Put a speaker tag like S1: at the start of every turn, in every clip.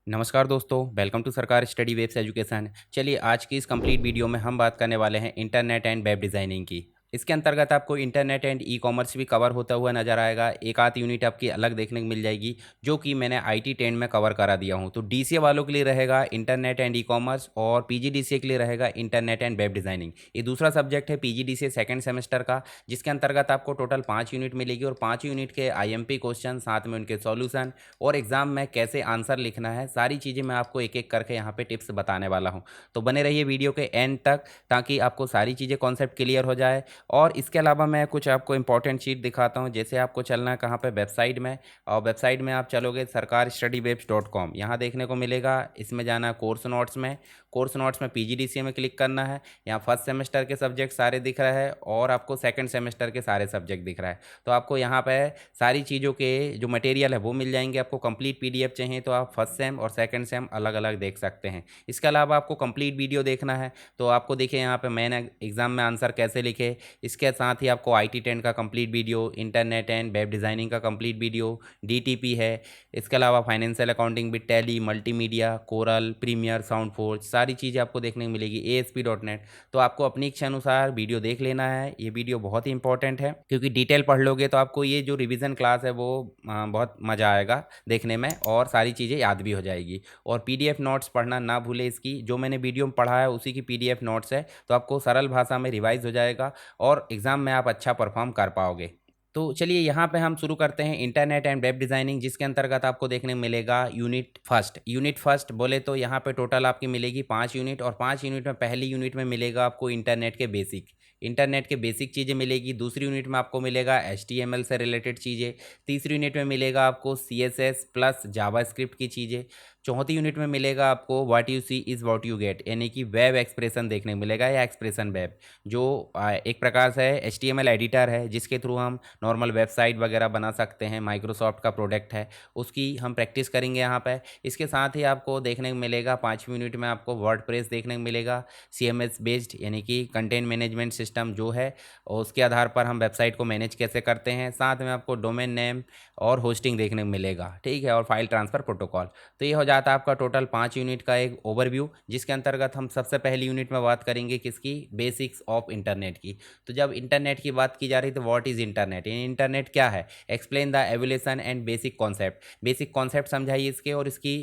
S1: नमस्कार दोस्तों, welcome to सरकार स्टडी वेब्स एजुकेशन। चलिए आज की इस कंप्लीट वीडियो में हम बात करने वाले हैं इंटरनेट एंड वेब डिज़ाइनिंग की। इसके अंतर्गत आपको इंटरनेट एंड ई कॉमर्स भी कवर होता हुआ नज़र आएगा। एक आध यूनिट आपकी अलग देखने को मिल जाएगी, जो कि मैंने आईटी 10 में कवर करा दिया हूँ। तो डीसीए वालों के लिए रहेगा इंटरनेट एंड ई कॉमर्स, और पीजीडीसीए के लिए रहेगा इंटरनेट एंड वेब डिज़ाइनिंग। ये दूसरा सब्जेक्ट है पीजीडीसीए सेकंड सेमेस्टर का, जिसके अंतर्गत आपको टोटल 5 यूनिट मिलेगी और 5 यूनिट के आईएमपी क्वेश्चन, साथ में उनके सॉल्यूशन और एग्ज़ाम में कैसे आंसर लिखना है, सारी चीज़ें मैं आपको एक एक करके यहाँ पे टिप्स बताने वाला हूँ। तो बने रहिए वीडियो के एंड तक, ताकि आपको सारी चीज़ें कॉन्सेप्ट क्लियर हो जाए। और इसके अलावा मैं कुछ आपको इंपॉर्टेंट चीज़ दिखाता हूँ। जैसे आपको चलना है कहाँ पे, वेबसाइट में, और वेबसाइट में आप चलोगे सरकार स्टडी वेब्स .com, यहाँ देखने को मिलेगा। इसमें जाना है कोर्स नोट्स में, कोर्स नोट्स में पीजीडीसीए में क्लिक करना है। यहाँ फर्स्ट सेमेस्टर के सब्जेक्ट सारे दिख रहे हैं और आपको सेकंड सेमेस्टर के सारे सब्जेक्ट दिख रहा है। तो आपको यहाँ पे सारी चीज़ों के जो मटेरियल है वो मिल जाएंगे। आपको कंप्लीट पीडीएफ चाहिए तो आप फर्स्ट सेम और सेकंड सेम अलग अलग देख सकते हैं। इसके अलावा आपको कंप्लीट वीडियो देखना है तो आपको देखिए यहाँ पे मैंने एग्जाम में आंसर कैसे लिखे, इसके साथ ही आपको आईटी 10 का complete video, internet and web designing का कंप्लीट वीडियो, डीटीपी है। इसके अलावा financial accounting with Tally, multimedia, Corel, Premiere, Sound Forge, सारी चीज़ें आपको देखने को मिलेगी, ASP.NET। तो आपको अपनी इच्छा अनुसार वीडियो देख लेना है। ये वीडियो बहुत ही इंपॉर्टेंट है, क्योंकि डिटेल पढ़ लोगे तो आपको ये जो रिवीजन क्लास है वो बहुत मज़ा आएगा देखने में, और सारी चीज़ें याद भी हो जाएगी। और पीडीएफ नोट्स पढ़ना ना भूले। इसकी जो मैंने वीडियो में पढ़ा है उसी की पीडीएफ नोट्स है, तो आपको सरल भाषा में रिवाइज हो जाएगा और एग्ज़ाम में आप अच्छा परफॉर्म कर पाओगे। तो चलिए यहाँ पे हम शुरू करते हैं इंटरनेट एंड वेब डिज़ाइनिंग, जिसके अंतर्गत आपको देखने को मिलेगा यूनिट फर्स्ट। यूनिट फर्स्ट बोले तो यहाँ पे टोटल आपकी मिलेगी 5 यूनिट, और 5 यूनिट में पहली यूनिट में मिलेगा आपको इंटरनेट के बेसिक, इंटरनेट के बेसिक चीज़ें मिलेगी। दूसरी यूनिट में आपको मिलेगा HTML से रिलेटेड चीज़ें। तीसरी यूनिट में मिलेगा आपको CSS प्लस जावास्क्रिप्ट की चीज़ें। चौथी यूनिट में मिलेगा आपको what you see is what you get, यानी कि वेब एक्सप्रेशन देखने को मिलेगा, या एक्सप्रेशन वेब, जो एक प्रकार से HTML एडिटर है, जिसके थ्रू हम नॉर्मल वेबसाइट वगैरह बना सकते हैं। माइक्रोसॉफ्ट का प्रोडक्ट है, उसकी हम प्रैक्टिस करेंगे यहाँ पे। इसके साथ ही आपको देखने को मिलेगा 5वीं यूनिट में आपको वर्डप्रेस देखने को मिलेगा, CMS बेस्ड, यानी कि कंटेंट मैनेजमेंट सिस्टम जो है, और उसके आधार पर हम वेबसाइट को मैनेज कैसे करते हैं। साथ में आपको डोमेन नेम और होस्टिंग देखने को मिलेगा, ठीक है, और फाइल ट्रांसफ़र प्रोटोकॉल। तो ये हो जाता है आपका टोटल 5 यूनिट का एक ओवरव्यू, जिसके अंतर्गत हम सबसे पहली यूनिट में बात करेंगे किसकी, बेसिक्स ऑफ इंटरनेट की। तो जब इंटरनेट की बात की जा रही है तो व्हाट इज़ इंटरनेट, इंटरनेट क्या है, explain the evolution and basic concept, basic concept समझाइए इसके, और इसकी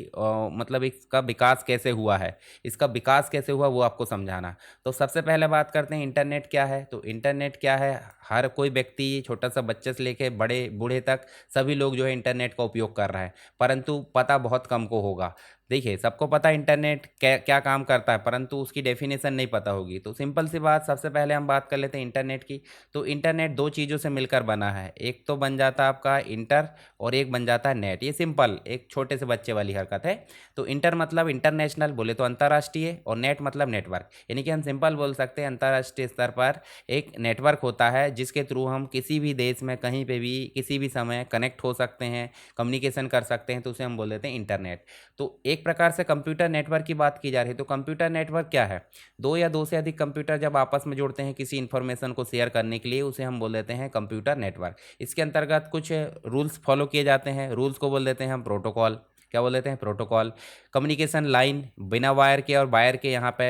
S1: मतलब इसका विकास कैसे हुआ है, इसका विकास कैसे हुआ वो आपको समझाना। तो सबसे पहले बात करते हैं इंटरनेट क्या है। तो इंटरनेट क्या है, हर कोई व्यक्ति, छोटा सा बच्चे से लेके बड़े बूढ़े तक, सभी लोग जो है इंटरनेट का उपयोग कर रहा है, परंतु पता बहुत कम को होगा। देखिए, सबको पता है इंटरनेट क्या क्या काम करता है, परंतु उसकी डेफिनेशन नहीं पता होगी। तो सिंपल सी बात, सबसे पहले हम बात कर लेते हैं इंटरनेट की। तो इंटरनेट दो चीज़ों से मिलकर बना है, एक तो बन जाता है आपका इंटर, और एक बन जाता है नेट। ये सिंपल एक छोटे से बच्चे वाली हरकत है। तो इंटर मतलब इंटरनेशनल, बोले तो अंतर्राष्ट्रीय, और नेट मतलब नेटवर्क, यानी कि हम सिंपल बोल सकते हैं अंतर्राष्ट्रीय स्तर पर एक नेटवर्क होता है, जिसके थ्रू हम किसी भी देश में कहीं पे भी किसी भी समय कनेक्ट हो सकते हैं, कम्युनिकेशन कर सकते हैं। तो उसे हम बोल देते हैं इंटरनेट। तो एक प्रकार से कंप्यूटर नेटवर्क की बात की जा रही है। तो कंप्यूटर नेटवर्क क्या है, दो या दो से अधिक कंप्यूटर जब आपस में जुड़ते हैं किसी इन्फॉर्मेशन को शेयर करने के लिए, उसे हम बोल देते हैं कंप्यूटर नेटवर्क। इसके अंतर्गत कुछ रूल्स फॉलो किए जाते हैं, रूल्स को बोल देते हैं हम प्रोटोकॉल। क्या बोल देते हैं, प्रोटोकॉल। कम्युनिकेशन लाइन बिना वायर के और वायर के यहाँ पे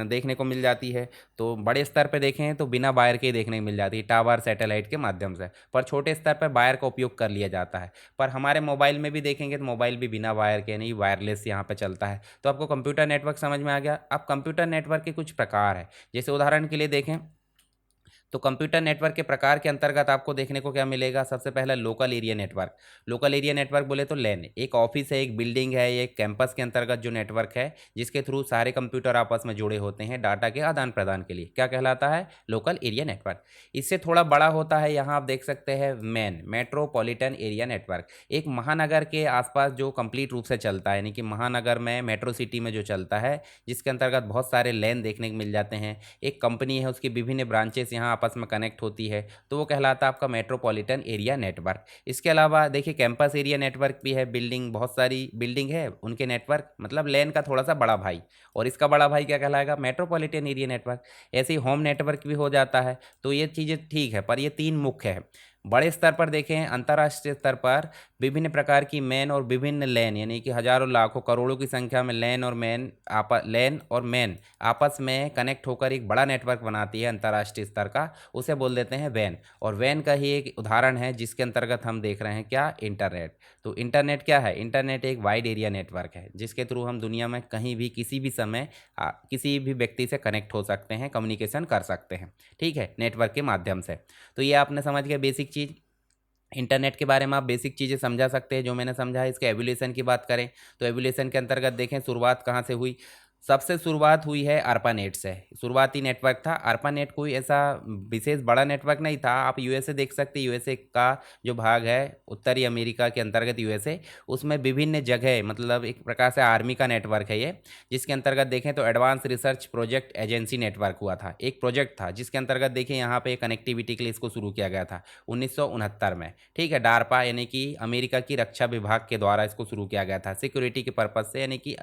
S1: देखने को मिल जाती है। तो बड़े स्तर पे देखें तो बिना वायर के देखने को मिल जाती है, टावर, सैटेलाइट के माध्यम से। पर छोटे स्तर पर वायर का उपयोग कर लिया जाता है। पर हमारे मोबाइल में भी देखेंगे तो मोबाइल भी बिना वायर के, नहीं वायरलेस यहाँ पे चलता है। तो आपको कंप्यूटर नेटवर्क समझ में आ गया। अब कंप्यूटर नेटवर्क के कुछ प्रकार है, जैसे उदाहरण के लिए देखें तो कंप्यूटर नेटवर्क के प्रकार के अंतर्गत आपको देखने को क्या मिलेगा, सबसे पहला local area network. Local area network बोले तो लैन, एक ऑफिस है, एक बिल्डिंग है, एक कैंपस के अंतर्गत जो नेटवर्क है, जिसके थ्रू सारे कंप्यूटर आपस में जुड़े होते हैं डाटा के आदान प्रदान के लिए, क्या कहलाता है, लोकल एरिया नेटवर्क। इससे थोड़ा बड़ा होता है, यहाँ आप देख सकते हैं मैन, मेट्रोपॉलिटन एरिया नेटवर्क, एक महानगर के आसपास जो कंप्लीट रूप से चलता है, यानी कि महानगर में, मेट्रो सिटी में जो चलता है, जिसके अंतर्गत बहुत सारे लैन देखने को मिल जाते हैं। एक कंपनी है, उसकी विभिन्न ब्रांचेस यहाँ आपस में कनेक्ट होती है, तो वो कहलाता है आपका मेट्रोपॉलिटन एरिया नेटवर्क। इसके अलावा देखिए कैंपस एरिया नेटवर्क भी है, बिल्डिंग, बहुत सारी बिल्डिंग है, उनके नेटवर्क, मतलब लैन का थोड़ा सा बड़ा भाई, और इसका बड़ा भाई क्या कहलाएगा, मेट्रोपॉलिटन एरिया नेटवर्क। ऐसे ही होम नेटवर्क भी हो जाता है। तो ये चीज़ें ठीक है, पर ये तीन मुख्य है। बड़े स्तर पर देखें, अंतर्राष्ट्रीय स्तर पर विभिन्न प्रकार की मैन और विभिन्न लैन यानी कि हजारों लाखों करोड़ों की संख्या में लैन और मैन आपस में कनेक्ट होकर एक बड़ा नेटवर्क बनाती है अंतर्राष्ट्रीय स्तर का, उसे बोल देते हैं वैन। और वैन का ही एक उदाहरण है जिसके अंतर्गत हम देख रहे हैं क्या, इंटरनेट। तो इंटरनेट क्या है, इंटरनेट एक वाइड एरिया नेटवर्क है जिसके थ्रू हम दुनिया में कहीं भी किसी भी समय किसी भी व्यक्ति से कनेक्ट हो सकते हैं, कम्युनिकेशन कर सकते हैं, ठीक है, नेटवर्क के माध्यम से। तो ये आपने समझ गया बेसिक चीज़। इंटरनेट के बारे में आप बेसिक चीज़ें समझा सकते हैं जो मैंने समझा है। इसके एवोल्यूशन की बात करें तो एवोल्यूशन के अंतर्गत देखें शुरुआत कहाँ से हुई। सबसे शुरुआत हुई है ARPANET से। शुरुआती नेटवर्क था ARPANET, कोई ऐसा विशेष बड़ा नेटवर्क नहीं था। आप यूएसए देख सकते हैं, यूएसए का जो भाग है उत्तरी अमेरिका के अंतर्गत यूएसए, उसमें विभिन्न जगह मतलब एक प्रकार से आर्मी का नेटवर्क है ये, जिसके अंतर्गत देखें तो advance research project agency network हुआ था, एक प्रोजेक्ट था जिसके अंतर्गत देखें यहाँ पे कनेक्टिविटी के लिए इसको शुरू किया गया था 1969 में, ठीक है। डारपा यानी कि अमेरिका की रक्षा विभाग के द्वारा इसको शुरू किया गया था सिक्योरिटी के पर्पज से, यानी कि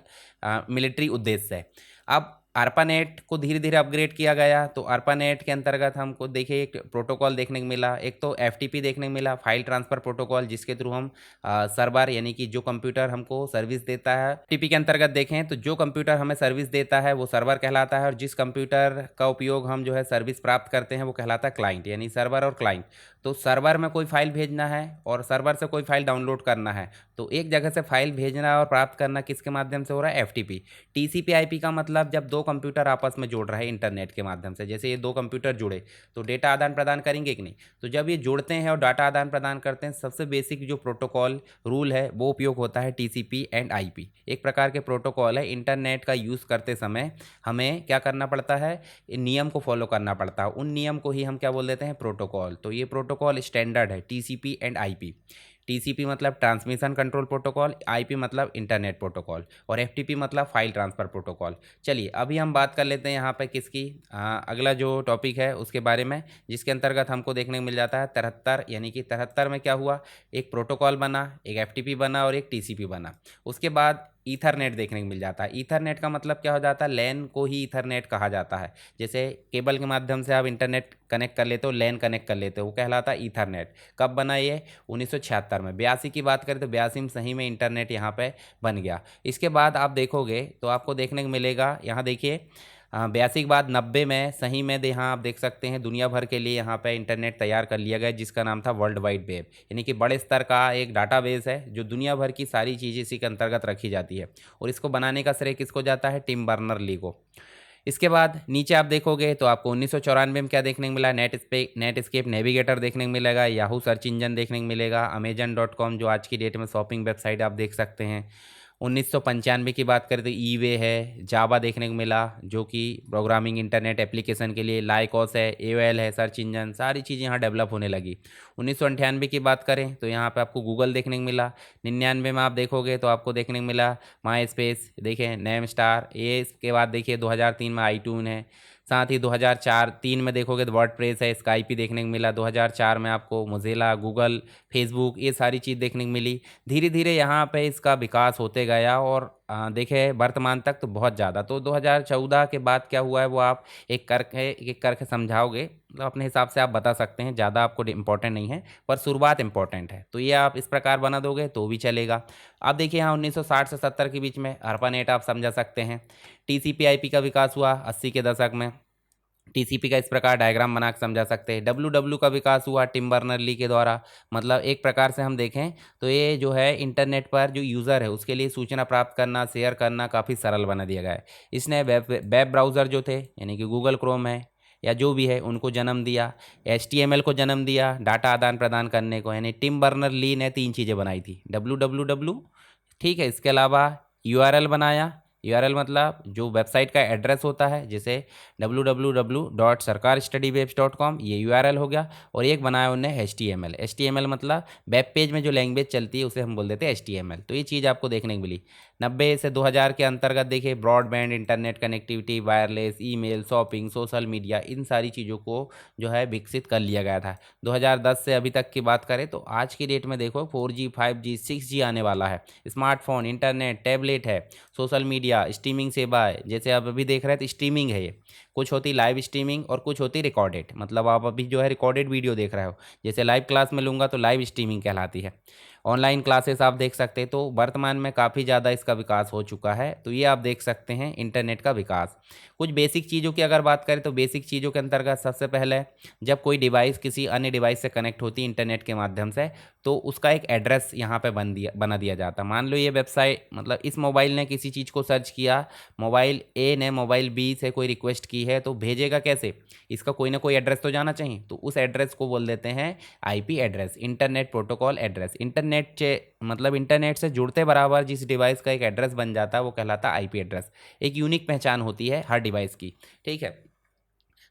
S1: मिलिट्री उद्देश्य से। अब ARPANET को धीरे धीरे अपग्रेड किया गया। तो ARPANET के अंतर्गत हमको देखिए एक प्रोटोकॉल देखने को मिला, एक तो FTP देखने को मिला, फाइल ट्रांसफर प्रोटोकॉल, जिसके थ्रू हम सर्वर यानी कि जो कंप्यूटर हमको सर्विस देता है, FTP के अंतर्गत देखें तो जो कंप्यूटर हमें सर्विस देता है वो सर्वर कहलाता है, और जिस कंप्यूटर का उपयोग हम जो है सर्विस प्राप्त करते हैं वो कहलाता है क्लाइंट, यानी सर्वर और क्लाइंट। तो सर्वर में कोई फाइल भेजना है और सर्वर से कोई फाइल डाउनलोड करना है, तो एक जगह से फाइल भेजना और प्राप्त करना किसके माध्यम से हो रहा है, FTP। TCP/IP का मतलब जब दो कंप्यूटर आपस में जोड़ रहे हैं इंटरनेट के माध्यम से, जैसे ये दो कंप्यूटर जुड़े तो डेटा आदान प्रदान करेंगे कि नहीं। तो जब ये जुड़ते हैं और डाटा आदान प्रदान करते हैं, सबसे बेसिक जो प्रोटोकॉल रूल है वो उपयोग होता है TCP/IP। एक प्रकार के प्रोटोकॉल है, इंटरनेट का यूज़ करते समय हमें क्या करना पड़ता है, नियम को फॉलो करना पड़ता है, उन नियम को ही हम क्या बोल देते हैं, प्रोटोकॉल। तो ये प्रोटोकॉल स्टैंडर्ड है TCP/IP। TCP मतलब ट्रांसमिशन कंट्रोल प्रोटोकॉल, IP मतलब इंटरनेट प्रोटोकॉल, और FTP मतलब फाइल ट्रांसफ़र प्रोटोकॉल। चलिए अभी हम बात कर लेते हैं यहाँ पे किसकी, अगला जो टॉपिक है उसके बारे में, जिसके अंतर्गत हमको देखने को मिल जाता है 73, यानी कि 73 में क्या हुआ, एक प्रोटोकॉल बना, एक FTP बना और एक TCP बना। उसके बाद ईथरनेट देखने को मिल जाता है। ईथरनेट का मतलब क्या हो जाता है, लैन को ही ईथरनेट कहा जाता है। जैसे केबल के माध्यम से आप इंटरनेट कनेक्ट कर लेते हो, लैन कनेक्ट कर लेते हो, वो कहलाता है ईथरनेट। कब बना ये, 1976 में। 82 की बात करें तो 82 में सही में इंटरनेट यहाँ पे बन गया। इसके बाद आप देखोगे तो आपको देखने को मिलेगा, यहाँ देखिए 82 के बाद 90 में सही में यहाँ आप देख सकते हैं दुनिया भर के लिए यहाँ पे इंटरनेट तैयार कर लिया गया, जिसका नाम था वर्ल्ड वाइड वेब, यानी कि बड़े स्तर का एक डाटाबेस है जो दुनिया भर की सारी चीज़ें इसी के अंतर्गत रखी जाती है। और इसको बनाने का श्रेय किसको जाता है, टिम बर्नर ली को। इसके बाद नीचे आप देखोगे तो आपको 1994 में क्या देखने को मिला, नेटस्केप नेविगेटर देखने को मिलेगा, याहू सर्च इंजन देखने को मिलेगा, अमेजन.com जो आज की डेट में शॉपिंग वेबसाइट आप देख सकते हैं। 1995 की बात करें तो ईवे है, जावा देखने को मिला जो कि प्रोग्रामिंग इंटरनेट एप्लीकेशन के लिए, लाइकॉस है, एओएल है, सर्च इंजन, सारी चीज़ें यहाँ डेवलप होने लगी। 1998 की बात करें तो यहाँ पे आपको गूगल देखने को मिला। 99 में आप देखोगे तो आपको देखने को मिला माई स्पेस, देखें नेम स्टार। ये इसके बाद देखिए 2003 में आईट्यून है। साथ ही 2004-3 में देखोगे तो वर्डप्रेस है, स्काइपी देखने को मिला। 2004 में आपको मोज़िला, गूगल, फेसबुक, ये सारी चीज़ देखने को मिली। धीरे धीरे यहाँ पे इसका विकास होते गया और देखे वर्तमान तक तो बहुत ज़्यादा। तो 2014 के बाद क्या हुआ है वो आप एक करके समझाओगे, तो अपने हिसाब से आप बता सकते हैं, ज़्यादा आपको इम्पोर्टेंट नहीं है पर शुरुआत इम्पोर्टेंट है। तो ये आप इस प्रकार बना दोगे तो भी चलेगा। अब देखिए यहाँ 1960 से 70 के बीच में ARPANET आप समझा सकते हैं। TCP/IP का विकास हुआ 80 के दशक में। TCP का इस प्रकार डायग्राम बना के समझा सकते हैं। WW का विकास हुआ टिम बर्नर ली के द्वारा। मतलब एक प्रकार से हम देखें तो ये जो है इंटरनेट पर जो यूज़र है उसके लिए सूचना प्राप्त करना, शेयर करना काफ़ी सरल बना दिया गया है। इसने वेब ब्राउज़र जो थे यानी कि गूगल क्रोम है या जो भी है उनको जन्म दिया। HTML को जन्म दिया डाटा आदान प्रदान करने को, यानी टिम बर्नर ली ने 3 चीज़ें बनाई थी, WWW, ठीक है। इसके अलावा URL बनाया। URL मतलब जो वेबसाइट का एड्रेस होता है, जैसे www.sarkarstudywaves.com, ये URL हो गया। और एक बनाया उन्होंने HTML मतलब वेब पेज में जो लैंग्वेज चलती है उसे हम बोल देते हैं HTML। तो ये चीज़ आपको देखने को मिली। 90 से 2000 के अंतर्गत देखिए broadband internet connectivity, wireless, email, shopping, social media, इन सारी चीज़ों को जो है विकसित कर लिया गया था। 2010 से अभी तक की बात करें तो आज की डेट में देखो 4G, 5G, 6G आने वाला है। स्मार्टफोन, इंटरनेट, टैबलेट है, सोशल मीडिया, स्ट्रीमिंग सेवा है। जैसे आप अभी देख रहे हैं तो स्ट्रीमिंग है, ये कुछ होती लाइव स्ट्रीमिंग और कुछ होती रिकॉर्डेड। मतलब आप अभी जो है रिकॉर्डेड वीडियो देख रहे हो, जैसे लाइव क्लास में लूँगा तो लाइव स्ट्रीमिंग कहलाती है। ऑनलाइन क्लासेस आप देख सकते हैं। तो वर्तमान में काफ़ी ज़्यादा इसका विकास हो चुका है। तो ये आप देख सकते हैं इंटरनेट का विकास। कुछ बेसिक चीज़ों की अगर बात करें तो बेसिक चीज़ों के अंतर्गत सबसे पहले जब कोई डिवाइस किसी अन्य डिवाइस से कनेक्ट होती है इंटरनेट के माध्यम से, तो उसका एक एड्रेस यहाँ पे बना दिया जाता है। मान लो ये वेबसाइट, मतलब इस मोबाइल ने किसी चीज़ को सर्च किया, मोबाइल ए ने मोबाइल बी से कोई रिक्वेस्ट की है, तो भेजेगा कैसे? इसका कोई ना कोई एड्रेस तो जाना चाहिए। तो उस एड्रेस को बोल देते हैं IP address, internet protocol address. Internet से मतलब इंटरनेट से जुड़ते बराबर जिस डिवाइस का एक एड्रेस बन जाता है वो कहलाता है आईपी एड्रेस। एक यूनिक पहचान होती है हर डिवाइस की। ठीक है,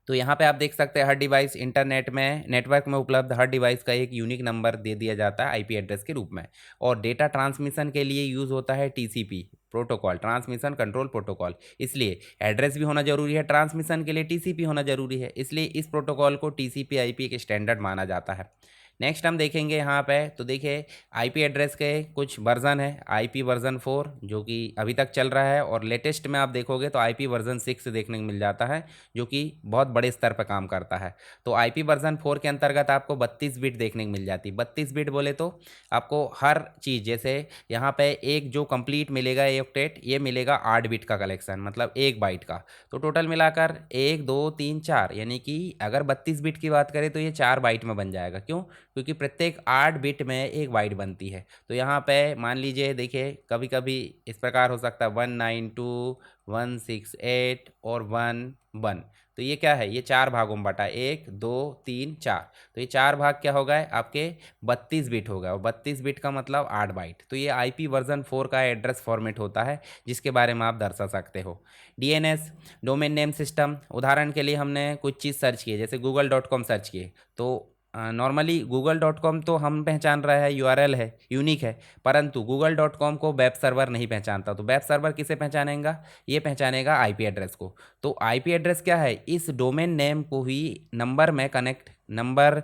S1: तो यहाँ पे आप देख सकते हैं हर डिवाइस इंटरनेट में नेटवर्क में उपलब्ध हर डिवाइस का एक यूनिक नंबर दे दिया जाता है आईपी एड्रेस के रूप में। और डेटा ट्रांसमिशन के लिए यूज़ होता है TCP protocol, transmission control protocol. इसलिए एड्रेस भी होना जरूरी है, ट्रांसमिशन के लिए टीसीपी होना जरूरी है, इसलिए इस प्रोटोकॉल को टीसीपी आईपी के स्टैंडर्ड माना जाता है। नेक्स्ट हम देखेंगे यहाँ पे, तो देखिए आईपी एड्रेस के कुछ वर्जन है। आईपी वर्जन 4 जो कि अभी तक चल रहा है, और लेटेस्ट में आप देखोगे तो आईपी वर्जन 6 देखने को मिल जाता है जो कि बहुत बड़े स्तर पर काम करता है। तो आईपी वर्जन 4 के अंतर्गत आपको 32 बिट देखने को मिल जाती है। 32 बिट बोले तो आपको हर चीज़, जैसे यहाँ पे एक जो कंप्लीट मिलेगा ए ऑक्टेट, ये मिलेगा 8 बिट का कलेक्शन, मतलब 1 बाइट का। तो टोटल मिलाकर 1 2 3 4, यानी कि अगर 32 बिट की बात करें तो ये 4 बाइट में बन जाएगा। क्यों? क्योंकि प्रत्येक 8 बिट में 1 बाइट बनती है। तो यहाँ पे मान लीजिए, देखिए कभी कभी इस प्रकार हो सकता है 192 168 और 1 1। तो ये क्या है? ये 4 भागों में बटा, 1 2 3 4। तो ये 4 भाग क्या हो गए आपके? 32 बिट हो गए, और 32 बिट का मतलब 8 बाइट। तो ये आईपी वर्जन 4 का एड्रेस फॉर्मेट होता है जिसके बारे में आप दर्शा सकते हो। DNS, domain name system. उदाहरण के लिए हमने कुछ चीज़ सर्च की, जैसे google.com सर्च किए, तो नॉर्मली google.com तो हम पहचान रहे हैं, यूआरएल है, यूनिक है, परंतु google.com को वेब सर्वर नहीं पहचानता। तो वेब सर्वर किसे पहचानेगा? ये पहचानेगा आईपी एड्रेस को। तो आईपी एड्रेस क्या है? इस डोमेन नेम को ही नंबर में कनेक्ट, नंबर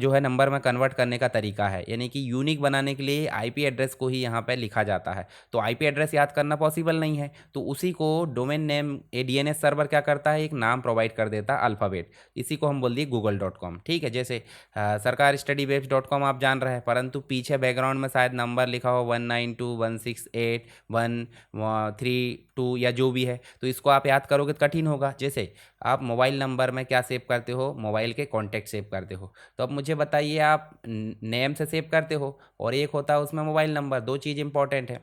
S1: जो है नंबर में कन्वर्ट करने का तरीका है, यानी कि यूनिक बनाने के लिए आईपी एड्रेस को ही यहाँ पे लिखा जाता है। तो आईपी एड्रेस याद करना पॉसिबल नहीं है, तो उसी को डोमेन नेम डीएनएस सर्वर क्या करता है? एक नाम प्रोवाइड कर देता है अल्फ़ाबेट, इसी को हम बोल दिए google.com। ठीक है, जैसे सरकार स्टडी वेब्स .com आप जान रहे हैं, परंतु पीछे बैकग्राउंड में शायद नंबर लिखा हो 192.168.132 या जो भी है, तो इसको आप याद करोगे तो कठिन होगा। जैसे आप मोबाइल नंबर में क्या सेव करते हो? मोबाइल के कॉन्टैक्ट सेव करते हो। तो अब मुझे बताइए, आप नेम से सेव करते हो और एक होता है उसमें मोबाइल नंबर, दो चीज़ इंपॉर्टेंट है।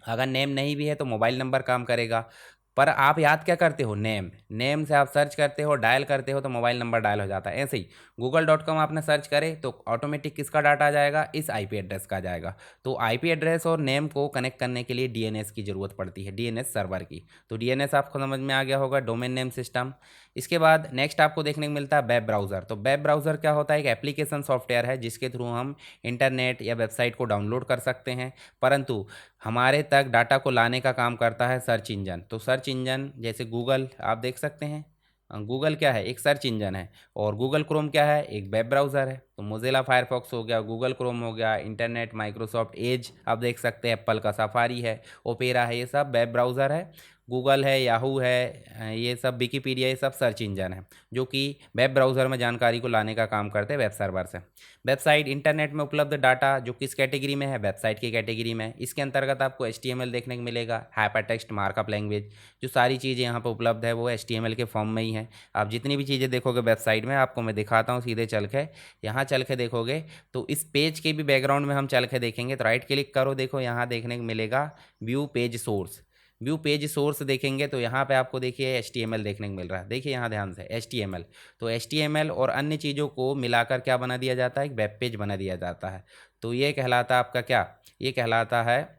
S1: अगर नेम नहीं भी है तो मोबाइल नंबर काम करेगा, पर आप याद क्या करते हो? नेम। नेम से आप सर्च करते हो, डायल करते हो तो मोबाइल नंबर डायल हो जाता है। ऐसे ही google.com आपने सर्च करे तो ऑटोमेटिक किसका डाटा आ जाएगा? इस आईपी एड्रेस का आ जाएगा। तो आईपी एड्रेस और नेम को कनेक्ट करने के लिए डीएनएस की ज़रूरत पड़ती है, डीएनएस सर्वर की। तो डीएनएस आपको समझ में आ गया होगा, डोमेन नेम सिस्टम। इसके बाद नेक्स्ट आपको देखने को मिलता है वेब ब्राउज़र। तो वेब ब्राउज़र क्या होता है? एक एप्लीकेशन सॉफ्टवेयर है जिसके थ्रू हम इंटरनेट या वेबसाइट को डाउनलोड कर सकते हैं, परंतु हमारे तक डाटा को लाने का काम करता है सर्च इंजन। तो सर्च इंजन जैसे गूगल आप देख सकते हैं, गूगल क्या है? एक सर्च इंजन है। और गूगल क्रोम क्या है? एक वेब ब्राउज़र है। तो मोज़िला फायरफॉक्स हो गया, गूगल क्रोम हो गया, इंटरनेट, माइक्रोसॉफ्ट एज आप देख सकते हैं, एप्पल का सफारी है, ओपेरा है, ये सब वेब ब्राउज़र है। गूगल है, याहू है, ये सब विकीपीडिया, ये सब सर्च इंजन है जो कि वेब ब्राउज़र में जानकारी को लाने का काम करते हैं वेब सर्वर से। वेबसाइट, इंटरनेट में उपलब्ध डाटा जो किस कैटेगरी में है? वेबसाइट की कैटेगरी में। इसके अंतर्गत आपको HTML देखने को मिलेगा, हाइपरटेक्स्ट मार्कअप लैंग्वेज। जो सारी चीज़ें यहाँ पर उपलब्ध है वो HTML के फॉर्म में ही है। आप जितनी भी चीज़ें देखोगे वेबसाइट में, आपको मैं दिखाता हूँ सीधे चल के। यहाँ चल के देखोगे तो इस पेज के भी बैकग्राउंड में हम चल के देखेंगे, तो राइट क्लिक करो, देखो यहाँ देखने को मिलेगा view page source. View page source देखेंगे तो यहाँ पे आपको देखिए HTML देखने को मिल रहा है। देखिए यहाँ ध्यान से HTML। तो HTML और अन्य चीज़ों को मिलाकर क्या बना दिया जाता है? एक वेब पेज बना दिया जाता है। तो ये कहलाता है आपका क्या? ये कहलाता है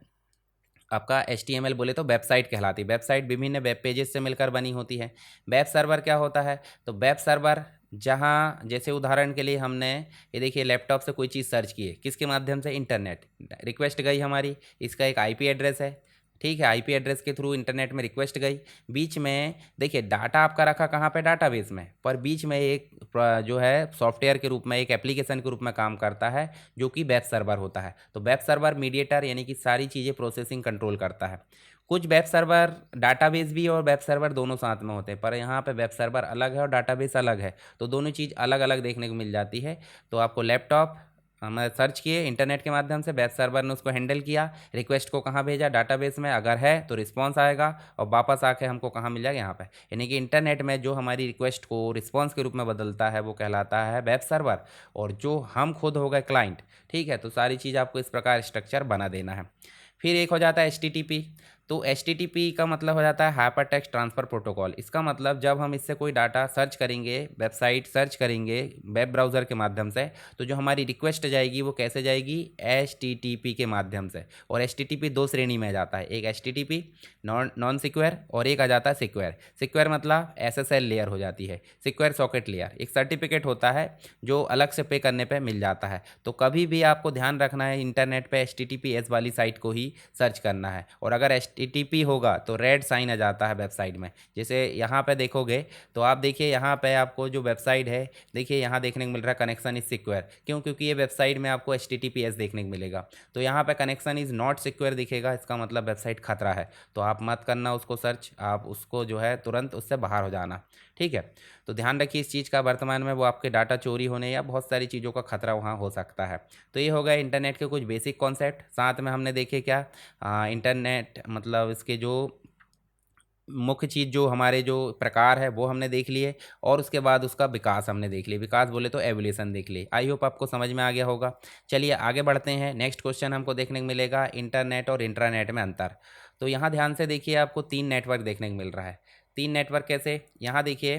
S1: आपका HTML बोले तो वेबसाइट कहलाती है। वेबसाइट विभिन्न वेब पेजेस से मिलकर बनी होती है। वेब सर्वर क्या होता है? तो वेब सर्वर जहाँ, जैसे उदाहरण के लिए हमने ये देखिए लैपटॉप से कोई चीज़ सर्च की है, किसके माध्यम से? इंटरनेट, रिक्वेस्ट गई हमारी, इसका एक आईपी एड्रेस है। ठीक है, आईपी एड्रेस के थ्रू इंटरनेट में रिक्वेस्ट गई। बीच में देखिए डाटा आपका रखा कहाँ पे? डाटाबेस में, पर बीच में एक जो है सॉफ्टवेयर के रूप में, एक एप्लीकेशन के रूप में काम करता है जो कि वेब सर्वर होता है। तो वेब सर्वर मीडिएटर, यानी कि सारी चीज़ें प्रोसेसिंग कंट्रोल करता है। कुछ वेब सर्वर, डाटाबेस भी और वेब सर्वर दोनों साथ में होते हैं, पर यहाँ पे वेब सर्वर अलग है और डाटाबेस अलग है, तो दोनों चीज़ अलग अलग देखने को मिल जाती है। तो आपको लैपटॉप हम सर्च किए इंटरनेट के माध्यम से, वेब सर्वर ने उसको हैंडल किया, रिक्वेस्ट को कहाँ भेजा, डाटाबेस में, अगर है तो रिस्पांस आएगा और वापस आके हमको कहाँ मिल जाएगा, यहाँ पे। यानी कि इंटरनेट में जो हमारी रिक्वेस्ट को रिस्पांस के रूप में बदलता है वो कहलाता है वेब सर्वर, और जो हम खुद हो गए क्लाइंट। ठीक है, तो सारी चीज़ आपको इस प्रकार स्ट्रक्चर बना देना है। फिर एक हो जाता है HTTP। तो HTTP का मतलब हो जाता है हाइपर टेक्स्ट ट्रांसफ़र प्रोटोकॉल। इसका मतलब जब हम इससे कोई डाटा सर्च करेंगे, वेबसाइट सर्च करेंगे वेब ब्राउज़र के माध्यम से, तो जो हमारी रिक्वेस्ट जाएगी वो कैसे जाएगी, HTTP के माध्यम से। और HTTP दो श्रेणी में जाता है, एक HTTP नॉन सिक्योर और एक आ जाता है सिक्योर। सिक्योर मतलब SSL लेयर हो जाती है, सिक्योर सॉकेट लेयर एक सर्टिफिकेट होता है जो अलग से पे करने पे मिल जाता है। तो कभी भी आपको ध्यान रखना है इंटरनेट पे HTTPS वाली साइट को ही सर्च करना है, और अगर HTTP होगा तो रेड साइन आ जाता है वेबसाइट में। जैसे यहाँ पे देखोगे तो आप देखिए यहाँ पे आपको जो वेबसाइट है, देखिए यहाँ देखने को मिल रहा है कनेक्शन इज सिक्योर। क्यों? क्योंकि ये वेबसाइट में आपको HTTPS देखने को मिलेगा। तो यहाँ पे कनेक्शन इज नॉट सिक्योर दिखेगा, इसका मतलब वेबसाइट खतरा है। तो आप मत करना उसको सर्च, आप उसको जो है तुरंत उससे बाहर हो जाना। ठीक है, तो ध्यान रखिए इस चीज़ का, वर्तमान में वो आपके डाटा चोरी होने या बहुत सारी चीज़ों का खतरा वहाँ हो सकता है। तो ये हो गए इंटरनेट के कुछ बेसिक कॉन्सेप्ट। साथ में हमने देखे क्या, इंटरनेट मतलब इसके जो मुख्य चीज़ जो हमारे जो प्रकार है वो हमने देख लिए, और उसके बाद उसका विकास हमने देख लिया। विकास बोले तो एवोल्यूशन देख ली। आई होप आपको समझ में आ गया होगा। चलिए आगे बढ़ते हैं। नेक्स्ट क्वेश्चन हमको देखने को मिलेगा इंटरनेट और इंट्रानेट में अंतर। तो यहाँ ध्यान से देखिए, आपको तीन नेटवर्क देखने को मिल रहा है। तीन नेटवर्क कैसे, यहाँ देखिए,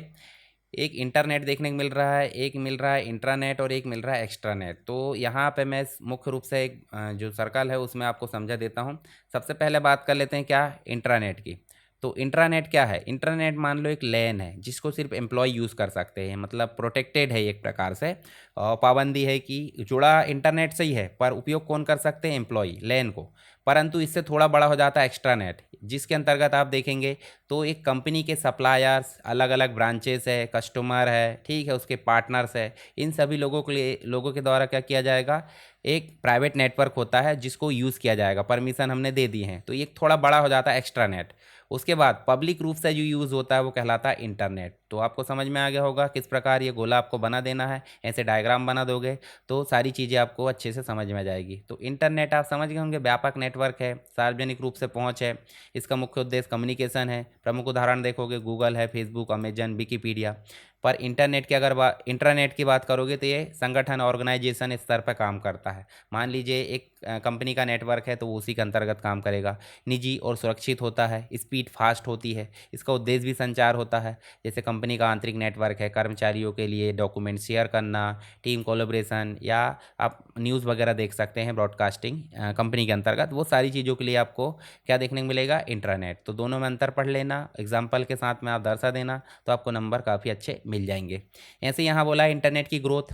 S1: एक इंटरनेट देखने को मिल रहा है, एक मिल रहा है इंट्रानेट और एक मिल रहा है एक्स्ट्रानेट। तो यहाँ पे मैं मुख्य रूप से एक जो सर्कल है उसमें आपको समझा देता हूँ। सबसे पहले बात कर लेते हैं क्या, इंट्रानेट की। तो इंट्रानेट क्या है, इंटरनेट मान लो एक लैन है जिसको सिर्फ एम्प्लॉय यूज़ कर सकते हैं, मतलब प्रोटेक्टेड है एक प्रकार से, और पाबंदी है कि जुड़ा इंटरनेट से ही है पर उपयोग कौन कर सकते हैं, एम्प्लॉय लैन को। परंतु इससे थोड़ा बड़ा हो जाता है एक्स्ट्रानेट, जिसके अंतर्गत आप देखेंगे तो एक कंपनी के सप्लायर्स, अलग अलग ब्रांचेस है, कस्टमर है, ठीक है, उसके पार्टनर्स है, इन सभी लोगों के लिए, लोगों के द्वारा क्या किया जाएगा, एक प्राइवेट नेटवर्क होता है जिसको यूज़ किया जाएगा, परमिशन हमने दे दी है। तो ये थोड़ा बड़ा हो जाता है एक्स्ट्रानेट। उसके बाद पब्लिक रूप से जो यूज़ होता है वो कहलाता है इंटरनेट। तो आपको समझ में आ गया होगा किस प्रकार ये गोला आपको बना देना है, ऐसे डायग्राम बना दोगे तो सारी चीज़ें आपको अच्छे से समझ में आ जाएगी। तो इंटरनेट आप समझ गए होंगे, व्यापक नेटवर्क है, सार्वजनिक रूप से पहुंच है, इसका मुख्य उद्देश्य कम्युनिकेशन है। प्रमुख उदाहरण देखोगे गूगल है, फेसबुक, अमेजन, विकीपीडिया। पर इंटरनेट की अगर इंटरनेट की बात करोगे तो ये संगठन, ऑर्गेनाइजेशन स्तर पर काम करता है। मान लीजिए एक कंपनी का नेटवर्क है तो वो उसी के अंतर्गत काम करेगा। निजी और सुरक्षित होता है, स्पीड फास्ट होती है, इसका उद्देश्य भी संचार होता है। जैसे कंपनी का आंतरिक नेटवर्क है, कर्मचारियों के लिए डॉक्यूमेंट शेयर करना, टीम कोलैबोरेशन, या आप न्यूज़ वगैरह देख सकते हैं ब्रॉडकास्टिंग कंपनी के अंतर्गत, वो सारी चीज़ों के लिए आपको क्या देखने को मिलेगा, इंटरनेट। तो दोनों में अंतर पढ़ लेना, एग्जाम्पल के साथ में आप दर्शा देना, तो आपको नंबर काफ़ी अच्छे मिल जाएंगे। ऐसे यहाँ बोला है इंटरनेट की ग्रोथ।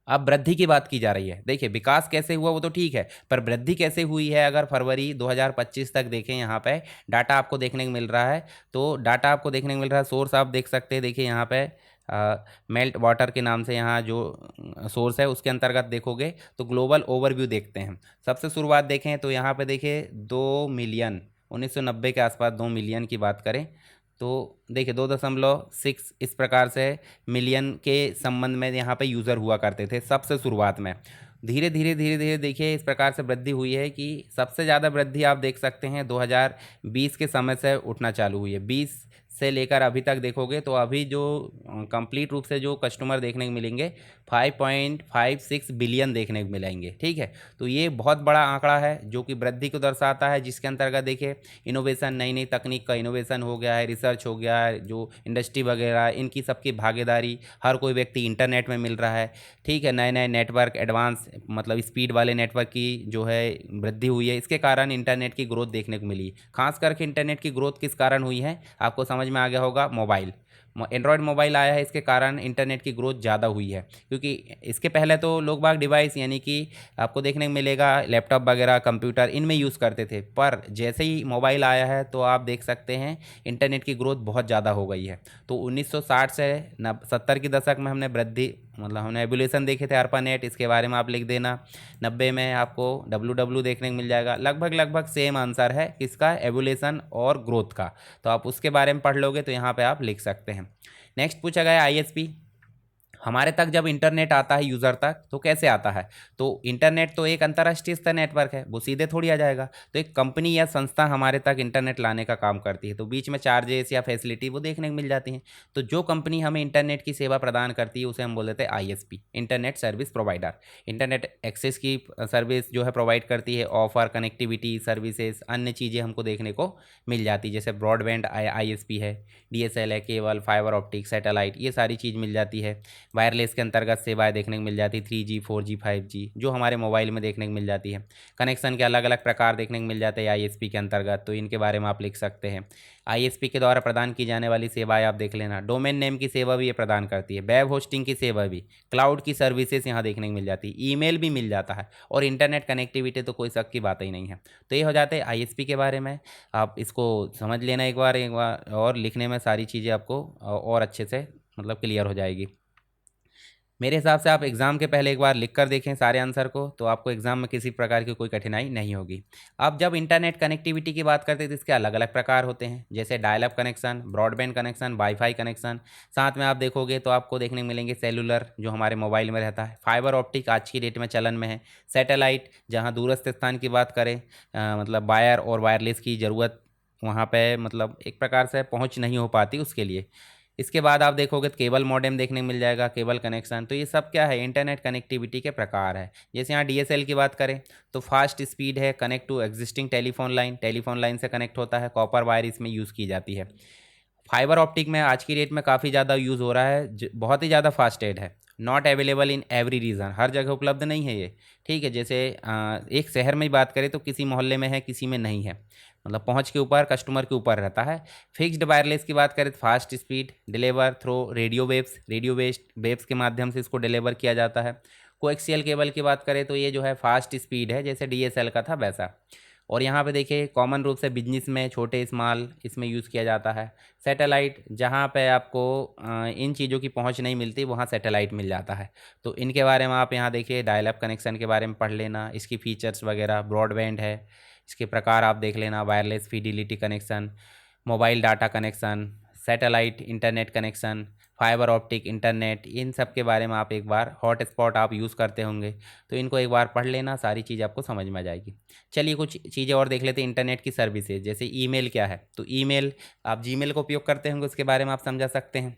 S1: अब वृद्धि की बात की जा रही है। देखिए विकास कैसे हुआ वो तो ठीक है, पर वृद्धि कैसे हुई है, अगर फरवरी 2025 तक देखें, यहाँ पे डाटा आपको देखने को मिल रहा है। तो डाटा आपको देखने को मिल रहा है, सोर्स आप देख सकते हैं, देखिए यहाँ पे मेल्ट वाटर के नाम से यहाँ जो सोर्स है उसके अंतर्गत देखोगे तो ग्लोबल ओवरव्यू देखते हैं। सबसे शुरुआत देखें तो यहाँ पे देखिए 2 मिलियन, 1990 के आसपास 2 मिलियन की बात करें तो देखिए 2.6 इस प्रकार से मिलियन के संबंध में यहाँ पे यूज़र हुआ करते थे सबसे शुरुआत में। धीरे धीरे धीरे धीरे देखिए इस प्रकार से वृद्धि हुई है कि सबसे ज़्यादा वृद्धि आप देख सकते हैं 2020 के समय से उठना चालू हुई है। 20 से लेकर अभी तक देखोगे तो अभी जो कंप्लीट रूप से जो कस्टमर देखने को मिलेंगे 5.56 बिलियन देखने को मिलेंगे। ठीक है, तो ये बहुत बड़ा आंकड़ा है जो कि वृद्धि को दर्शाता है, जिसके अंतर्गत देखिए इनोवेशन, नई नई तकनीक का इनोवेशन हो गया है, रिसर्च हो गया है, जो इंडस्ट्री वगैरह इनकी सबकी भागीदारी, हर कोई व्यक्ति इंटरनेट में मिल रहा है। ठीक है, नए नए नेटवर्क, एडवांस मतलब स्पीड वाले नेटवर्क की जो है वृद्धि हुई है, इसके कारण इंटरनेट की ग्रोथ देखने को मिली। खास करके इंटरनेट की ग्रोथ किस कारण हुई है आपको समझ में आ गया होगा, मोबाइल, एंड्रॉयड मोबाइल आया है, इसके कारण इंटरनेट की ग्रोथ ज़्यादा हुई है। क्योंकि इसके पहले तो लोग बाग डिवाइस यानी कि आपको देखने को मिलेगा लैपटॉप वगैरह, कंप्यूटर, इनमें यूज़ करते थे, पर जैसे ही मोबाइल आया है तो आप देख सकते हैं इंटरनेट की ग्रोथ बहुत ज़्यादा हो गई है। तो 1960 से 70 के दशक में हमने वृद्धि मतलब हमने एवोल्यूशन देखे थे, ARPANET, इसके बारे में आप लिख देना। 90 में आपको WW देखने को मिल जाएगा। लगभग लगभग सेम आंसर है किसका, एवोल्यूशन और ग्रोथ का। तो आप उसके बारे में पढ़ लोगे तो यहाँ पे आप लिख सकते हैं। नेक्स्ट पूछा गया ISP। हमारे तक जब इंटरनेट आता है यूज़र तक तो कैसे आता है? तो इंटरनेट तो एक अंतर्राष्ट्रीय स्तर नेटवर्क है, वो सीधे थोड़ी आ जाएगा। तो एक कंपनी या संस्था हमारे तक इंटरनेट लाने का काम करती है, तो बीच में चार्जेस या फैसिलिटी वो देखने को मिल जाती हैं। तो जो कंपनी हमें इंटरनेट की सेवा प्रदान करती है उसे हम बोल देते हैं ISP, internet service provider. Internet access की सर्विस जो है प्रोवाइड करती है, ऑफर, कनेक्टिविटी सर्विसेज, अन्य चीज़ें हमको देखने को मिल जाती है, जैसे ब्रॉडबैंड आईएसपी है, डीएसएल है, केबल, फाइबर ऑप्टिक, सैटेलाइट, ये सारी चीज़ मिल जाती है। वायरलेस के अंतर्गत सेवाएं देखने को मिल जाती है, 3G 4G 5G जो हमारे मोबाइल में देखने को मिल जाती है। कनेक्शन के अलग अलग प्रकार देखने को मिल जाते हैं आईएसपी के अंतर्गत, तो इनके बारे में आप लिख सकते हैं। आईएसपी के द्वारा प्रदान की जाने वाली सेवाएं आप देख लेना, डोमेन नेम की सेवा भी ये प्रदान करती है, वेब होस्टिंग की सेवा भी, क्लाउड की सर्विसेज यहाँ देखने को मिल जाती है, ईमेल भी मिल जाता है, और इंटरनेट कनेक्टिविटी तो कोई शक की बात ही नहीं है। तो ये हो जाते हैं आईएसपी के बारे में। आप इसको समझ लेना एक बार और लिखने में सारी चीज़ें आपको और अच्छे से मतलब क्लियर हो जाएगी। मेरे हिसाब से आप एग्ज़ाम के पहले एक बार लिख कर देखें सारे आंसर को, तो आपको एग्ज़ाम में किसी प्रकार की कोई कठिनाई नहीं होगी। अब जब इंटरनेट कनेक्टिविटी की बात करते हैं तो इसके अलग अलग प्रकार होते हैं, जैसे dial up connection, broadband connection, wifi connection. साथ में आप देखोगे तो आपको देखने को मिलेंगे सेलुलर जो हमारे मोबाइल में रहता है, फाइबर ऑप्टिक आज की डेट में चलन में है, सैटेलाइट जहाँ दूरस्थ स्थान की बात करें, मतलब वायर और वायरलेस की ज़रूरत वहाँ पे मतलब एक प्रकार से पहुँच नहीं हो पाती उसके लिए। इसके बाद आप देखोगे तो केबल मॉडेम देखने को मिल जाएगा, केबल कनेक्शन। तो ये सब क्या है, इंटरनेट कनेक्टिविटी के प्रकार है। जैसे यहाँ डीएसएल की बात करें तो फास्ट स्पीड है, connect to existing telephone line से कनेक्ट होता है, कॉपर वायर इसमें यूज़ की जाती है। फाइबर ऑप्टिक में आज की डेट में काफ़ी ज़्यादा यूज़ हो रहा है, बहुत ही ज़्यादा फास्टेड है, not available in every region, हर जगह उपलब्ध नहीं है ये। ठीक है, जैसे एक शहर में ही बात करें तो किसी मोहल्ले में है, किसी में नहीं है, मतलब पहुंच के ऊपर कस्टमर के ऊपर रहता है। फिक्स्ड वायरलेस की बात करें तो fast speed, deliver through radio based waves के माध्यम से इसको डिलीवर किया जाता है। कोएक्सियल केबल की बात करें तो ये जो है फास्ट स्पीड है, जैसे डीएसएल का था वैसा। और यहाँ पे देखिए कॉमन रूप से बिजनेस में छोटे स्मॉल इसमें यूज़ किया जाता है। सैटेलाइट जहाँ पे आपको इन चीज़ों की पहुँच नहीं मिलती वहाँ सैटेलाइट मिल जाता है। तो इनके बारे में आप यहाँ देखिए डायल अप कनेक्शन के बारे में पढ़ लेना, इसकी फीचर्स वगैरह, ब्रॉडबैंड है, इसके प्रकार आप देख लेना, wireless fidelity connection, mobile data connection, satellite internet connection, fibre optic internet, इन सब के बारे में आप एक बार हॉटस्पॉट आप यूज़ करते होंगे तो इनको एक बार पढ़ लेना, सारी चीज़ आपको समझ में आ जाएगी। चलिए कुछ चीज़ें और देख लेते हैं इंटरनेट की सर्विसेज। जैसे ईमेल क्या है, तो ईमेल आप जीमेल का उपयोग करते होंगे, उसके बारे में आप समझा सकते हैं।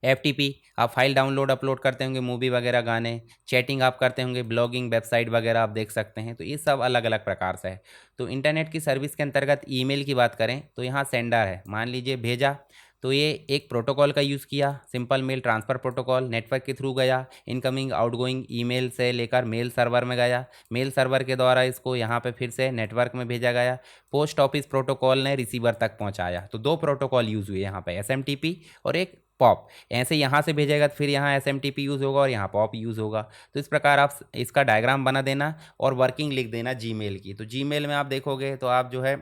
S1: एफटीपी आप फाइल डाउनलोड अपलोड करते होंगे, मूवी वगैरह, गाने। चैटिंग आप करते होंगे, ब्लॉगिंग, वेबसाइट वगैरह आप देख सकते हैं। तो ये सब अलग अलग प्रकार से है। तो इंटरनेट की सर्विस के अंतर्गत ईमेल की बात करें तो यहाँ सेंडर है, मान लीजिए भेजा, तो ये एक प्रोटोकॉल का यूज़ किया, simple mail transfer protocol, network के थ्रू गया, इनकमिंग आउटगोइंग ईमेल से लेकर मेल सर्वर में गया, मेल सर्वर के द्वारा इसको यहाँ पे फिर से नेटवर्क में भेजा गया, पोस्ट ऑफिस प्रोटोकॉल ने रिसीवर तक पहुँचाया। तो दो प्रोटोकॉल यूज़ हुए यहाँ पे, एसएमटीपी और एक पॉप। ऐसे यहाँ से भेजेगा तो फिर यहाँ एसएमटीपी यूज़ होगा और यहाँ पॉप यूज़ होगा। तो इस प्रकार आप इसका डायग्राम बना देना और वर्किंग लिख देना जीमेल की। तो जीमेल में आप देखोगे तो आप जो है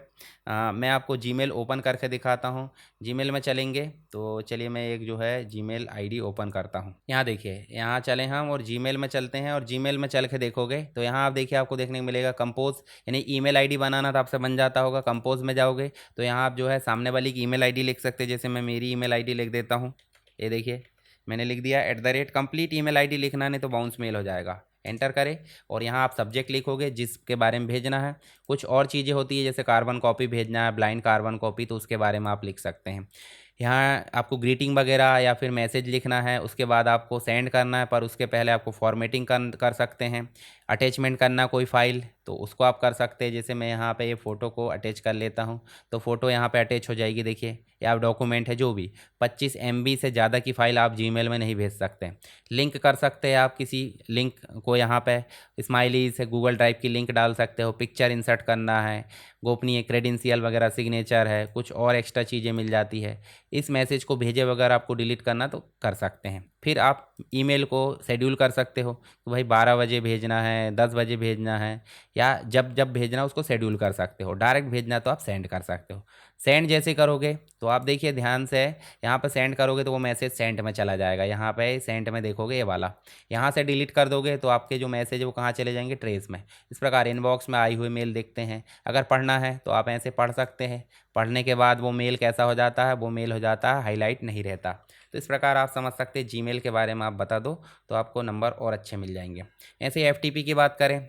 S1: मैं आपको जीमेल ओपन करके दिखाता हूँ। जीमेल में चलेंगे तो चलिए मैं एक जो है जीमेल आईडी ओपन करता हूँ। यहाँ देखिए, यहाँ चले हम और जीमेल में चलते हैं, और जीमेल में चल के देखोगे तो यहाँ आप देखिए आपको देखने को मिलेगा कंपोज, यानी ईमेल आईडी बनाना तो आपसे बन जाता होगा। कंपोज में जाओगे तो यहाँ आप जो है सामने वाली की ईमेल आईडी लिख सकते हैं। जैसे मैं मेरी ईमेल आईडी लिख देता हूँ, ये देखिए मैंने लिख दिया @कंप्लीट ईमेल आईडी लिखना नहीं तो बाउंस मेल हो जाएगा। एंटर करें और यहाँ आप सब्जेक्ट लिखोगे जिसके बारे में भेजना है। कुछ और चीज़ें होती है जैसे कार्बन कॉपी भेजना है, ब्लाइंड कार्बन कॉपी, तो उसके बारे में आप लिख सकते हैं। यहाँ आपको ग्रीटिंग वगैरह या फिर मैसेज लिखना है, उसके बाद आपको सेंड करना है, पर उसके पहले आपको फॉर्मेटिंग कर सकते हैं। अटैचमेंट करना कोई फाइल तो उसको आप कर सकते हैं। जैसे मैं यहाँ पे ये फ़ोटो को अटैच कर लेता हूँ तो फ़ोटो यहाँ पे अटैच हो जाएगी। देखिए या डॉक्यूमेंट है जो भी 25 MB से ज़्यादा की फ़ाइल आप जीमेल में नहीं भेज सकते। लिंक कर सकते हैं आप किसी लिंक को, यहाँ पे स्माइली से गूगल ड्राइव की लिंक डाल सकते हो। पिक्चर इंसर्ट करना है, गोपनीय क्रेडेंशियल वगैरह, सिग्नेचर है, कुछ और एक्स्ट्रा चीज़ें मिल जाती है। इस मैसेज को भेजे वगैरह आपको डिलीट करना तो कर सकते हैं। फिर आप ईमेल को शेड्यूल कर सकते हो तो भाई 12 बजे भेजना है, 10 बजे भेजना है, या जब जब भेजना उसको शेड्यूल कर सकते हो। डायरेक्ट भेजना तो आप सेंड कर सकते हो। सेंड जैसे करोगे तो आप देखिए ध्यान से, यहाँ पर सेंड करोगे तो वो मैसेज सेंड में चला जाएगा। यहाँ पे सेंड में देखोगे ये वाला, यहाँ से डिलीट कर दोगे तो आपके जो मैसेज है वो कहाँ चले जाएंगे, ट्रेस में। इस प्रकार इनबॉक्स में आई हुई मेल देखते हैं। अगर पढ़ना है तो आप ऐसे पढ़ सकते हैं। पढ़ने के बाद वो मेल कैसा हो जाता है, वो मेल हो जाता है हाईलाइट नहीं रहता। तो इस प्रकार आप समझ सकते हैं जीमेल के बारे में आप बता दो तो आपको नंबर और अच्छे मिल जाएंगे। ऐसे एफटीपी की बात करें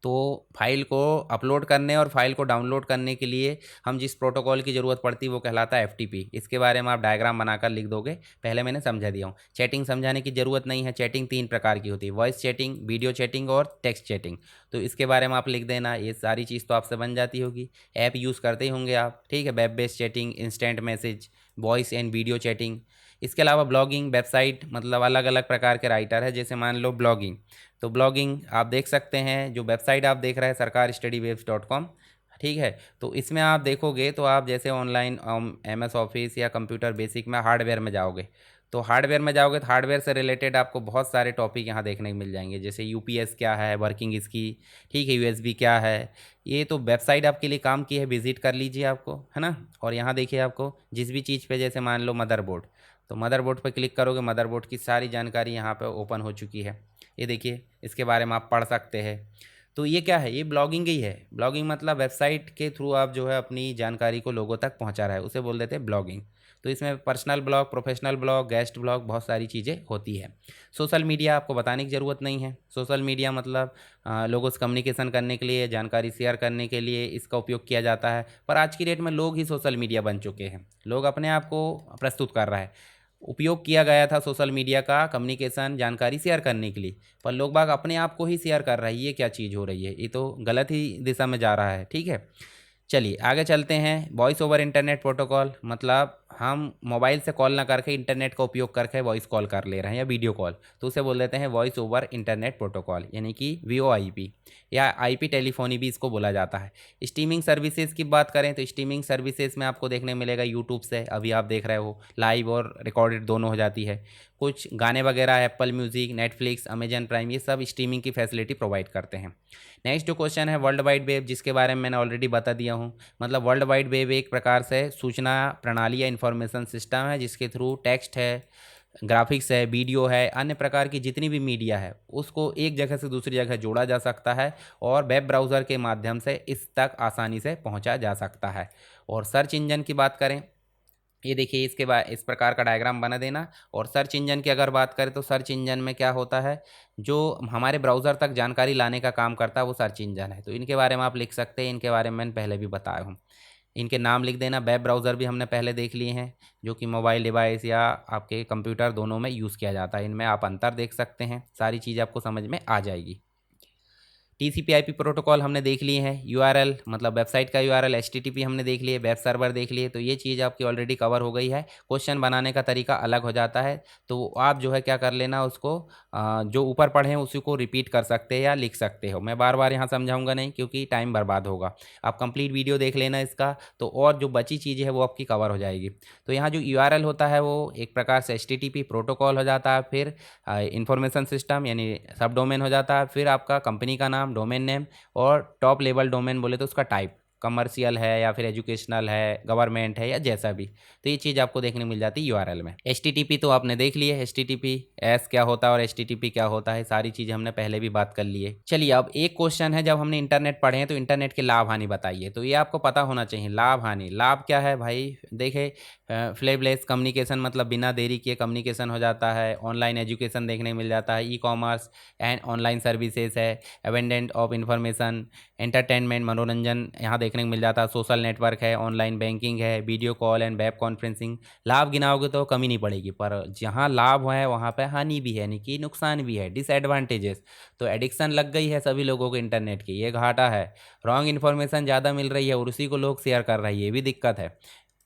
S1: तो फाइल को अपलोड करने और फाइल को डाउनलोड करने के लिए हम जिस प्रोटोकॉल की ज़रूरत पड़ती है वो कहलाता है एफटीपी। इसके बारे में आप डायग्राम बनाकर लिख दोगे, पहले मैंने समझा दिया हूँ। चैटिंग समझाने की ज़रूरत नहीं है। चैटिंग 3 प्रकार की होती है, वॉइस चैटिंग, वीडियो चैटिंग और टेक्स्ट चैटिंग। तो इसके बारे में आप लिख देना, ये सारी चीज़ तो आपसे बन जाती होगी। ऐप यूज़ करते ही होंगे आप, ठीक है। Web based chatting, instant message, voice and video chatting. इसके अलावा ब्लॉगिंग, वेबसाइट, मतलब अलग अलग प्रकार के राइटर है। जैसे मान लो ब्लॉगिंग, तो ब्लॉगिंग आप देख सकते हैं, जो वेबसाइट आप देख रहे हैं sarkarstudywaves.com, ठीक है। तो इसमें आप देखोगे तो आप जैसे ऑनलाइन MS ऑफिस या कंप्यूटर बेसिक में हार्डवेयर में जाओगे, तो हार्डवेयर में जाओगे तो हार्डवेयर से रिलेटेड आपको बहुत सारे टॉपिक यहाँ देखने को मिल जाएंगे। जैसे यूपीएस क्या है, वर्किंग इसकी, ठीक है, यूएसबी क्या है। ये तो वेबसाइट आपके लिए काम की है, विजिट कर लीजिए आपको, है ना। और यहाँ देखिए आपको जिस भी चीज़ पे, जैसे मान लो मदरबोर्ड, तो मदरबोर्ड पर क्लिक करोगे, मदरबोर्ड की सारी जानकारी यहाँ पर ओपन हो चुकी है। ये देखिए, इसके बारे में आप पढ़ सकते हैं। तो ये क्या है, ये ब्लॉगिंग ही है। ब्लॉगिंग मतलब वेबसाइट के थ्रू आप जो है अपनी जानकारी को लोगों तक पहुंचा रहा है, उसे बोल देते हैं ब्लॉगिंग। तो इसमें personal blog, professional blog, guest blog, बहुत सारी चीज़ें होती है। सोशल मीडिया आपको बताने की ज़रूरत नहीं है। सोशल मीडिया मतलब लोगों से कम्युनिकेशन करने के लिए, जानकारी शेयर करने के लिए इसका उपयोग किया जाता है। पर आज की डेट में लोग ही सोशल मीडिया बन चुके हैं। लोग अपने आप को प्रस्तुत कर रहा है। उपयोग किया गया था सोशल मीडिया का कम्युनिकेशन, जानकारी शेयर करने के लिए, पर लोग बाग अपने आप को ही शेयर कर रहा है। ये क्या चीज़ हो रही है, ये तो गलत ही दिशा में जा रहा है, ठीक है। चलिए आगे चलते हैं। वॉइस ओवर इंटरनेट प्रोटोकॉल मतलब हम मोबाइल से कॉल ना करके इंटरनेट का उपयोग करके वॉइस कॉल कर ले रहे हैं या वीडियो कॉल, तो उसे बोल देते हैं वॉइस ओवर इंटरनेट प्रोटोकॉल, यानी कि VoIP या IP टेलीफोनी भी इसको बोला जाता है। स्ट्रीमिंग सर्विसेज की बात करें तो स्ट्रीमिंग सर्विसेज में आपको देखने मिलेगा यूट्यूब से, अभी आप देख रहे हो, लाइव और रिकॉर्डेड दोनों हो जाती है। कुछ गाने वगैरह Apple music, Netflix, Amazon prime, ये सब स्ट्रीमिंग की फैसिलिटी प्रोवाइड करते हैं। नेक्स्ट जो क्वेश्चन है वर्ल्ड वाइड वेब, जिसके बारे में मैंने ऑलरेडी बता दिया हूँ। मतलब वर्ल्ड वाइड वेब एक प्रकार से सूचना प्रणाली या इंफॉर्मेशन सिस्टम है, जिसके थ्रू टेक्स्ट है, ग्राफिक्स है, वीडियो है, अन्य प्रकार की जितनी भी मीडिया है उसको एक जगह से दूसरी जगह जोड़ा जा सकता है और वेब ब्राउज़र के माध्यम से इस तक आसानी से पहुंचा जा सकता है। और सर्च इंजन की बात करें, ये देखिए इसके बाद इस प्रकार का डायग्राम बना देना। और सर्च इंजन की अगर बात करें तो सर्च इंजन में क्या होता है, जो हमारे ब्राउज़र तक जानकारी लाने का काम करता है वो सर्च इंजन है। तो इनके बारे में आप लिख सकते हैं, इनके बारे में मैंने पहले भी बताया हूँ। इनके नाम लिख देना। वेब ब्राउज़र भी हमने पहले देख लिए हैं, जो कि मोबाइल डिवाइस या आपके कंप्यूटर दोनों में यूज़ किया जाता है। इनमें आप अंतर देख सकते हैं, सारी चीज़ आपको समझ में आ जाएगी। TCP/IP प्रोटोकॉल हमने देख लिए हैं। URL मतलब वेबसाइट का URL, HTTP हमने देख लिए, वेब सर्वर देख लिए। तो ये चीज़ आपकी ऑलरेडी कवर हो गई है। क्वेश्चन बनाने का तरीका अलग हो जाता है, तो आप जो है क्या कर लेना, उसको जो ऊपर पढ़े हैं उसी को रिपीट कर सकते हैं या लिख सकते हो। मैं बार बार यहाँ समझाऊंगा नहीं क्योंकि टाइम बर्बाद होगा। आप कंप्लीट वीडियो देख लेना इसका, तो और जो बची चीज़ें है वो आपकी कवर हो जाएगी। तो यहाँ जो URL होता है वो एक प्रकार से HTTP प्रोटोकॉल हो जाता है, फिर इंफॉर्मेशन सिस्टम यानी सब डोमेन हो जाता है, फिर आपका कंपनी का नाम, डोमेन नेम, और टॉप लेवल डोमेन बोले तो उसका टाइप, कमर्शियल है या फिर एजुकेशनल है, गवर्नमेंट है या जैसा भी। तो ये चीज़ आपको देखने मिल जाती है URL में। HTTP तो आपने देख लिए, HTTP एस क्या होता है और HTTP क्या होता है, सारी चीज़ें हमने पहले भी बात कर ली है। चलिए अब एक क्वेश्चन है, जब हमने इंटरनेट पढ़े हैं तो इंटरनेट के लाभ हानि बताइए। तो ये आपको पता होना चाहिए, लाभ हानि। लाभ क्या है भाई, देखे फ्लेवलेस कम्युनिकेशन मतलब बिना देरी किए कम्युनिकेशन हो जाता है। ऑनलाइन एजुकेशन देखने मिल जाता है। E-कॉमर्स एंड ऑनलाइन सर्विसेज है। एवेंडेंट ऑफ इंफॉर्मेशन, एंटरटेनमेंट मनोरंजन यहाँ देखने को मिल जाता है। सोशल नेटवर्क है, ऑनलाइन बैंकिंग है, video call and web conferencing. लाभ गिनाओगे तो कमी नहीं पड़ेगी, पर जहाँ लाभ है वहाँ पे हानि भी है, यानी कि नुकसान भी है, डिसएडवांटेजेस। तो एडिक्शन लग गई है सभी लोगों को इंटरनेट की, ये घाटा है। रॉन्ग इन्फॉर्मेशन ज़्यादा मिल रही है और उसी को लोग शेयर कर रहे हैं, ये भी दिक्कत है।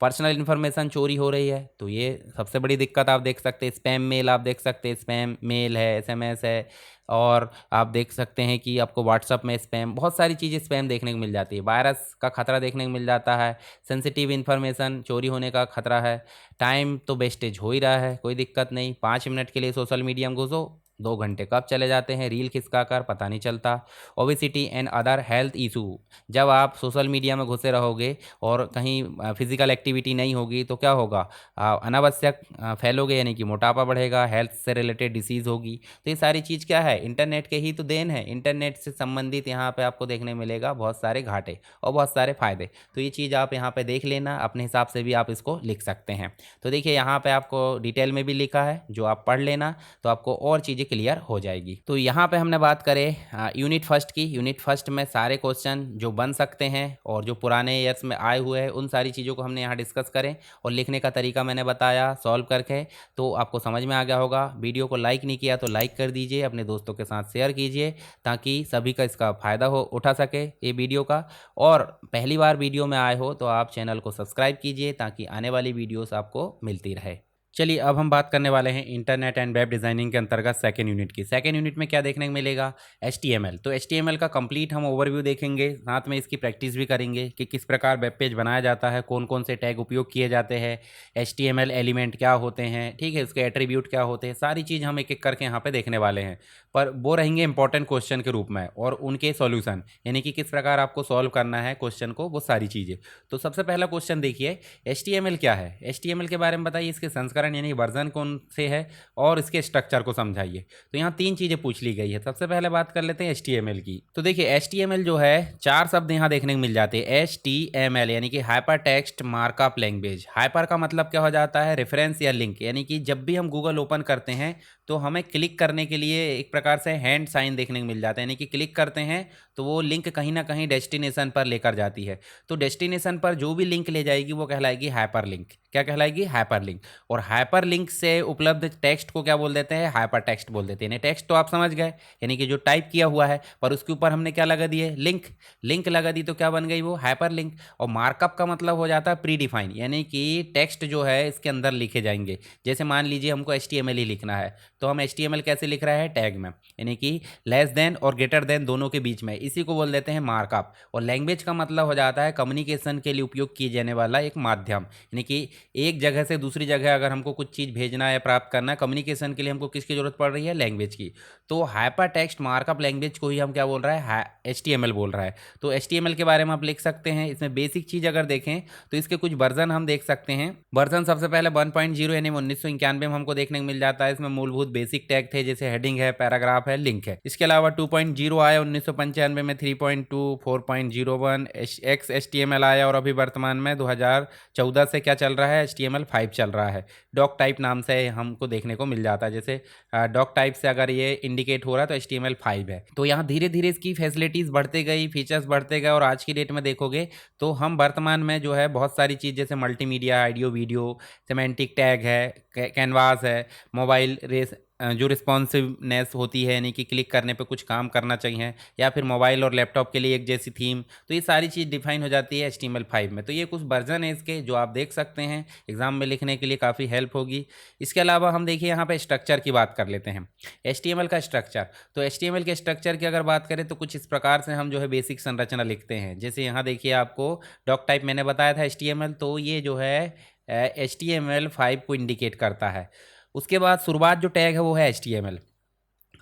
S1: पर्सनल इन्फॉर्मेशन चोरी हो रही है, तो ये सबसे बड़ी दिक्कत आप देख सकते हैं। स्पैम मेल आप देख सकते हैं, स्पैम मेल है, SMS है, और आप देख सकते हैं कि आपको व्हाट्सअप में स्पैम, बहुत सारी चीज़ें स्पैम देखने को मिल जाती है। वायरस का खतरा देखने को मिल जाता है। सेंसिटिव इन्फॉर्मेशन चोरी होने का खतरा है। टाइम तो वेस्टेज हो ही रहा है, कोई दिक्कत नहीं। 5 मिनट के लिए सोशल मीडिया में घुसो, 2 घंटे कब चले जाते हैं रील खिसका कर पता नहीं चलता। Obesity and other health issue, जब आप सोशल मीडिया में घुसे रहोगे और कहीं फिजिकल एक्टिविटी नहीं होगी तो क्या होगा, अनावश्यक फैलोगे, यानी कि मोटापा बढ़ेगा, हेल्थ से रिलेटेड डिसीज़ होगी। तो ये सारी चीज़ क्या है, इंटरनेट के ही तो देन है। इंटरनेट से संबंधित यहाँ पे आपको देखने मिलेगा बहुत सारे घाटे और बहुत सारे फ़ायदे। तो ये चीज़ आप यहाँ पे देख लेना, अपने हिसाब से भी आप इसको लिख सकते हैं। तो देखिए यहाँ पे आपको डिटेल में भी लिखा है, जो आप पढ़ लेना तो आपको और चीज़ें क्लियर हो जाएगी। तो यहाँ पे हमने बात करें यूनिट फर्स्ट की। यूनिट फर्स्ट में सारे क्वेश्चन जो बन सकते हैं और जो पुराने ईयर्स में आए हुए हैं उन सारी चीज़ों को हमने यहाँ डिस्कस करें, और लिखने का तरीका मैंने बताया सॉल्व करके, तो आपको समझ में आ गया होगा। वीडियो को लाइक नहीं किया तो लाइक कर दीजिए, अपने दोस्तों के साथ शेयर कीजिए ताकि सभी का इसका फ़ायदा हो उठा सके ये वीडियो का। और पहली बार वीडियो में आए हो तो आप चैनल को सब्सक्राइब कीजिए ताकि आने वाली वीडियोस आपको मिलती रहे। चलिए अब हम बात करने वाले हैं इंटरनेट एंड वेब डिज़ाइनिंग के अंतर्गत सेकेंड यूनिट की। सेकेंड यूनिट में क्या देखने को मिलेगा, HTML। तो HTML का कंप्लीट हम ओवरव्यू देखेंगे, साथ में इसकी प्रैक्टिस भी करेंगे कि किस प्रकार वेब पेज बनाया जाता है, कौन कौन से टैग उपयोग किए जाते हैं, HTML एलिमेंट क्या होते हैं, ठीक है, उसके एट्रीब्यूट क्या होते हैं, सारी चीज़ हम एक एक करके यहाँ पे देखने वाले हैं। पर वो रहेंगे इंपॉर्टेंट क्वेश्चन के रूप में और उनके सॉल्यूशन, यानी कि किस प्रकार आपको सॉल्व करना है क्वेश्चन को, वो सारी चीज़ें। तो सबसे पहला क्वेश्चन देखिए, HTML क्या है। HTML के बारे में बताइए, इसके संस्करण यानी वर्जन कौन से है और इसके स्ट्रक्चर को समझाइए। तो यहाँ 3 चीज़ें पूछ ली गई है। सबसे पहले बात कर लेते हैं HTML की। तो देखिए HTML जो है 4 शब्द यहाँ देखने को मिल जाते हैं। HTML यानी कि hyper text markup language. Hyper का मतलब क्या हो जाता है, रेफरेंस या लिंक, यानी कि जब भी हम गूगल ओपन करते हैं तो हमें क्लिक करने के लिए एक प्रकार से हैंड साइन देखने को मिल जाता है, यानी कि क्लिक करते हैं तो वो लिंक कहीं ना कहीं डेस्टिनेशन पर लेकर जाती है। तो डेस्टिनेशन पर जो भी लिंक ले जाएगी वो कहलाएगी हाइपर लिंक। क्या कहलाएगी, हाइपर लिंक। और हाइपर लिंक से उपलब्ध टेक्स्ट को क्या बोल देते हैं, हाइपर टेक्स्ट बोल देते हैं। यानी टेक्स्ट तो आप समझ गए, यानी कि जो टाइप किया हुआ है पर उसके ऊपर हमने क्या लगा दिए, लिंक। लिंक लगा दी तो क्या बन गई वो, हाइपर लिंक। और मार्कअप का मतलब हो जाता है प्री डिफाइन, यानी कि टेक्स्ट जो है इसके अंदर लिखे जाएंगे। जैसे मान लीजिए हमको HTML ही लिखना है तो हम HTML कैसे लिख रहे हैं, टैग में, यानी कि लेस देन और ग्रेटर देन दोनों के बीच में, इसी को बोल देते हैं मार्कअप। और लैंग्वेज का मतलब हो जाता है कम्युनिकेशन के लिए उपयोग किए जाने वाला एक माध्यम, यानी कि एक जगह से दूसरी जगह अगर हमको कुछ चीज़ भेजना है, प्राप्त करना है, कम्युनिकेशन के लिए हमको किसकी जरूरत पड़ रही है, लैंग्वेज की। तो हाइपर टेक्स्ट मार्कअप लैंग्वेज को ही हम क्या बोल रहा है, HTML बोल रहा है। तो HTML के बारे में आप लिख सकते हैं। इसमें बेसिक चीज़ अगर देखें तो इसके कुछ वर्जन हम देख सकते हैं। वर्जन सबसे पहले 1.0 यानी 1991 में हमको देखने को मिल जाता है। इसमें मूलभूत बेसिक टैग थे, जैसे हेडिंग है, पैराग्राफ है, लिंक है। इसके अलावा 2.0 आया 1995 में, 3.2, 4.01 XHTML आया, और अभी वर्तमान में 2014 से क्या चल रहा है, HTML5 चल रहा है। डॉक टाइप नाम से हमको देखने को मिल जाता है, जैसे डॉक टाइप से अगर ये इंडिकेट हो रहा है तो HTML5 है। तो यहाँ धीरे धीरे इसकी फैसिलिटीज़ बढ़ते गई, फीचर्स बढ़ते गए, और आज की डेट में देखोगे तो हम वर्तमान में जो है बहुत सारी चीज़, जैसे multimedia, audio video, semantic tag है, कैनवास है, मोबाइल रेस जो रिस्पॉन्सिवनेस होती है, यानी कि क्लिक करने पे कुछ काम करना चाहिए, या फिर मोबाइल और लैपटॉप के लिए एक जैसी थीम, तो ये सारी चीज़ डिफाइन हो जाती है HTML5 में। तो ये कुछ वर्जन है इसके जो आप देख सकते हैं, एग्जाम में लिखने के लिए काफ़ी हेल्प होगी। इसके अलावा हम देखिए यहाँ पे स्ट्रक्चर की बात कर लेते हैं, HTML का स्ट्रक्चर। तो HTML के स्ट्रक्चर की अगर बात करें तो कुछ इस प्रकार से हम जो है बेसिक संरचना लिखते हैं। जैसे यहाँ देखिए आपको डॉक टाइप मैंने बताया था HTML, तो ये जो है HTML5 को इंडिकेट करता है। उसके बाद शुरुआत जो टैग है वो है HTML।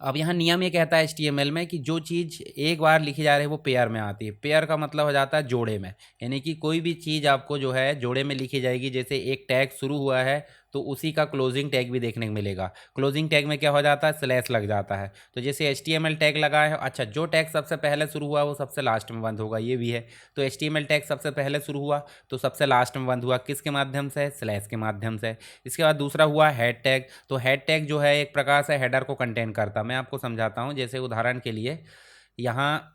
S1: अब यहाँ नियम ये कहता है HTML में कि जो चीज़ एक बार लिखी जा रही है वो पेयर में आती है। पेयर का मतलब हो जाता है जोड़े में, यानी कि कोई भी चीज़ आपको जो है जोड़े में लिखी जाएगी। जैसे एक टैग शुरू हुआ है तो उसी का क्लोजिंग टैग भी देखने को मिलेगा। क्लोजिंग टैग में क्या हो जाता है, स्लैश लग जाता है। तो जैसे HTML टैग लगा है, अच्छा जो टैग सबसे पहले शुरू हुआ वो सबसे लास्ट में बंद होगा, ये भी है। तो HTML टैग सबसे पहले शुरू हुआ तो सबसे लास्ट में बंद हुआ, किसके माध्यम से, स्लैश के माध्यम से। इसके बाद दूसरा हुआ हेड टैग। तो हेड टैग जो है एक प्रकार से हेडर को कंटेन करता। मैं आपको समझाता हूँ, जैसे उदाहरण के लिए यहाँ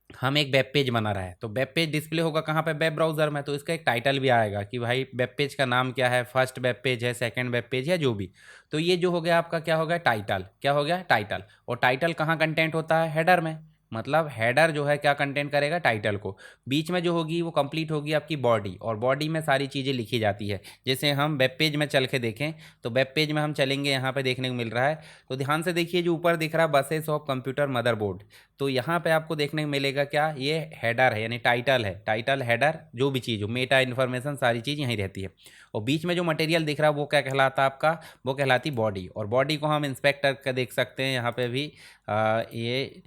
S1: हम एक वेब पेज बना रहा है, तो वेब पेज डिस्प्ले होगा कहाँ पे, वेब ब्राउज़र में। तो इसका एक टाइटल भी आएगा कि भाई वेब पेज का नाम क्या है, फर्स्ट वेब पेज है, सेकंड वेब पेज है, जो भी। तो ये जो हो गया आपका क्या हो गया, टाइटल। क्या हो गया, टाइटल। और टाइटल कहाँ कंटेंट होता है, हेडर में। मतलब हेडर जो है क्या कंटेंट करेगा, टाइटल को। बीच में जो होगी वो कंप्लीट होगी आपकी बॉडी, और बॉडी में सारी चीज़ें लिखी जाती है। जैसे हम वेब पेज में चल के देखें तो वेब पेज में हम चलेंगे, यहाँ पे देखने को मिल रहा है। तो ध्यान से देखिए, जो ऊपर दिख रहा है बसेस ऑफ कंप्यूटर मदरबोर्ड, तो यहाँ पे आपको देखने को मिलेगा क्या, ये हेडर है, यानी टाइटल है। टाइटल, हेडर, जो भी चीज़ हो, मेटा इन्फॉर्मेशन, सारी चीज़ यहीं रहती है। और बीच में जो मटेरियल दिख रहा है वो क्या कहलाता है आपका, वो कहलाती बॉडी। और बॉडी को हम इंस्पेक्टर का देख सकते हैं, यहाँ पे भी ये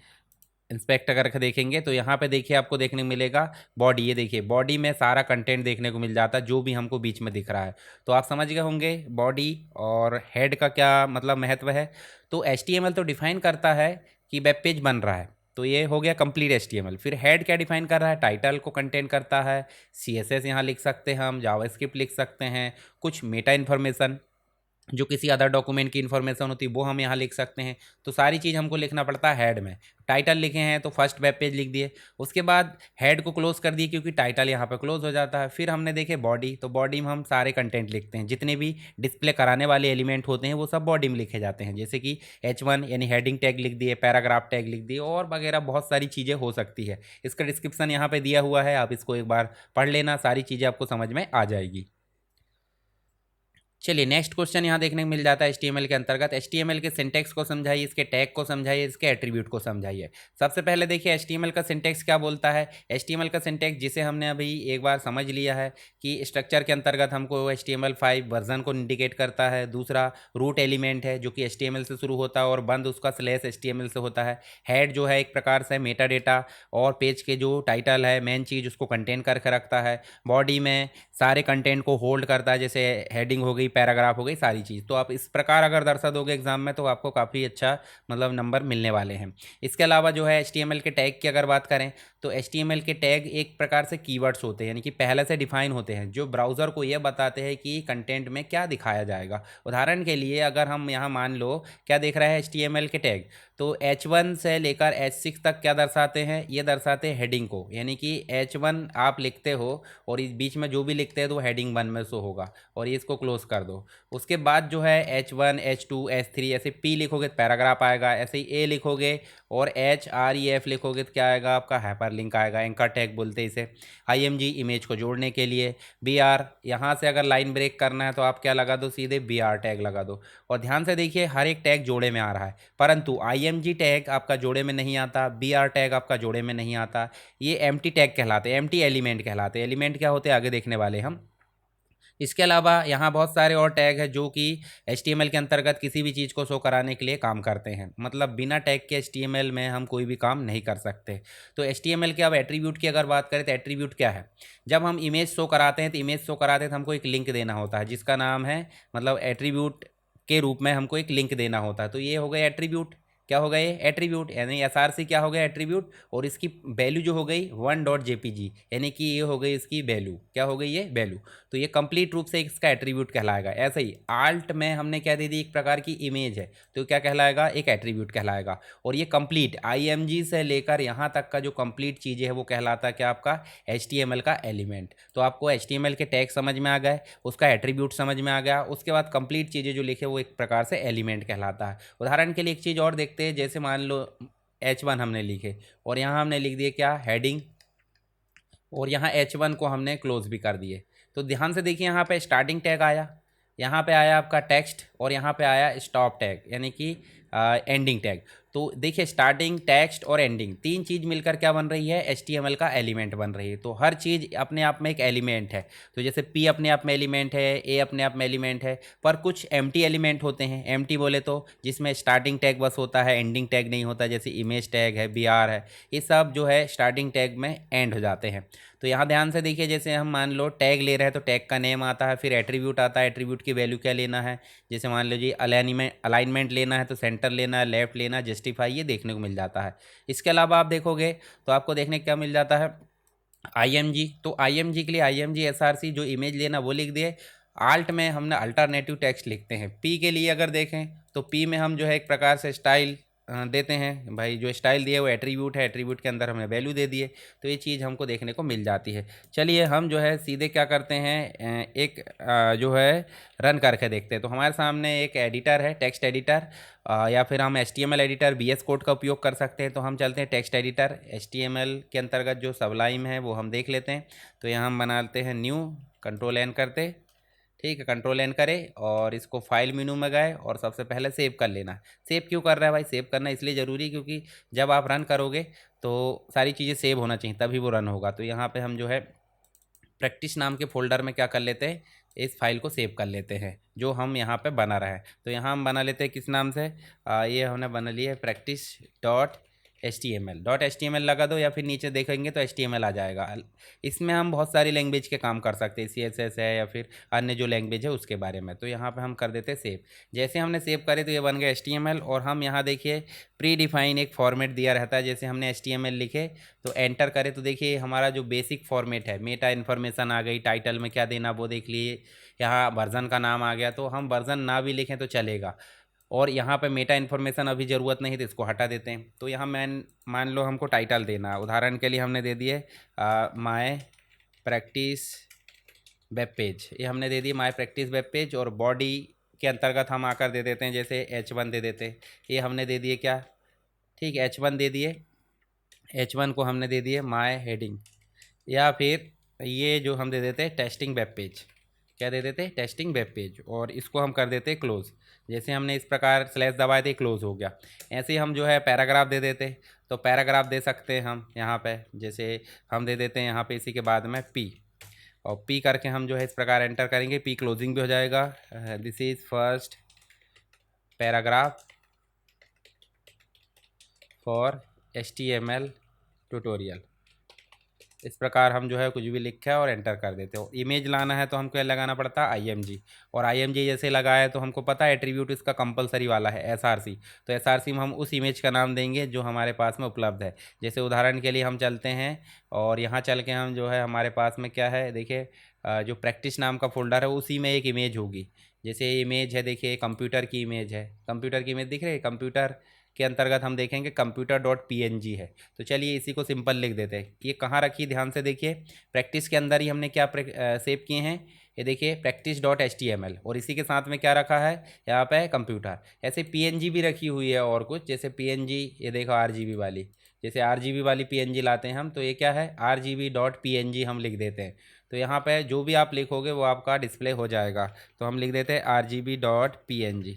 S1: इंस्पेक्ट करके देखेंगे तो यहाँ पे देखिए आपको देखने को मिलेगा बॉडी। ये देखिए बॉडी में सारा कंटेंट देखने को मिल जाता है जो भी हमको बीच में दिख रहा है। तो आप समझ गए होंगे बॉडी और हेड का क्या मतलब महत्व है। तो HTML तो डिफाइन करता है कि वेब पेज बन रहा है, तो ये हो गया कंप्लीट HTML। फिर हेड क्या डिफाइन कर रहा है, टाइटल को कंटेंट करता है। CSS यहाँ लिख सकते हैं हम, जावास्क्रिप्ट लिख सकते हैं, कुछ मेटा इन्फॉर्मेशन जो किसी अदर डॉक्यूमेंट की इन्फॉर्मेशन होती है वो हम यहाँ लिख सकते हैं। तो सारी चीज़ हमको लिखना पड़ता है हेड में। टाइटल लिखे हैं तो फर्स्ट वेब पेज लिख दिए, उसके बाद हेड को क्लोज कर दिए क्योंकि टाइटल यहाँ पर क्लोज हो जाता है। फिर हमने देखे बॉडी, तो बॉडी में हम सारे कंटेंट लिखते हैं, जितने भी डिस्प्ले कराने वाले एलिमेंट होते हैं वो सब बॉडी में लिखे जाते हैं। जैसे कि H1 यानी हेडिंग टैग लिख दिए, पैराग्राफ टैग लिख दिए, और वगैरह बहुत सारी चीज़ें हो सकती है। इसका डिस्क्रिप्शन यहाँ पे दिया हुआ है, आप इसको एक बार पढ़ लेना, सारी चीज़ें आपको समझ में आ जाएगी। चलिए नेक्स्ट क्वेश्चन यहाँ देखने को मिल जाता है HTML के अंतर्गत। HTML के सिंटेक्स को समझाइए, इसके टैग को समझाइए, इसके एट्रीब्यूट को समझाइए। सबसे पहले देखिए HTML का सिंटेक्स क्या बोलता है। HTML का सिंटेक्स जिसे हमने अभी एक बार समझ लिया है कि स्ट्रक्चर के अंतर्गत हमको HTML5 वर्जन को इंडिकेट करता है। दूसरा रूट एलिमेंट है जो कि HTML से शुरू होता है और बंद उसका /HTML से होता है। हेड जो है एक प्रकार से मेटा डेटा और पेज के जो टाइटल है, मेन चीज़, उसको कंटेन करके रखता है। बॉडी में सारे कंटेंट को होल्ड करता है, जैसे हेडिंग हो गई, पैराग्राफ हो गई, सारी चीज़। तो आप इस प्रकार अगर दर्शा दोगे एग्जाम में तो आपको काफ़ी अच्छा मतलब नंबर मिलने वाले हैं। इसके अलावा जो है HTML के टैग की अगर बात करें तो HTML के टैग एक प्रकार से कीवर्ड्स होते हैं, यानी कि पहले से डिफाइन होते हैं, जो ब्राउज़र को यह बताते हैं कि कंटेंट में क्या दिखाया जाएगा। उदाहरण के लिए अगर हम यहाँ मान लो क्या देख रहा है HTML के टैग, तो H1 से लेकर H6 तक क्या दर्शाते हैं, ये दर्शाते हैं हेडिंग को। यानी कि H1 आप लिखते हो और इस बीच में जो भी लिखते हैं तो हेडिंग 1 में शो होगा, और ये इसको क्लोज कर दो। उसके बाद जो है H1 H2 H3 ऐसे P लिखोगे तो पैराग्राफ आएगा, ऐसे ही A लिखोगे और HREF लिखोगे तो क्या आएगा, आपका हाइपर लिंक आएगा। एंकर टैग बोलते हैं इसे। IMG इमेज को जोड़ने के लिए। BR, यहाँ से अगर लाइन ब्रेक करना है तो आप क्या लगा दो, सीधे BR टैग लगा दो। और ध्यान से देखिए हर एक टैग जोड़े में आ रहा है, परंतु IMG टैग आपका जोड़े में नहीं आता, BR टैग आपका जोड़े में नहीं आता। ये एम्प्टी टैग कहलाते हैं, एम्प्टी एलिमेंट कहलाते हैं। एलिमेंट क्या होते हैं आगे देखने वाले हम। इसके अलावा यहाँ बहुत सारे और टैग हैं जो कि HTML के अंतर्गत किसी भी चीज़ को शो कराने के लिए काम करते हैं। मतलब बिना टैग के HTML में हम कोई भी काम नहीं कर सकते। तो HTML के अब एट्रीब्यूट की अगर बात करें तो एट्रीब्यूट क्या है। जब हम इमेज शो कराते हैं तो इमेज शो कराते हैं तो हमको एक लिंक देना होता है जिसका नाम है, मतलब एट्रीब्यूट के रूप में हमको एक लिंक देना होता है। तो ये हो गए एट्रीब्यूट। क्या हो गए, एट्रीब्यूट, यानी SRC क्या हो गया, एट्रीब्यूट। और इसकी वैल्यू जो हो गई 1.jpg, यानी कि ये हो गई इसकी वैल्यू। क्या हो गई ये वैल्यू। तो ये कंप्लीट रूप से इसका एट्रीब्यूट कहलाएगा। ऐसे ही आल्ट में हमने क्या दे दी, एक प्रकार की इमेज है, तो क्या कहलाएगा, एक एट्रीब्यूट कहलाएगा। और ये कंप्लीट IMG से लेकर यहाँ तक का जो कंप्लीट चीज़ें है वो कहलाता है क्या, आपका HTML का एलिमेंट। तो आपको HTML के टैग समझ में आ गए, उसका एट्रीब्यूट समझ में आ गया, उसके बाद कंप्लीट चीज़ें जो लिखे वो एक प्रकार से एलिमेंट कहलाता है। उदाहरण के लिए एक चीज़ और देखते हैं, जैसे मान लो H1 हमने लिखे और यहाँ हमने लिख दिए क्या, हेडिंग, और यहाँ H1 को हमने क्लोज भी कर दिए। तो ध्यान से देखिए यहाँ पे स्टार्टिंग टैग आया, यहाँ पे आया आपका टेक्स्ट, और यहाँ पे आया स्टॉप टैग यानी कि एंडिंग टैग। तो देखिए स्टार्टिंग, टेक्स्ट और एंडिंग, तीन चीज़ मिलकर क्या बन रही है, HTML का एलिमेंट बन रही है। तो हर चीज़ अपने आप में एक एलिमेंट है। तो जैसे P अपने आप में एलिमेंट है, A अपने आप में एलिमेंट है, पर कुछ एम्प्टी एलिमेंट होते हैं। एम्प्टी बोले तो जिसमें स्टार्टिंग टैग बस होता है, एंडिंग टैग नहीं होता, जैसे इमेज टैग है, BR है, ये सब जो है स्टार्टिंग टैग में एंड हो जाते हैं। तो यहाँ ध्यान से देखिए, जैसे हम मान लो टैग ले रहे हैं तो टैग का नेम आता है, फिर एट्रीब्यूट आता है, एट्रीब्यूट की वैल्यू क्या लेना है। जैसे मान लीजिए अलाइनमेंट लेना है तो सेंटर लेना है, लेफ्ट लेना है, जस्टिफाई, ये देखने को मिल जाता है। इसके अलावा आप देखोगे तो आपको देखने को क्या मिल जाता है, IMG। तो IMG के लिए IMG SRC, जो इमेज लेना वो लिख दिए। आल्ट में हमने अल्टरनेटिव टेक्स्ट लिखते हैं। P के लिए अगर देखें तो P में हम जो है एक प्रकार से स्टाइल देते हैं भाई, जो स्टाइल दिए वो एट्रीब्यूट है, एट्रीब्यूट के अंदर हमने वैल्यू दे दिए, तो ये चीज़ हमको देखने को मिल जाती है। चलिए हम जो है सीधे क्या करते हैं, एक जो है रन करके देखते हैं। तो हमारे सामने एक एडिटर है, टेक्स्ट एडिटर, या फिर हम HTML एडिटर VS कोड का उपयोग कर सकते हैं। तो हम चलते हैं टेक्स्ट एडिटर, HTML के अंतर्गत जो सबलाइम है वो हम देख लेते हैं। तो यहाँ हम बनाते हैं न्यू, कंट्रोल एन करते, ठीक है, कंट्रोल एन करें और इसको फाइल मेनू में गए और सबसे पहले सेव कर लेना। सेव क्यों कर रहा है भाई, सेव करना इसलिए ज़रूरी है क्योंकि जब आप रन करोगे तो सारी चीज़ें सेव होना चाहिए, तभी वो रन होगा। तो यहाँ पे हम जो है प्रैक्टिस नाम के फोल्डर में क्या कर लेते हैं, इस फाइल को सेव कर लेते हैं जो हम यहाँ पे बना रहे हैं। तो यहाँ हम बना लेते हैं किस नाम से, ये हमने बना लिया है प्रैक्टिस .html लगा दो, या फिर नीचे देखेंगे तो HTML आ जाएगा। इसमें हम बहुत सारी लैंग्वेज के काम कर सकते हैं, CSS है या फिर अन्य जो लैंग्वेज है उसके बारे में। तो यहाँ पे हम कर देते हैं सेव। जैसे हमने सेव करे तो ये बन गया HTML, और हम यहाँ देखिए प्री डिफाइन एक फॉर्मेट दिया रहता है। जैसे हमने HTML लिखे तो एंटर करें तो देखिए हमारा जो बेसिक फॉर्मेट है, मेटा इन्फॉर्मेशन आ गई, टाइटल में क्या देना वो देख लिए, यहाँ वर्जन का नाम आ गया। तो हम वर्जन ना भी लिखें तो चलेगा, और यहाँ पे मेटा इन्फॉर्मेशन अभी ज़रूरत नहीं तो इसको हटा देते हैं। तो यहाँ मान लो हमको टाइटल देना, उदाहरण के लिए हमने दे दिए माय प्रैक्टिस वेब पेज, ये हमने दे दी माय प्रैक्टिस वेब पेज। और बॉडी के अंतर्गत हम आकर दे देते हैं, जैसे H1 दे देते हैं, ये हमने दे दिए क्या, ठीक है, H1 दे दिए। H1 को हमने दे दिए माय हेडिंग, या फिर ये जो हम दे देते हैं टेस्टिंग वेब पेज, क्या दे देते हैं, टेस्टिंग वेब पेज, और इसको हम कर देते हैं क्लोज़। जैसे हमने इस प्रकार स्लैश दबाए थे, क्लोज़ हो गया। ऐसे ही हम जो है पैराग्राफ दे देते, तो पैराग्राफ दे सकते हैं हम यहाँ पे, जैसे हम दे देते हैं यहाँ पे इसी के बाद में P, और P करके हम जो है इस प्रकार एंटर करेंगे, P क्लोजिंग भी हो जाएगा। This is first paragraph for HTML tutorial, इस प्रकार हम जो है कुछ भी लिखा है और एंटर कर देते हो। इमेज लाना है तो हमको क्या लगाना पड़ता है, IMG, और IMG जैसे लगाया तो हमको पता है एट्रीब्यूट इसका कंपलसरी वाला है SRC। तो SRC में हम उस इमेज का नाम देंगे जो हमारे पास में उपलब्ध है। जैसे उदाहरण के लिए हम चलते हैं और यहाँ चल के हम जो है हमारे पास में क्या है, देखिए जो प्रैक्टिस नाम का फोल्डर है उसी में एक इमेज होगी। जैसे इमेज है, देखिए कंप्यूटर की इमेज है, कंप्यूटर की इमेज दिख रही है, कंप्यूटर के अंतर्गत हम देखेंगे computer.png है। तो चलिए इसी को सिंपल लिख देते हैं। ये कहाँ रखी, ध्यान से देखिए, प्रैक्टिस के अंदर ही हमने क्या सेव किए हैं, ये देखिए practice.html, और इसी के साथ में क्या रखा है यहाँ पे कंप्यूटर। ऐसे PNG भी रखी हुई है और कुछ, जैसे PNG, ये देखो RGB वाली, जैसे RGB वाली PNG लाते हैं हम, तो ये क्या है RGB.png हम लिख देते हैं। तो यहाँ पे जो भी आप लिखोगे वो आपका डिस्प्ले हो जाएगा। तो हम लिख देते हैं RGB.png,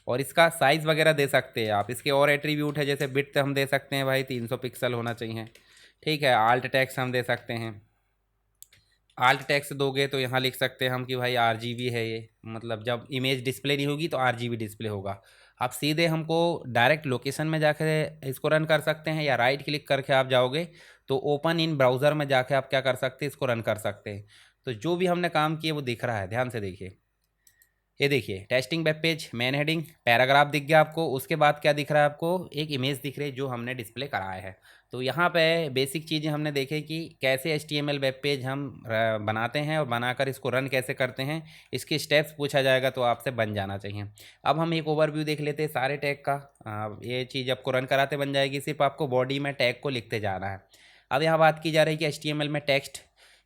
S1: और इसका साइज़ वगैरह दे सकते हैं आप। इसके और एट्रीब्यूट है, जैसे बिट हम दे सकते हैं भाई 300 पिक्सल होना चाहिए, ठीक है। आल्ट टेक्स्ट हम दे सकते हैं, आल्ट टेक्स्ट दोगे तो यहाँ लिख सकते हैं हम कि भाई RGB है ये, मतलब जब इमेज डिस्प्ले नहीं होगी तो RGB डिस्प्ले होगा। आप सीधे हमको डायरेक्ट लोकेशन में जाकर इसको रन कर सकते हैं, या राइट क्लिक करके आप जाओगे तो ओपन इन ब्राउज़र में जाके आप क्या कर सकते हैं, इसको रन कर सकते हैं। तो जो भी हमने काम किए वो दिख रहा है, ध्यान से देखिए। ये देखिए testing web page, main heading, paragraph दिख गया आपको। उसके बाद क्या दिख रहा है आपको, एक इमेज दिख रही है जो हमने डिस्प्ले कराया है। तो यहाँ पे बेसिक चीज़ें हमने देखे कि कैसे HTML वेब पेज हम बनाते हैं और बनाकर इसको रन कैसे करते हैं, इसके स्टेप्स पूछा जाएगा तो आपसे बन जाना चाहिए। अब हम एक ओवरव्यू देख लेते हैं सारे टैग का। ये चीज़ आपको रन कराते बन जाएगी, सिर्फ आपको बॉडी में टैग को लिखते जाना है। अब यहाँ बात की जा रही है कि HTML में टेक्स्ट,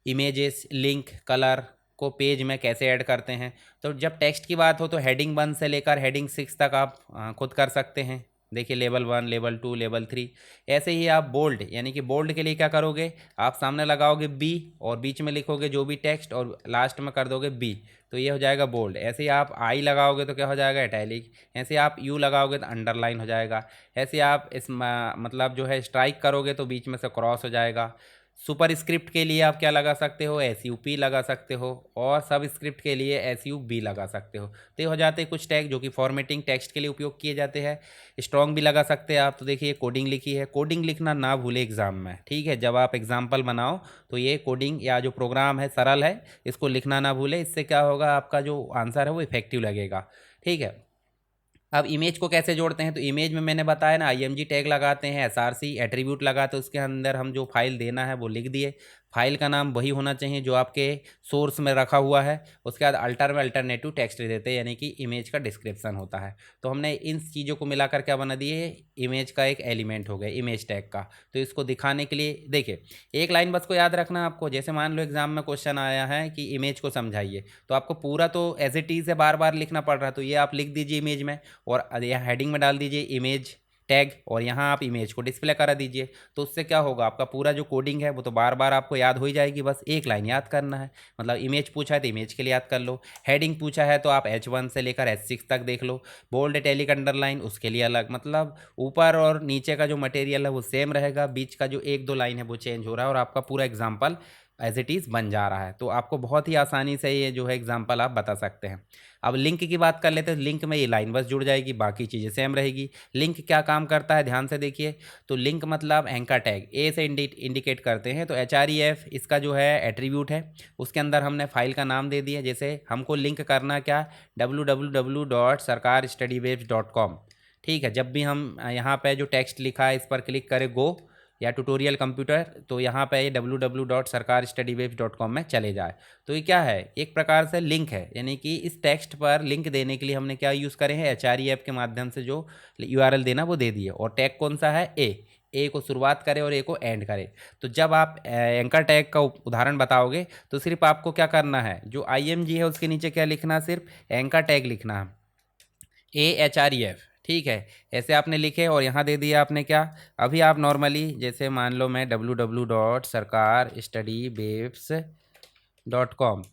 S1: इमेजेस, लिंक, कलर को पेज में कैसे ऐड करते हैं। तो जब टेक्स्ट की बात हो तो हेडिंग 1 से लेकर हेडिंग 6 तक आप खुद कर सकते हैं। देखिए लेवल 1, लेवल 2, लेवल 3। ऐसे ही आप बोल्ड, यानी कि बोल्ड के लिए क्या करोगे, आप सामने लगाओगे B और बीच में लिखोगे जो भी टेक्स्ट और लास्ट में कर दोगे B, तो ये हो जाएगा बोल्ड। ऐसे ही आप I लगाओगे तो क्या हो जाएगा, इटैलिक। ऐसे आप U लगाओगे तो अंडरलाइन हो जाएगा। ऐसे आप इस मतलब जो है स्ट्राइक करोगे तो बीच में से क्रॉस हो जाएगा। सुपर स्क्रिप्ट के लिए आप क्या लगा सकते हो, SUP लगा सकते हो, और सब स्क्रिप्ट के लिए SUB लगा सकते हो। तो ये हो जाते हैं कुछ टैग जो कि फॉर्मेटिंग टेक्स्ट के लिए उपयोग किए जाते हैं। स्ट्रॉन्ग भी लगा सकते हैं आप। तो देखिए कोडिंग लिखी है, कोडिंग लिखना ना भूले एग्जाम में, ठीक है। जब आप एग्जाम्पल बनाओ तो ये कोडिंग या जो प्रोग्राम है सरल है, इसको लिखना ना भूले। इससे क्या होगा, आपका जो आंसर है वो इफेक्टिव लगेगा, ठीक है। अब इमेज को कैसे जोड़ते हैं, तो इमेज में मैंने बताया ना, IMG टैग लगाते हैं, SRC एट्रीब्यूट लगाते हैं, उसके अंदर हम जो फाइल देना है वो लिख दिए। फाइल का नाम वही होना चाहिए जो आपके सोर्स में रखा हुआ है। उसके बाद अल्टर में अल्टरनेटिव टेक्स्ट देते हैं, यानी कि इमेज का डिस्क्रिप्शन होता है। तो हमने इन चीज़ों को मिलाकर क्या बना दिए, इमेज का एक एलिमेंट हो गया इमेज टैग का। तो इसको दिखाने के लिए देखिए एक लाइन बस को याद रखना आपको, जैसे मान लो एग्जाम में क्वेश्चन आया है कि इमेज को समझाइए, तो आपको पूरा तो एज इट इज़ है बार बार लिखना पड़ रहा है, तो ये आप लिख दीजिए इमेज में, और यहाँ हेडिंग में डाल दीजिए इमेज टैग, और यहाँ आप इमेज को डिस्प्ले करा दीजिए। तो उससे क्या होगा, आपका पूरा जो कोडिंग है वो तो बार बार आपको याद हो ही जाएगी, बस एक लाइन याद करना है। मतलब इमेज पूछा है तो इमेज के लिए याद कर लो, हेडिंग पूछा है तो आप H1 से लेकर H6 तक देख लो, बोल्ड इटैलिक अंडरलाइन उसके लिए अलग। मतलब ऊपर और नीचे का जो मटेरियल है वो सेम रहेगा, बीच का जो एक दो लाइन है वो चेंज हो रहा है, और आपका पूरा एग्जाम्पल एज इट इज़ बन जा रहा है। तो आपको बहुत ही आसानी से ये जो है एग्जाम्पल आप बता सकते हैं। अब लिंक की बात कर लेते हैं, लिंक में ये लाइन बस जुड़ जाएगी, बाकी चीज़ें सेम रहेगी। लिंक क्या काम करता है ध्यान से देखिए, तो लिंक मतलब एंकर टैग ए से इंडिकेट करते हैं। तो HREF इसका जो है एट्रीब्यूट है, उसके अंदर हमने फाइल का नाम दे दिया। जैसे हमको लिंक करना क्या, www.sarkarstudywebs.com। ठीक है, जब भी हम यहाँ पे जो टेक्स्ट लिखा है इस पर क्लिक करें गो या ट्यूटोरियल कंप्यूटर, तो यहाँ पे ये www.sarkarstudywebs.com में चले जाए। तो ये क्या है, एक प्रकार से लिंक है, यानी कि इस टेक्स्ट पर लिंक देने के लिए हमने क्या यूज़ करे हैं, HREF के माध्यम से जो URL देना वो दे दिए। और टैग कौन सा है, ए को शुरुआत करे और ए को एंड करे। तो जब आप एंकर टैग का उदाहरण बताओगे तो सिर्फ आपको क्या करना है, जो IMG है उसके नीचे क्या लिखना, सिर्फ एंकर टैग लिखना है, AHREF। ठीक है, ऐसे आपने लिखे और यहाँ दे दिया आपने क्या। अभी आप नॉर्मली जैसे मान लो मैं www.sarkarstudywebs.com,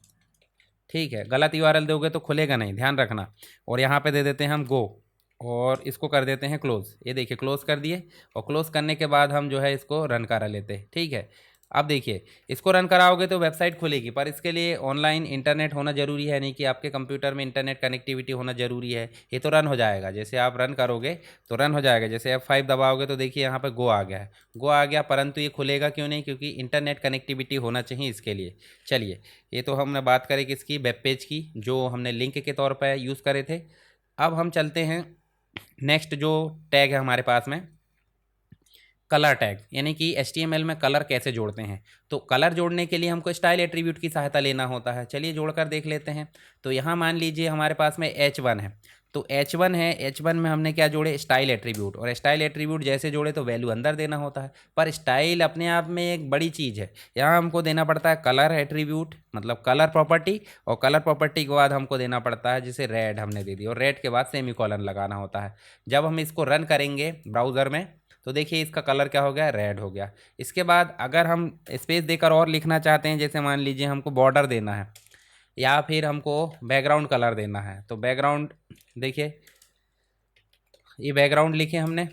S1: ठीक है, गलत URL दोगे तो खुलेगा नहीं, ध्यान रखना। और यहाँ पे दे देते हैं हम गो, और इसको कर देते हैं क्लोज़। ये देखिए क्लोज़ कर दिए, और क्लोज़ करने के बाद हम जो है इसको रन करा लेते हैं। ठीक है, अब देखिए इसको रन कराओगे तो वेबसाइट खुलेगी, पर इसके लिए ऑनलाइन इंटरनेट होना ज़रूरी है, नहीं कि आपके कंप्यूटर में इंटरनेट कनेक्टिविटी होना ज़रूरी है। ये तो रन हो जाएगा, जैसे आप रन करोगे तो रन हो जाएगा। जैसे F5 दबाओगे तो देखिए यहाँ पर गो आ गया है, गो आ गया, परंतु ये खुलेगा क्यों नहीं, क्योंकि इंटरनेट कनेक्टिविटी होना चाहिए इसके लिए। चलिए, ये तो हमने बात करें किसकी, वेब पेज की, जो हमने लिंक के तौर पर यूज़ करे थे। अब हम चलते हैं नेक्स्ट जो टैग है हमारे पास में, कलर टैग, यानी कि HTML में कलर कैसे जोड़ते हैं। तो कलर जोड़ने के लिए हमको स्टाइल एट्रीब्यूट की सहायता लेना होता है। चलिए जोड़कर देख लेते हैं। तो यहाँ मान लीजिए हमारे पास में H1 है, तो H1 है, H1 में हमने क्या जोड़े, स्टाइल एट्रीब्यूट। और स्टाइल एट्रीब्यूट जैसे जोड़े तो वैल्यू अंदर देना होता है, पर स्टाइल अपने आप में एक बड़ी चीज़ है। यहाँ हमको देना पड़ता है कलर एट्रीब्यूट, मतलब कलर प्रॉपर्टी, और कलर प्रॉपर्टी के बाद हमको देना पड़ता है जैसे रेड हमने दे दी, और रेड के बाद सेमीकोलन लगाना होता है। जब हम इसको रन करेंगे ब्राउज़र में तो देखिए इसका कलर क्या हो गया, रेड हो गया। इसके बाद अगर हम स्पेस देकर और लिखना चाहते हैं, जैसे मान लीजिए हमको बॉर्डर देना है या फिर हमको बैकग्राउंड कलर देना है, तो बैकग्राउंड देखिए ये बैकग्राउंड लिखे हमने,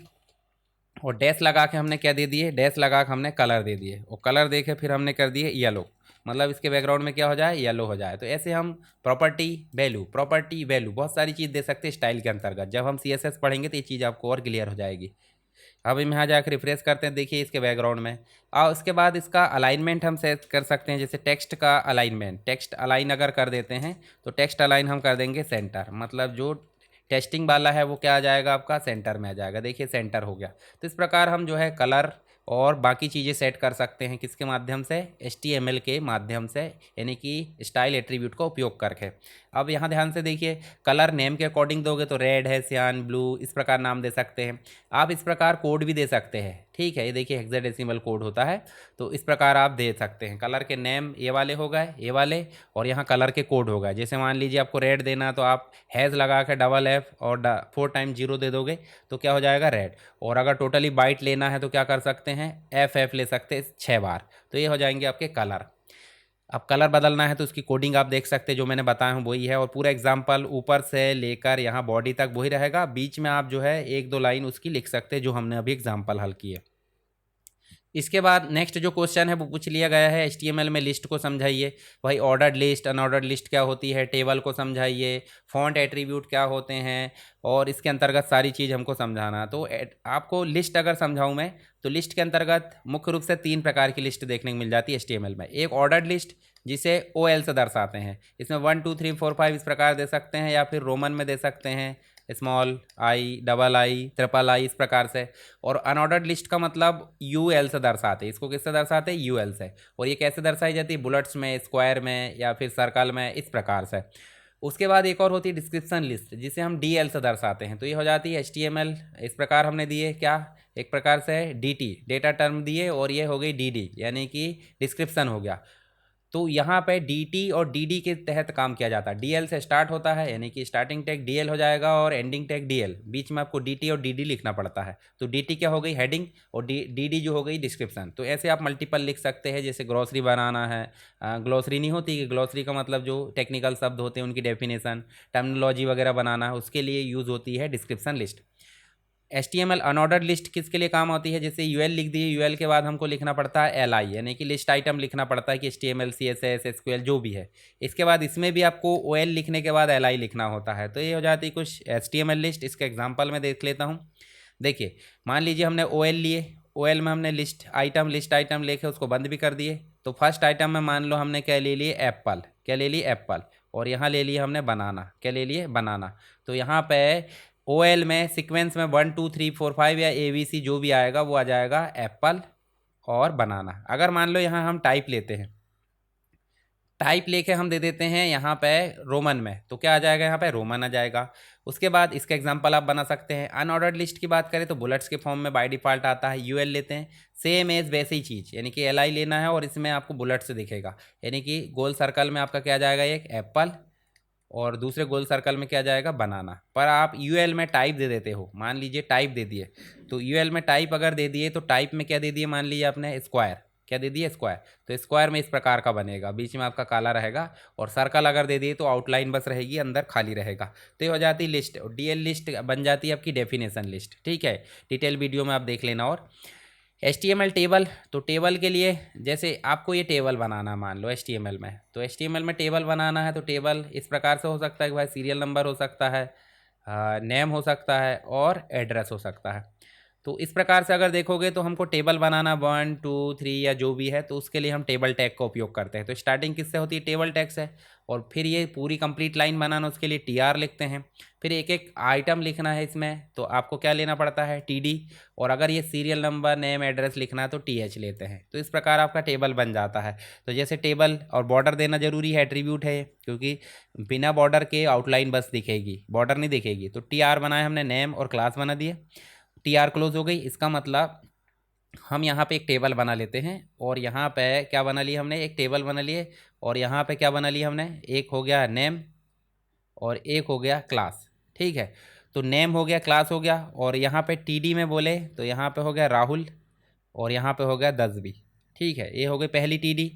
S1: और डैश लगा के हमने क्या दे दिए, डैश लगा के हमने कलर दे दिए, और कलर देखे फिर हमने कर दिए येलो, मतलब इसके बैकग्राउंड में क्या हो जाए, येलो हो जाए। तो ऐसे हम प्रॉपर्टी वैल्यू बहुत सारी चीज़ दे सकते हैं स्टाइल के अंतर्गत। जब हम CSS पढ़ेंगे तो ये चीज़ आपको और क्लियर हो जाएगी। अब हम यहाँ जाकर रिफ्रेश करते हैं, देखिए इसके बैकग्राउंड में। और उसके बाद इसका अलाइनमेंट हम सेट कर सकते हैं, जैसे टेक्स्ट का अलाइनमेंट, टेक्स्ट अलाइन अगर कर देते हैं तो टेक्स्ट अलाइन हम कर देंगे सेंटर, मतलब जो टेस्टिंग वाला है वो क्या आ जाएगा, आपका सेंटर में आ जाएगा। देखिए सेंटर हो गया। तो इस प्रकार हम जो है कलर और बाकी चीज़ें सेट कर सकते हैं, किसके माध्यम से, HTML के माध्यम से, यानी कि स्टाइल एट्रीब्यूट का उपयोग करके। अब यहाँ ध्यान से देखिए, कलर नेम के अकॉर्डिंग दोगे तो रेड है, सियान, ब्लू, इस प्रकार नाम दे सकते हैं। आप इस प्रकार कोड भी दे सकते हैं। ठीक है, ये देखिए हेक्साडेसिमल कोड होता है, तो इस प्रकार आप दे सकते हैं। कलर के नेम ये वाले हो गए, ये वाले, और यहाँ कलर के कोड हो गए। जैसे मान लीजिए आपको रेड देना तो आप हैज़ लगा के FF और 4 टाइम 0 दे दोगे तो क्या हो जाएगा, रेड। और अगर टोटली बाइट लेना है तो क्या कर सकते हैं, FF ले सकते हैं 6 बार, तो ये हो जाएंगे आपके कलर। अब कलर बदलना है तो उसकी कोडिंग आप देख सकते हैं, जो मैंने बताया हूँ वही है, और पूरा एग्जाम्पल ऊपर से लेकर यहाँ बॉडी तक वही रहेगा। बीच में आप जो है एक दो लाइन उसकी लिख सकते हैं, जो हमने अभी एग्जाम्पल हल किए। इसके बाद नेक्स्ट जो क्वेश्चन है वो पूछ लिया गया है, HTML में लिस्ट को समझाइए। भाई ऑर्डर्ड लिस्ट, अनऑर्डर्ड लिस्ट क्या होती है, टेबल को समझाइए, फॉन्ट एट्रीब्यूट क्या होते हैं, और इसके अंतर्गत सारी चीज़ हमको समझाना। तो आपको लिस्ट अगर समझाऊं मैं, तो लिस्ट के अंतर्गत मुख्य रूप से 3 प्रकार की लिस्ट देखने को मिल जाती है HTML में। एक ऑर्डर्ड लिस्ट, जिसे OL से दर्शाते हैं, इसमें 1 2 3 4 5 इस प्रकार दे सकते हैं, या फिर रोमन में दे सकते हैं, small I, double I, triple I, इस प्रकार से। और अनऑर्डर्ड लिस्ट का मतलब यू एल से दर्शाते हैं, इसको किससे दर्शाते हैं, यू एल से। और ये कैसे दर्शाई जाती है, बुलेट्स में, स्क्वायर में या फिर सर्कल में, इस प्रकार से। उसके बाद एक और होती है डिस्क्रिप्शन लिस्ट, जिसे हम डी एल से दर्शाते हैं। तो ये हो जाती है एच टी एम एल, इस प्रकार हमने दिए क्या, एक प्रकार से डी टी, डेटा टर्म दिए, और ये हो गई डी डी, यानी कि डिस्क्रिप्शन हो गया। तो यहाँ पे डी टी और डी डी के तहत काम किया जाता है। डी एल से स्टार्ट होता है, यानी कि स्टार्टिंग टैग डी एल हो जाएगा और एंडिंग टैग डी एल, बीच में आपको डी टी और डी डी लिखना पड़ता है। तो डी टी क्या हो गई, हेडिंग, और डी डी जो हो गई डिस्क्रिप्शन। तो ऐसे आप मल्टीपल लिख सकते हैं, जैसे ग्लॉसरी बनाना है, ग्लॉसरी नहीं होती कि ग्लॉसरी का मतलब जो टेक्निकल शब्द होते हैं उनकी डेफिनेशन, टर्मिनोलॉजी वगैरह बनाना है, उसके लिए यूज़ होती है description list. H T M L unordered list किसके लिए काम होती है, जैसे यू एल लिख दिए, यू एल के बाद हमको लिखना पड़ता है एल आई, यानी कि लिस्ट आइटम लिखना पड़ता है कि H T M L, C S S, S Q L जो भी है। इसके बाद इसमें भी आपको ओ एल लिखने के बाद एल आई लिखना होता है। तो ये हो जाती है कुछ H T M L list. इसके एग्जाम्पल में देख लेता हूँ। देखिए, मान लीजिए हमने ओ एल लिए, ओ एल में हमने लिस्ट आइटम लेके उसको बंद भी कर दिए। तो फर्स्ट आइटम में मान लो हमने क्या ले लिए, एप्पल, क्या ले लिए, एप्पल। और यहाँ ले लिए हमने बनाना, क्या ले लिए, बनाना। तो यहाँ पे ओ एल में सीक्वेंस में 1 2 3 4 5 या ए बी सी जो भी आएगा वो आ जाएगा एप्पल और बनाना। अगर मान लो यहाँ हम टाइप लेते हैं, टाइप लेके हम दे देते हैं यहाँ पे रोमन में, तो क्या आ जाएगा, यहाँ पे रोमन आ जाएगा। उसके बाद इसका एग्जांपल आप बना सकते हैं। अनऑर्डर्ड लिस्ट की बात करें तो बुलेट्स के फॉर्म में बाय डिफ़ॉल्ट आता है, यूएल लेते हैं, सेम एज वैसे ही चीज़, यानी कि एल आई लेना है और इसमें आपको बुलेट्स दिखेगा, यानी कि गोल सर्कल में आपका क्या जाएगा, एक एप्पल, और दूसरे गोल सर्कल में क्या जाएगा, बनाना। पर आप यूएल में टाइप दे देते हो, मान लीजिए टाइप दे दिए, तो यूएल में टाइप अगर दे दिए तो टाइप में क्या दे दिए, मान लीजिए आपने स्क्वायर, क्या दे दिए, स्क्वायर। तो स्क्वायर में इस प्रकार का बनेगा, बीच में आपका काला रहेगा। और सर्कल अगर दे दिए तो आउटलाइन बस रहेगी, अंदर खाली रहेगा। तो ये हो जाती लिस्ट, और डीएल लिस्ट बन जाती है आपकी डेफिनेशन लिस्ट। ठीक है, डिटेल वीडियो में आप देख लेना। और HTML टेबल, तो टेबल के लिए जैसे आपको ये टेबल बनाना, मान लो HTML में, तो HTML में टेबल बनाना है। तो टेबल इस प्रकार से हो सकता है कि भाई सीरियल नंबर हो सकता है, नेम हो सकता है और एड्रेस हो सकता है। तो इस प्रकार से अगर देखोगे तो हमको टेबल बनाना 1 2 3 या जो भी है, तो उसके लिए हम टेबल टैग का उपयोग करते हैं। तो स्टार्टिंग किससे होती है, टेबल टैग से। और फिर ये पूरी कंप्लीट लाइन बनाना, उसके लिए TR लिखते हैं। फिर एक एक आइटम लिखना है इसमें, तो आपको क्या लेना पड़ता है, TD। और अगर ये सीरियल नंबर, नेम, एड्रेस लिखना है तो TH लेते हैं। तो इस प्रकार आपका टेबल बन जाता है। तो जैसे टेबल और बॉर्डर देना जरूरी है, एट्रीब्यूट है, क्योंकि बिना बॉर्डर के आउटलाइन बस दिखेगी, बॉर्डर नहीं दिखेगी। तो TR बनाए हमने, नेम और क्लास बना दिए, TR क्लोज हो गई। इसका मतलब हम यहाँ पे एक टेबल बना लेते हैं, और यहाँ पे क्या बना लिया हमने, एक टेबल बना लिए। और यहाँ पे क्या बना लिया हमने, एक हो गया नेम और एक हो गया क्लास। ठीक है, तो नेम हो गया, क्लास हो गया। और यहाँ पे TD में बोले तो यहाँ पे हो गया राहुल, और यहाँ पे हो गया 10 भी। ठीक है, ये हो गई पहली TD।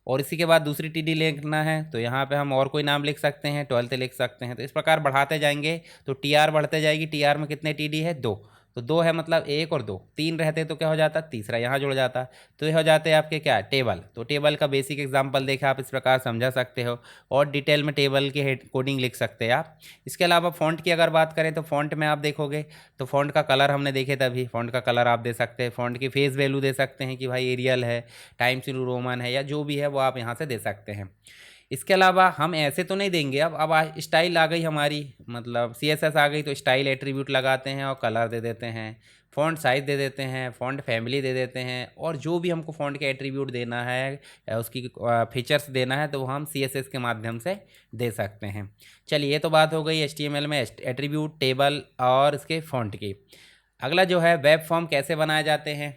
S1: और इसी के बाद दूसरी TD लिखना है, तो यहाँ पे हम और कोई नाम लिख सकते हैं, 12th लिख सकते हैं। तो इस प्रकार बढ़ाते जाएंगे तो TR बढ़ते जाएगी। TR में कितने TD है, 2। तो 2 है मतलब 1 और 2, 3 रहते तो क्या हो जाता, तीसरा यहाँ जुड़ जाता। तो ये हो जाते हैं आपके क्या, टेबल। तो टेबल का बेसिक एग्जांपल देखा, आप इस प्रकार समझा सकते हो, और डिटेल में टेबल के हेड कोडिंग लिख सकते हैं आप। इसके अलावा फ़ॉन्ट की अगर बात करें तो फ़ॉन्ट में आप देखोगे तो फ़ॉन्ट का कलर हमने देखे तभी, फ़ॉन्ट का कलर आप दे सकते हैं। फ़ॉन्ट की फेस वैल्यू दे सकते हैं कि भाई एरियल है, टाइम्स न्यू रोमन है, या जो भी है वो आप यहाँ से दे सकते हैं। इसके अलावा हम ऐसे तो नहीं देंगे, अब स्टाइल आ गई हमारी, मतलब CSS आ गई, तो स्टाइल एट्रीब्यूट लगाते हैं और कलर दे देते हैं, फ़ॉन्ट साइज़ दे देते हैं, फ़ॉन्ट फैमिली दे देते हैं, और जो भी हमको फ़ॉन्ट के एट्रीब्यूट देना है, उसकी फीचर्स देना है, तो वो हम CSS के माध्यम से दे सकते हैं। चलिए, ये तो बात हो गई HTML में एट्रीब्यूट, टेबल और इसके फ़ॉन्ट की। अगला जो है, वेब फॉर्म कैसे बनाए जाते हैं।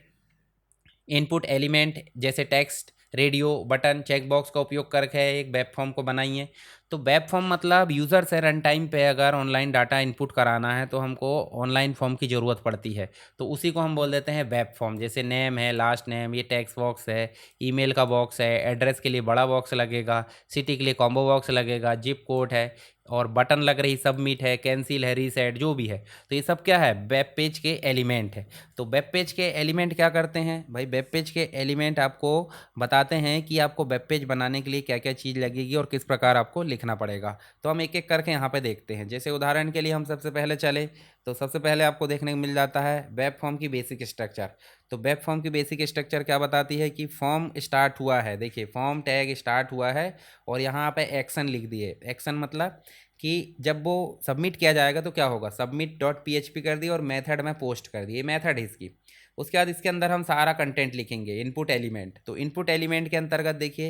S1: इनपुट एलिमेंट जैसे text, radio, button, check box का उपयोग करके एक वेब फॉर्म को बनाइए। तो वेब फॉर्म मतलब यूज़र से रन टाइम पे अगर ऑनलाइन डाटा इनपुट कराना है तो हमको ऑनलाइन फॉर्म की ज़रूरत पड़ती है, तो उसी को हम बोल देते हैं वेब फॉर्म। जैसे नेम है, लास्ट नेम, ये टेक्स्ट बॉक्स है, ईमेल का बॉक्स है, एड्रेस के लिए बड़ा बॉक्स लगेगा, सिटी के लिए कॉम्बो बॉक्स लगेगा, जिप कोड है, और बटन लग रही, सबमिट है, कैंसिल है, रीसेट जो भी है। तो ये सब क्या है, वेब पेज के एलिमेंट है। तो वेब पेज के एलिमेंट क्या करते हैं भाई, वेब पेज के एलिमेंट आपको बताते हैं कि आपको वेब पेज बनाने के लिए क्या क्या चीज़ लगेगी और किस प्रकार आपको लिखना लिखना पड़ेगा। तो हम एक एक करके यहाँ पे देखते हैं। जैसे उदाहरण के लिए हम सबसे पहले चले तो सबसे पहले आपको देखने को मिल जाता है वेब फॉर्म की बेसिक स्ट्रक्चर। तो वेब फॉर्म की बेसिक स्ट्रक्चर क्या बताती है कि फॉर्म स्टार्ट हुआ है, देखिए फॉर्म टैग स्टार्ट हुआ है और यहाँ पे एक्शन लिख दिए। एक्शन मतलब कि जब वो सबमिट किया जाएगा तो क्या होगा, सबमिट डॉट PHP कर दिया और मेथड में पोस्ट कर दिए, मेथड है इसकी। उसके बाद इसके अंदर हम सारा कंटेंट लिखेंगे, इनपुट एलिमेंट। तो इनपुट एलिमेंट के अंतर्गत देखिए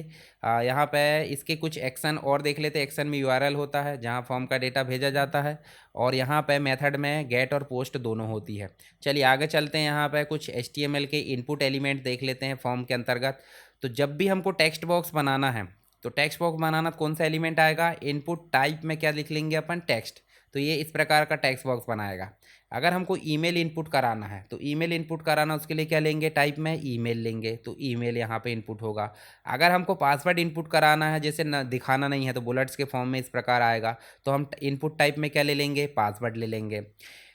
S1: यहाँ पे इसके कुछ एक्शन और देख लेते हैं। एक्शन में URL होता है जहाँ फॉर्म का डेटा भेजा जाता है और यहाँ पे मेथड में गेट और पोस्ट दोनों होती है। चलिए आगे चलते हैं, यहाँ पे कुछ HTML के इनपुट एलिमेंट देख लेते हैं फॉर्म के अंतर्गत। तो जब भी हमको टेक्स्ट बॉक्स बनाना है तो टेक्स्ट बॉक्स बनाना तो कौन सा एलिमेंट आएगा, इनपुट टाइप में क्या लिख लेंगे अपन, टेक्स्ट। तो ये इस प्रकार का टेक्स्ट बॉक्स बनाएगा। अगर हमको ईमेल इनपुट कराना है तो ईमेल इनपुट कराना उसके लिए क्या लेंगे, टाइप में ईमेल लेंगे, तो ईमेल यहाँ पे इनपुट होगा। अगर हमको पासवर्ड इनपुट कराना है, जैसे न दिखाना नहीं है तो बुलेट्स के फॉर्म में इस प्रकार आएगा, तो हम इनपुट टाइप में क्या ले लेंगे, पासवर्ड ले लेंगे।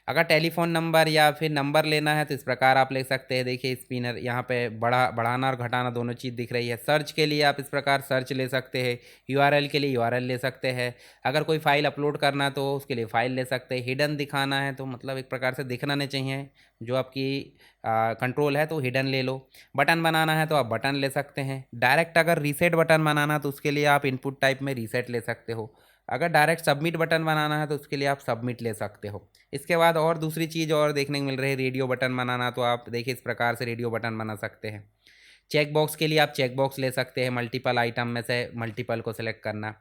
S1: अगर टेलीफोन नंबर या फिर नंबर लेना है तो इस प्रकार आप ले सकते हैं। देखिए स्पिनर यहाँ पे बढ़ाना और घटाना दोनों चीज़ दिख रही है। सर्च के लिए आप इस प्रकार सर्च ले सकते हैं, URL के लिए URL ले सकते हैं। अगर कोई फाइल अपलोड करना है तो उसके लिए फ़ाइल ले सकते हैं। हिडन दिखाना है तो मतलब एक प्रकार से दिखना नहीं चाहिए, जो आपकी कंट्रोल है तो हिडन ले लो। बटन बनाना है तो आप बटन ले सकते हैं। डायरेक्ट अगर रीसेट बटन बनाना तो उसके लिए आप इनपुट टाइप में रीसेट ले सकते हो। अगर डायरेक्ट सबमिट बटन बनाना है तो उसके लिए आप सबमिट ले सकते हो। इसके बाद और दूसरी चीज़ और देखने को मिल रही है, रेडियो बटन बनाना, तो आप देखिए इस प्रकार से रेडियो बटन बना सकते हैं। चेक बॉक्स के लिए आप चेक बॉक्स ले सकते हैं, मल्टीपल आइटम में से मल्टीपल को सिलेक्ट करना।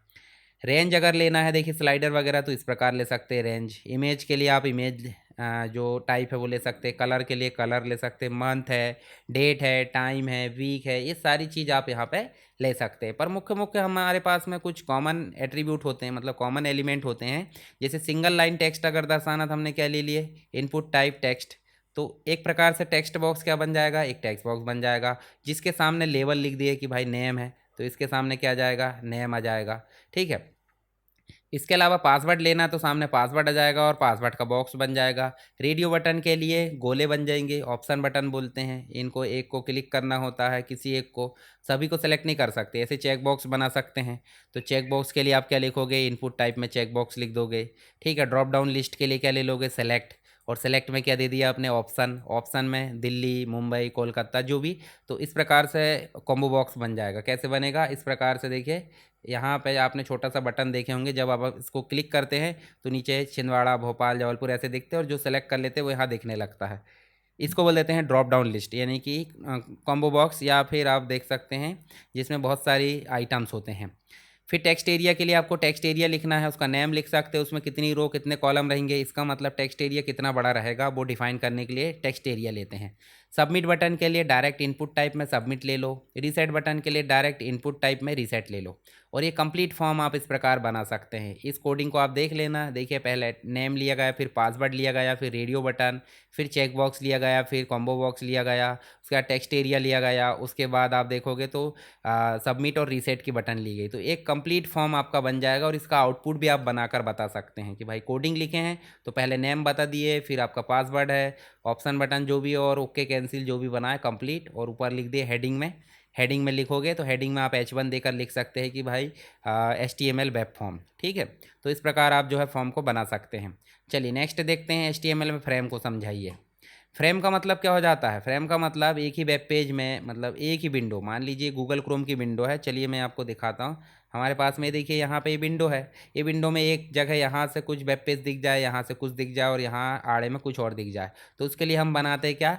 S1: रेंज अगर लेना है देखिए स्लाइडर वगैरह तो इस प्रकार ले सकते हैं रेंज। इमेज के लिए आप इमेज जो टाइप है वो ले सकते हैं। कलर के लिए कलर ले सकते हैं। मंथ है, डेट है, टाइम है, वीक है, ये सारी चीज़ आप यहाँ पे ले सकते हैं। पर मुख्य मुख्य हमारे पास में कुछ कॉमन एट्रीब्यूट होते हैं, मतलब कॉमन एलिमेंट होते हैं। जैसे सिंगल लाइन टेक्स्ट अगर दर्शाना तो हमने क्या ले लिए, इनपुट टाइप टेक्स्ट। तो एक प्रकार से टेक्स्ट बॉक्स क्या बन जाएगा, एक टेक्स्ट बॉक्स बन जाएगा जिसके सामने लेबल लिख दिए कि भाई नेम है, तो इसके सामने क्या आ जाएगा, नेम आ जाएगा। ठीक है। इसके अलावा पासवर्ड लेना तो सामने पासवर्ड आ जाएगा और पासवर्ड का बॉक्स बन जाएगा। रेडियो बटन के लिए गोले बन जाएंगे, ऑप्शन बटन बोलते हैं इनको। एक को क्लिक करना होता है, किसी एक को, सभी को सेलेक्ट नहीं कर सकते। ऐसे चेक बॉक्स बना सकते हैं। तो चेक बॉक्स के लिए आप क्या लिखोगे, इनपुट टाइप में चेक बॉक्स लिख दोगे। ठीक है। ड्रॉप डाउन लिस्ट के लिए क्या ले लोगे, सेलेक्ट। और सेलेक्ट में क्या दे दिया आपने, ऑप्शन। ऑप्शन में दिल्ली, मुंबई, कोलकाता, जो भी। तो इस प्रकार से कॉम्बो बॉक्स बन जाएगा। कैसे बनेगा, इस प्रकार से देखिए यहाँ पे आपने छोटा सा बटन देखे होंगे, जब आप इसको क्लिक करते हैं तो नीचे छिंदवाड़ा, भोपाल, जबलपुर ऐसे दिखते हैं और जो सेलेक्ट कर लेते हैं वो यहाँ दिखने लगता है। इसको बोल देते हैं ड्रॉप डाउन लिस्ट, यानी कि कॉम्बो बॉक्स, या फिर आप देख सकते हैं जिसमें बहुत सारी आइटम्स होते हैं। फिर टेक्स्ट एरिया के लिए आपको टेक्स्ट एरिया लिखना है, उसका नेम लिख सकते हैं, उसमें कितनी रो कितने कॉलम रहेंगे, इसका मतलब टेक्स्ट एरिया कितना बड़ा रहेगा वो डिफाइन करने के लिए टेक्स्ट एरिया लेते हैं। सबमिट बटन के लिए डायरेक्ट इनपुट टाइप में सबमिट ले लो। रीसेट बटन के लिए डायरेक्ट इनपुट टाइप में रीसेट ले लो। और ये कंप्लीट फॉर्म आप इस प्रकार बना सकते हैं। इस कोडिंग को आप देख लेना। देखिए पहले नेम लिया गया, फिर पासवर्ड लिया गया, फिर रेडियो बटन, फिर चेक बॉक्स लिया गया, फिर कॉम्बो बॉक्स लिया गया, उसके बाद टेक्स्ट एरिया लिया गया, उसके बाद आप देखोगे तो सबमिट और रीसेट की बटन ली गई। तो एक कंप्लीट फॉर्म आपका बन जाएगा और इसका आउटपुट भी आप बनाकर बता सकते हैं कि भाई कोडिंग लिखे हैं तो पहले नेम बता दिए, फिर आपका पासवर्ड है, ऑप्शन बटन जो भी और ओके कैंसिल जो भी बनाए कंप्लीट, और ऊपर लिख दिए हेडिंग में। हेडिंग में लिखोगे तो हेडिंग में आप H1 देकर लिख सकते हैं कि भाई HTML वेब फॉर्म। ठीक है। तो इस प्रकार आप जो है फॉर्म को बना सकते हैं। चलिए नेक्स्ट देखते हैं, HTML में फ्रेम को समझाइए। फ्रेम का मतलब क्या हो जाता है, फ्रेम का मतलब एक ही वेब पेज में, मतलब एक ही विंडो, मान लीजिए गूगल क्रोम की विंडो है। चलिए मैं आपको दिखाता हूँ। हमारे पास में देखिए यहाँ पे ये विंडो है। ये विंडो में एक जगह यहाँ से कुछ वेब पेज दिख जाए, यहाँ से कुछ दिख जाए और यहाँ आड़े में कुछ और दिख जाए, तो उसके लिए हम बनाते हैं क्या,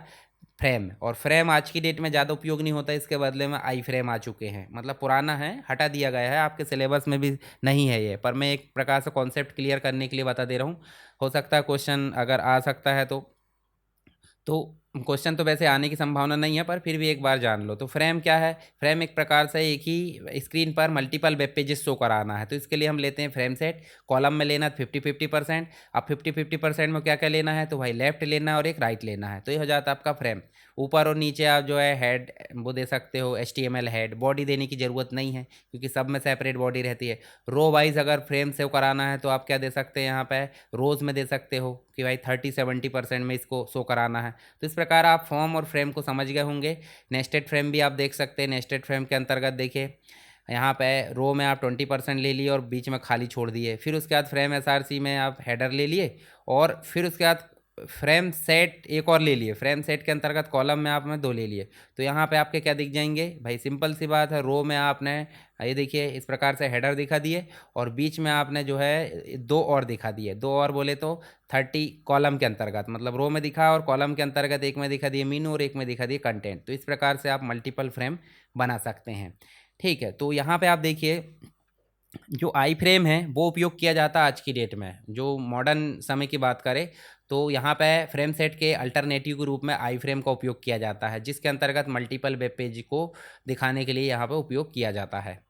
S1: फ्रेम। और फ्रेम आज की डेट में ज़्यादा उपयोग नहीं होता, इसके बदले में आई फ्रेम आ चुके हैं। मतलब पुराना है, हटा दिया गया है, आपके सिलेबस में भी नहीं है ये, पर मैं एक प्रकार से कॉन्सेप्ट क्लियर करने के लिए बता दे रहा हूँ। हो सकता है क्वेश्चन अगर आ सकता है तो क्वेश्चन तो वैसे आने की संभावना नहीं है, पर फिर भी एक बार जान लो। तो फ्रेम क्या है, फ्रेम एक प्रकार से एक ही स्क्रीन पर मल्टीपल वेब पेजेस शो कराना है। तो इसके लिए हम लेते हैं फ्रेम सेट। कॉलम में लेना 50-50%। अब 50-50% में क्या क्या लेना है, तो भाई लेफ्ट लेना है और एक राइट लेना है, तो ये हो जाता है आपका फ्रेम। ऊपर और नीचे आप जो है हेड वो दे सकते हो, HTML हेड। बॉडी देने की ज़रूरत नहीं है क्योंकि सब में सेपरेट बॉडी रहती है। रो वाइज अगर फ्रेम सेव कराना है तो आप क्या दे सकते हैं, यहाँ पे रोज़ में दे सकते हो कि भाई 30-70% में इसको शो कराना है। तो इस प्रकार आप फॉर्म और फ्रेम को समझ गए होंगे। नेस्टेड फ्रेम भी आप देख सकते हैं। नेस्टेड फ्रेम के अंतर्गत देखिए यहाँ पे रो में आप 20% ले लिए और बीच में खाली छोड़ दिए। फिर उसके बाद फ्रेम एसआरसी में आप हेडर ले लिए और फिर उसके बाद फ्रेम सेट एक और ले लिए। फ्रेम सेट के अंतर्गत कॉलम में आपने 2 ले लिए। तो यहाँ पे आपके क्या दिख जाएंगे भाई, सिंपल सी बात है, रो में आपने ये देखिए इस प्रकार से हेडर दिखा दिए और बीच में आपने जो है 2 और दिखा दिए। 2 और बोले तो 30 कॉलम के अंतर्गत, मतलब रो में दिखा और कॉलम के अंतर्गत एक में दिखा दिए मीनू और एक में दिखा दिए कंटेंट। तो इस प्रकार से आप मल्टीपल फ्रेम बना सकते हैं। ठीक है, तो यहाँ पे आप देखिए जो आई फ्रेम है वो उपयोग किया जाता है आज की डेट में। जो मॉडर्न समय की बात करें तो यहाँ पे फ्रेम सेट के अल्टरनेटिव के रूप में आई फ्रेम का उपयोग किया जाता है, जिसके अंतर्गत मल्टीपल वेब पेज को दिखाने के लिए यहाँ पे उपयोग किया जाता है।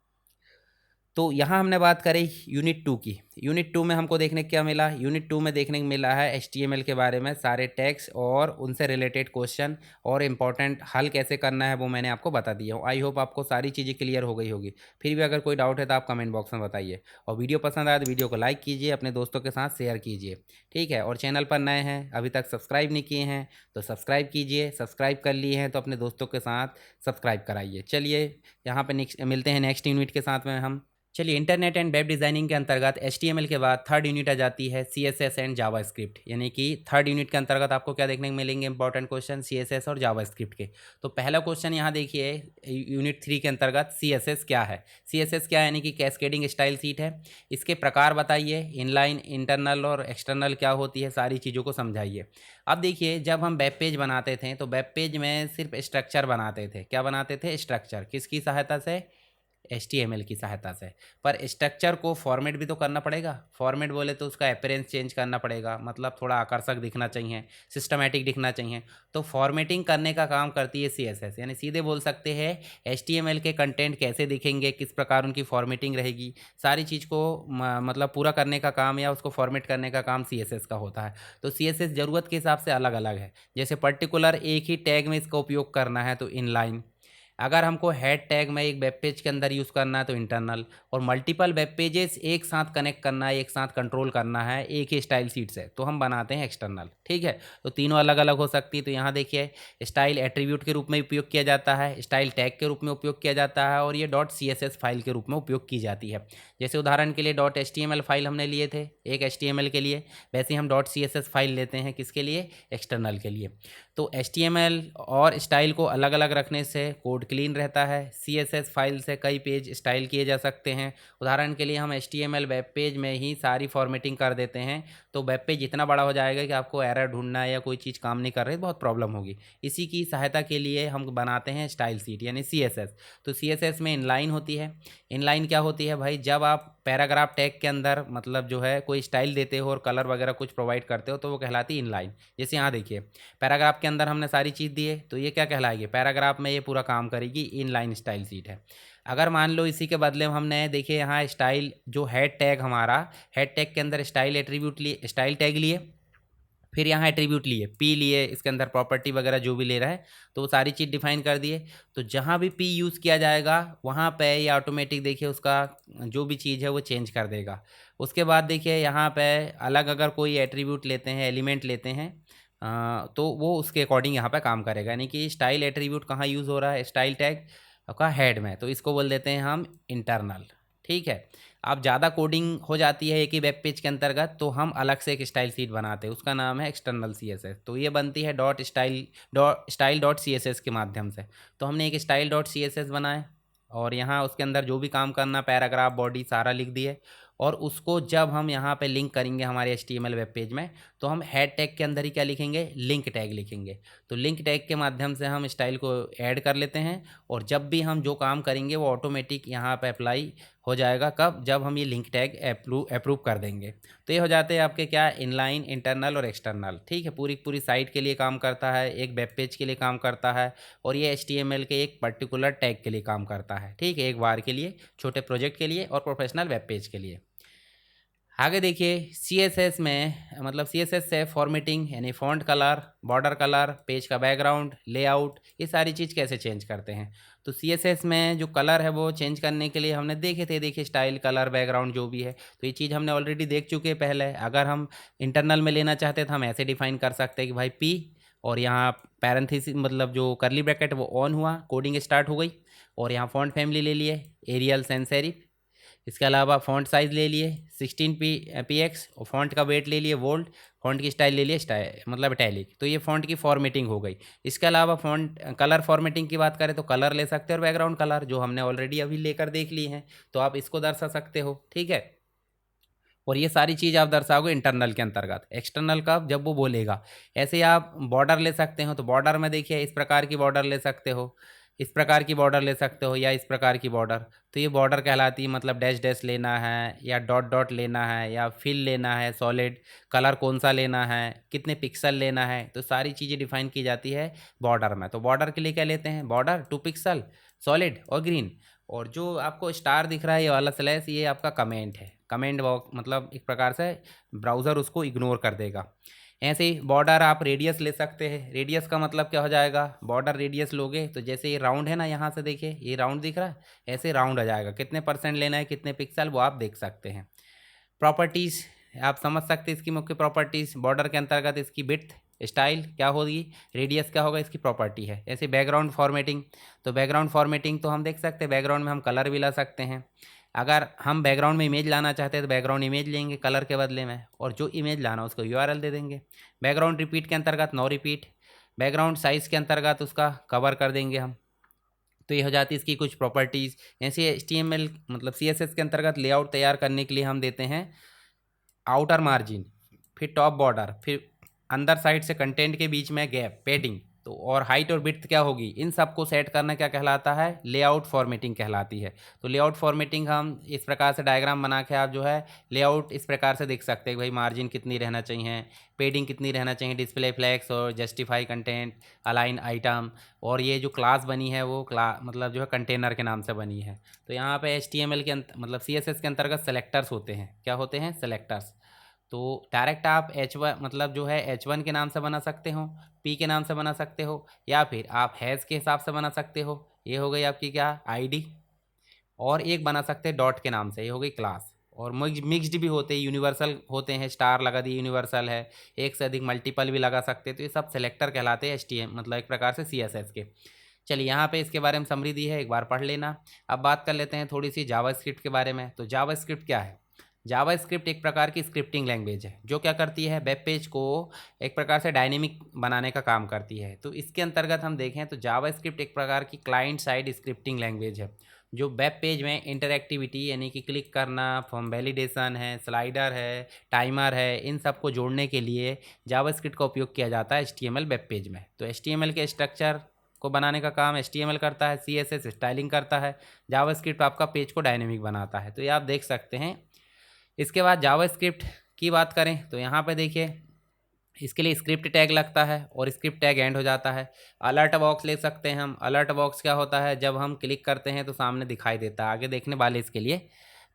S1: तो यहाँ हमने बात करी यूनिट 2 की। यूनिट 2 में हमको देखने को क्या मिला, यूनिट 2 में देखने को मिला है HTML के बारे में सारे टैग्स और उनसे रिलेटेड क्वेश्चन और इम्पॉर्टेंट हल कैसे करना है वो मैंने आपको बता दिया हूँ। आई होप आपको सारी चीज़ें क्लियर हो गई होगी। फिर भी अगर कोई डाउट है तो आप कमेंट बॉक्स में बताइए और वीडियो पसंद आए तो वीडियो को लाइक कीजिए, अपने दोस्तों के साथ शेयर कीजिए। ठीक है, और चैनल पर नए हैं अभी तक सब्सक्राइब नहीं किए हैं तो सब्सक्राइब कीजिए, सब्सक्राइब कर लिए हैं तो अपने दोस्तों के साथ सब्सक्राइब कराइए। चलिए यहाँ पे मिलते हैं नेक्स्ट यूनिट के साथ में हम। चलिए, इंटरनेट एंड वेब डिज़ाइनिंग के अंतर्गत HTML के बाद थर्ड यूनिट आ जाती है CSS एंड जावास्क्रिप्ट। यानी कि थर्ड यूनिट के अंतर्गत आपको क्या देखने को मिलेंगे, इंपॉर्टेंट क्वेश्चन CSS और जावास्क्रिप्ट के। तो पहला क्वेश्चन यहाँ देखिए, यूनिट 3 के अंतर्गत CSS क्या है। CSS क्या है, यानी कि कैस्केडिंग स्टाइल सीट है। इसके प्रकार बताइए, इनलाइन, इंटरनल और एक्सटर्नल क्या होती है, सारी चीज़ों को समझाइए। अब देखिए, जब हम वेब पेज बनाते थे तो वेब पेज में सिर्फ स्ट्रक्चर बनाते थे। क्या बनाते थे, स्ट्रक्चर, किसकी सहायता से, HTML की सहायता से। पर स्ट्रक्चर को फॉर्मेट भी तो करना पड़ेगा। फॉर्मेट बोले तो उसका अपीयरेंस चेंज करना पड़ेगा, मतलब थोड़ा आकर्षक दिखना चाहिए, सिस्टमेटिक दिखना चाहिए। तो फॉर्मेटिंग करने का काम करती है CSS। यानी सीधे बोल सकते हैं HTML के कंटेंट कैसे दिखेंगे, किस प्रकार उनकी फॉर्मेटिंग रहेगी, सारी चीज़ को मतलब पूरा करने का काम या उसको फॉर्मेट करने का काम CSS का होता है। तो CSS ज़रूरत के हिसाब से अलग अलग है। जैसे पर्टिकुलर एक ही टैग में इसका उपयोग करना है तो इनलाइन, अगर हमको हेड टैग में एक वेब पेज के अंदर यूज़ करना है तो इंटरनल, और मल्टीपल वेब पेजेस एक साथ कनेक्ट करना है, एक साथ कंट्रोल करना है एक ही स्टाइल शीट से, तो हम बनाते हैं एक्सटर्नल। ठीक है, तो तीनों अलग अलग हो सकती है। तो यहाँ देखिए, स्टाइल एट्रीब्यूट के रूप में उपयोग किया जाता है, स्टाइल टैग के रूप में उपयोग किया जाता है, और ये .css फाइल के रूप में उपयोग की जाती है। जैसे उदाहरण के लिए .html फाइल हमने लिए थे एक HTML के लिए, वैसे हम .css फाइल लेते हैं किसके लिए, एक्सटर्नल के लिए। तो HTML और स्टाइल को अलग अलग रखने से कोड क्लीन रहता है। CSS फाइल से कई पेज स्टाइल किए जा सकते हैं। उदाहरण के लिए हम HTML वेब पेज में ही सारी फॉर्मेटिंग कर देते हैं तो वेब पेज इतना बड़ा हो जाएगा कि आपको एरर ढूंढना है या कोई चीज़ काम नहीं कर रही, बहुत प्रॉब्लम होगी। इसी की सहायता के लिए हम बनाते हैं स्टाइल सीट यानी CSS। तो CSS में इनलाइन होती है। इनलाइन क्या होती है भाई, जब आप पैराग्राफ टैग के अंदर मतलब जो है कोई स्टाइल देते हो और कलर वगैरह कुछ प्रोवाइड करते हो तो वो कहलाती इनलाइन। जैसे यहाँ देखिए, पैराग्राफ के अंदर हमने सारी चीज़ दी है तो ये क्या कहलाएगी, पैराग्राफ में ये पूरा काम करेगी, इनलाइन स्टाइल सीट है। अगर मान लो इसी के बदले में हमने देखिए यहाँ स्टाइल जो हेड टैग हमारा, हेड टैग के अंदर स्टाइल एट्रीब्यूट लिए, स्टाइल टैग लिए, फिर यहाँ एट्रीब्यूट लिए, पी लिए, इसके अंदर प्रॉपर्टी वगैरह जो भी ले रहा है तो वो सारी चीज़ डिफाइन कर दिए। तो जहाँ भी पी यूज़ किया जाएगा वहाँ पे ये ऑटोमेटिक देखिए उसका जो भी चीज़ है वो चेंज कर देगा। उसके बाद देखिए यहाँ पे अलग अगर कोई एट्रीब्यूट लेते हैं, एलिमेंट लेते हैं तो वो उसके अकॉर्डिंग यहाँ पे काम करेगा। यानी कि स्टाइल एट्रीब्यूट कहाँ यूज़ हो रहा है, स्टाइल टैग का हेड में, तो इसको बोल देते हैं हम इंटरनल। ठीक है, अब ज़्यादा कोडिंग हो जाती है एक ही वेब पेज के अंतर्गत तो हम अलग से एक स्टाइल सीट बनाते हैं, उसका नाम है एक्सटर्नल CSS। तो ये बनती है स्टाइल.css के माध्यम से। तो हमने एक स्टाइल.css बनाए और यहाँ उसके अंदर जो भी काम करना, पैराग्राफ, बॉडी सारा लिख दिए, और उसको जब हम यहाँ पे लिंक करेंगे हमारे HTML वेब पेज में तो हम हेड टैग के अंदर ही क्या लिखेंगे, लिंक टैग लिखेंगे। तो लिंक टैग के माध्यम से हम स्टाइल को ऐड कर लेते हैं और जब भी हम जो काम करेंगे वो ऑटोमेटिक यहाँ पे अप्लाई हो जाएगा। कब, जब हम ये लिंक टैग अप्रूव कर देंगे। तो ये हो जाते हैं आपके क्या, इनलाइन, इंटरनल और एक्सटर्नल। ठीक है, पूरी पूरी साइट के लिए काम करता है, एक वेब पेज के लिए काम करता है, और ये HTML के एक पर्टिकुलर टैग के लिए काम करता है। ठीक है, एक बार के लिए, छोटे प्रोजेक्ट के लिए और प्रोफेशनल वेब पेज के लिए। आगे देखिए, CSS में मतलब CSS से फॉर्मेटिंग यानी font colour, border colour, page का बैकग्राउंड, लेआउट, ये सारी चीज़ कैसे चेंज करते हैं। तो CSS में जो कलर है वो चेंज करने के लिए हमने देखे थे, देखिए स्टाइल, कलर, बैकग्राउंड जो भी है, तो ये चीज़ हमने ऑलरेडी देख चुके हैं पहले। अगर हम इंटरनल में लेना चाहते तो हम ऐसे डिफाइन कर सकते हैं कि भाई P और यहाँ पैरेंथेसिस मतलब जो करली ब्रैकेट वो ऑन हुआ, कोडिंग स्टार्ट हो गई। और यहाँ फ़ॉन्ट फैमिली ले लिए एरियल सैंस सेरिफ। इसके अलावा फ़ॉन्ट साइज़ ले लिए 16 px और फ़ॉन्ट का वेट ले लिए वोल्ट। फ़ॉन्ट की स्टाइल ले लिए स्टाइल मतलब इटैलिक। तो ये फ़ॉन्ट की फॉर्मेटिंग हो गई। इसके अलावा फ़ॉन्ट कलर फॉर्मेटिंग की बात करें तो कलर ले सकते हैं और बैकग्राउंड कलर जो हमने ऑलरेडी अभी लेकर देख ली हैं, तो आप इसको दर्शा सकते हो। ठीक है, और ये सारी चीज़ आप दर्शाओगे इंटरनल के अंतर्गत। एक्सटर्नल का जब वो बोलेगा, ऐसे ही आप बॉर्डर ले सकते हो। तो बॉर्डर में देखिए इस प्रकार की बॉर्डर ले सकते हो, इस प्रकार की बॉर्डर ले सकते हो या इस प्रकार की बॉर्डर। तो ये बॉर्डर कहलाती है, मतलब डैश डैश लेना है या डॉट डॉट लेना है या फिल लेना है, सॉलिड कलर कौन सा लेना है, कितने पिक्सल लेना है, तो सारी चीज़ें डिफाइन की जाती है बॉर्डर में। तो बॉर्डर के लिए क्या लेते हैं, बॉर्डर 2 पिक्सल, सॉलिड और ग्रीन। और जो आपको स्टार दिख रहा है ये वाला स्लैश, ये आपका कमेंट है। कमेंट बॉक्स मतलब एक प्रकार से ब्राउज़र उसको इग्नोर कर देगा। ऐसे ही बॉर्डर आप रेडियस ले सकते हैं। रेडियस का मतलब क्या हो जाएगा, बॉर्डर रेडियस लोगे तो जैसे ये राउंड है ना, यहाँ से देखिए ये राउंड दिख रहा है, ऐसे राउंड आ जाएगा। कितने परसेंट लेना है, कितने पिक्सल, वो आप देख सकते हैं। प्रॉपर्टीज़ आप समझ सकते हैं इसकी मुख्य प्रॉपर्टीज़। बॉर्डर के अंतर्गत इसकी विड्थ स्टाइल क्या होगी, रेडियस क्या होगा, इसकी प्रॉपर्टी है। ऐसे बैकग्राउंड फॉर्मेटिंग, तो बैकग्राउंड फॉर्मेटिंग तो हम देख सकते हैं, बैकग्राउंड में हम कलर भी ला सकते हैं। अगर हम बैकग्राउंड में इमेज लाना चाहते हैं तो बैकग्राउंड इमेज लेंगे कलर के बदले में, और जो इमेज लाना उसको यूआरएल दे देंगे। बैकग्राउंड रिपीट के अंतर्गत नो रिपीट। बैकग्राउंड साइज़ के अंतर्गत उसका कवर कर देंगे हम। तो ये हो जाती है इसकी कुछ प्रॉपर्टीज़। ऐसे HTML मतलब CSS के अंतर्गत लेआउट तैयार करने के लिए हम देते हैं आउटर मार्जिन, फिर टॉप बॉर्डर, फिर अंदर साइड से कंटेंट के बीच में गैप, पैडिंग। तो और हाइट और विड्थ क्या होगी, इन सबको सेट करना क्या कहलाता है, लेआउट फॉर्मेटिंग कहलाती है। तो लेआउट फॉर्मेटिंग हम इस प्रकार से डायग्राम बना के आप जो है लेआउट इस प्रकार से देख सकते हैं, भाई मार्जिन कितनी रहना चाहिए, पेडिंग कितनी रहना चाहिए, डिस्प्ले फ्लैक्स और जस्टिफाई कंटेंट, अलाइन आइटम। और ये जो क्लास बनी है वो मतलब जो है कंटेनर के नाम से बनी है। तो यहाँ पे HTML के मतलब CSS के अंतर्गत सेलेक्टर्स होते हैं। क्या होते हैं, सेलेक्टर्स। तो डायरेक्ट आप H1 मतलब जो है H1 के नाम से बना सकते हो, P के नाम से बना सकते हो, या फिर आप हैज़ के हिसाब से बना सकते हो। ये हो गई आपकी क्या ID। और एक बना सकते हैं डॉट के नाम से, ये हो गई क्लास। और मिक्स्ड भी होते हैं, यूनिवर्सल होते हैं, स्टार लगा दिए यूनिवर्सल है, एक से अधिक मल्टीपल भी लगा सकते हैं। तो ये सब सेलेक्टर कहलाते हैं HTML मतलब एक प्रकार से CSS के। चलिए यहाँ पे इसके बारे में समरी दी है, एक बार पढ़ लेना। अब बात कर लेते हैं थोड़ी सी जावास्क्रिप्ट के बारे में। तो जावास्क्रिप्ट क्या है, जावास्क्रिप्ट एक प्रकार की स्क्रिप्टिंग लैंग्वेज है जो क्या करती है, वेब पेज को एक प्रकार से डायनेमिक बनाने का काम करती है। तो इसके अंतर्गत हम देखें तो जावास्क्रिप्ट एक प्रकार की क्लाइंट साइड स्क्रिप्टिंग लैंग्वेज है जो वेब पेज में इंटरैक्टिविटी यानी कि क्लिक करना, फॉर्म वैलिडेशन है, स्लाइडर है, टाइमर है, इन सब को जोड़ने के लिए जावास्क्रिप्ट का उपयोग किया जाता है HTML वेब पेज में। तो HTML के स्ट्रक्चर को बनाने का काम HTML करता है, CSS स्टाइलिंग करता है, जावास्क्रिप्ट आपका पेज को डायनेमिक बनाता है। तो ये आप देख सकते हैं। इसके बाद जावास्क्रिप्ट की बात करें तो यहाँ पे देखिए इसके लिए स्क्रिप्ट टैग लगता है और स्क्रिप्ट टैग एंड हो जाता है। अलर्ट बॉक्स ले सकते हैं हम। अलर्ट बॉक्स क्या होता है, जब हम क्लिक करते हैं तो सामने दिखाई देता है, आगे देखने वाले इसके लिए।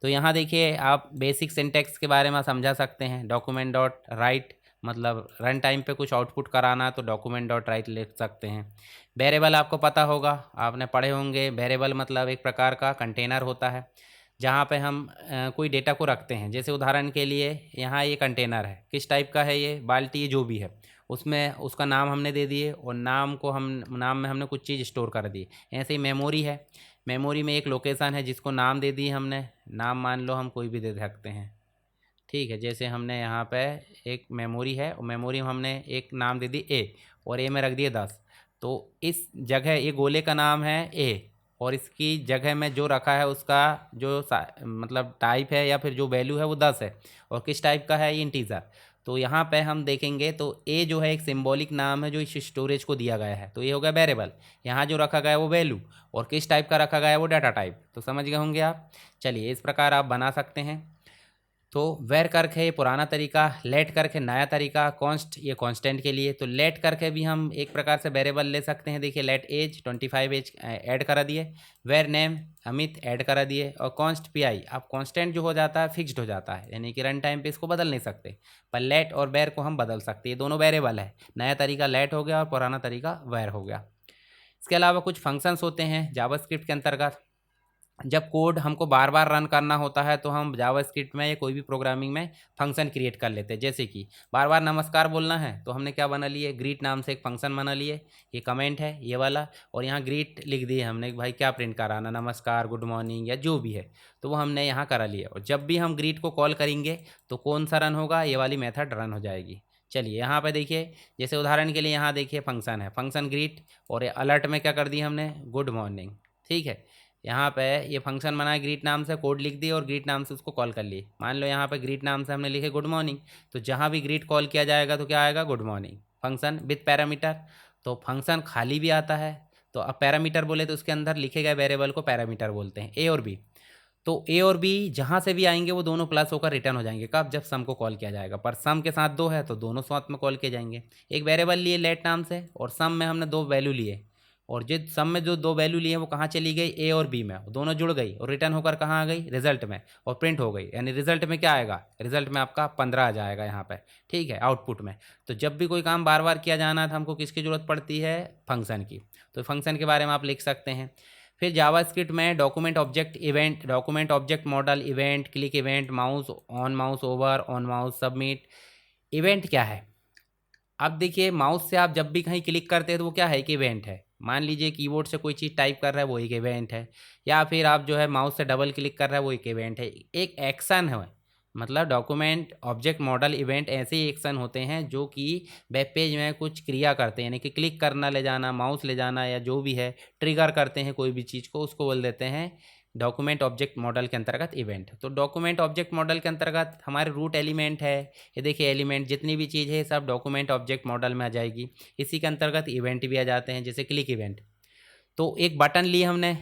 S1: तो यहाँ देखिए आप बेसिक सिंटैक्स के बारे में समझा सकते हैं। डॉक्यूमेंट डॉट राइट मतलब रन टाइम पे कुछ आउटपुट कराना तो डॉक्यूमेंट डॉट राइट लिख सकते हैं। वेरिएबल आपको पता होगा, आपने पढ़े होंगे। वेरिएबल मतलब एक प्रकार का कंटेनर होता है जहाँ पे हम कोई डेटा को रखते हैं। जैसे उदाहरण के लिए यहाँ ये कंटेनर है, किस टाइप का है, ये बाल्टी जो भी है, उसमें उसका नाम हमने दे दिए और नाम में हमने कुछ चीज़ स्टोर कर दी। ऐसे ही मेमोरी है, मेमोरी में एक लोकेशन है जिसको नाम दे दी हमने। नाम मान लो हम कोई भी दे सकते हैं, ठीक है। जैसे हमने यहाँ पे एक मेमोरी है और मेमोरी में हमने एक नाम दे दी A और A में रख दिए 10। तो इस जगह ये गोले का नाम है A और इसकी जगह में जो रखा है उसका जो मतलब टाइप है या फिर जो वैल्यू है वो 10 है और किस टाइप का है, ये इंटीजर। तो यहाँ पे हम देखेंगे तो A जो है एक सिंबॉलिक नाम है जो इस स्टोरेज को दिया गया है। तो ये हो गया वेरिएबल। यहाँ जो रखा गया है वो वैल्यू और किस टाइप का रखा गया है वो डाटा टाइप। तो समझ गए होंगे आप। चलिए इस प्रकार आप बना सकते हैं। तो वेर करके है ये पुराना तरीका, लेट करके नया तरीका, कॉन्स्ट ये कांस्टेंट के लिए। तो लेट करके भी हम एक प्रकार से वेरिएबल ले सकते हैं। देखिए लेट एज 25 एज ऐड करा दिए, वेर नेम अमित ऐड करा दिए और कॉन्स्ट PI अब कांस्टेंट जो हो जाता है फिक्स्ड हो जाता है, यानी कि रन टाइम पे इसको बदल नहीं सकते। पर लेट और वेर को हम बदल सकते हैं, ये दोनों वेरिएबल है। नया तरीका लेट हो गया और पुराना तरीका वेर हो गया। इसके अलावा कुछ फंक्शंस होते हैं जावास्क्रिप्ट के अंतर्गत। जब कोड हमको बार बार रन करना होता है तो हम जावास्क्रिप्ट में या कोई भी प्रोग्रामिंग में फंक्शन क्रिएट कर लेते हैं। जैसे कि बार बार नमस्कार बोलना है तो हमने क्या बना लिए, ग्रीट नाम से एक फंक्शन बना लिए। ये कमेंट है ये वाला, और यहाँ ग्रीट लिख दिए हमने कि भाई क्या प्रिंट कराना, नमस्कार, गुड मॉर्निंग या जो भी है, तो वो हमने यहाँ करा लिया। और जब भी हम ग्रीट को कॉल करेंगे तो कौन सा रन होगा, ये वाली मेथड रन हो जाएगी। चलिए यहाँ पे देखिए, जैसे उदाहरण के लिए यहाँ देखिए फंक्शन है, फंक्शन ग्रीट, और अलर्ट में क्या कर दिया हमने, गुड मॉर्निंग। ठीक है, यहाँ पे ये फंक्शन बनाया ग्रीट नाम से, कोड लिख दिया और ग्रीट नाम से उसको कॉल कर लिए। मान लो यहाँ पे ग्रीट नाम से हमने लिखे गुड मॉर्निंग, तो जहाँ भी ग्रीट कॉल किया जाएगा तो क्या आएगा, good morning. Function with parameter, तो फंक्शन खाली भी आता है। तो अब पैरामीटर बोले तो उसके अंदर लिखे गए वेरिएबल को पैरामीटर बोलते हैं, ए और बी। तो ए और बी जहाँ से भी आएंगे वो दोनों प्लस होकर रिटर्न हो जाएंगे। कब, जब सम को कॉल किया जाएगा। पर सम के साथ दो है तो दोनों साथ में कॉल किए जाएंगे। एक वेरिएबल लिए लेट नाम से, और सम में हमने दो वैल्यू लिए, और जो सम में जो दो वैल्यू लिए वो कहाँ चली गई, ए और बी में, दोनों जुड़ गई और रिटर्न होकर कहाँ आ गई, रिजल्ट में, और प्रिंट हो गई। यानी रिजल्ट में क्या आएगा, रिजल्ट में आपका 15 आ जाएगा यहाँ पे। ठीक है, आउटपुट में। तो जब भी कोई काम बार बार किया जाना था हमको किसकी ज़रूरत पड़ती है, फंक्शन की। तो फंक्शन के बारे में आप लिख सकते हैं। फिर जावास्क्रिप्ट में document object event, document object model, event, click event, mouse on, mouse over, on mouse submit. Event क्या है, अब देखिए माउस से आप जब भी कहीं क्लिक करते हैं तो वो क्या है, एक इवेंट है। मान लीजिए कीबोर्ड से कोई चीज़ टाइप कर रहा है वो एक इवेंट है, या फिर आप जो है माउस से डबल क्लिक कर रहा है वो एक इवेंट है, एक एक्शन है। मतलब डॉक्यूमेंट ऑब्जेक्ट मॉडल इवेंट ऐसे ही एक्शन होते हैं जो कि वेब पेज में कुछ क्रिया करते हैं, यानी कि क्लिक करना, ले जाना, माउस ले जाना, या जो भी है ट्रिगर करते हैं कोई भी चीज़ को, उसको बोल देते हैं डॉक्यूमेंट ऑब्जेक्ट मॉडल के अंतर्गत इवेंट। तो डॉक्यूमेंट ऑब्जेक्ट मॉडल के अंतर्गत हमारे रूट एलिमेंट है, ये देखिए एलिमेंट जितनी भी चीज़ है सब डॉक्यूमेंट ऑब्जेक्ट मॉडल में आ जाएगी। इसी के अंतर्गत इवेंट भी आ जाते हैं, जैसे क्लिक इवेंट। तो एक बटन लिए हमने,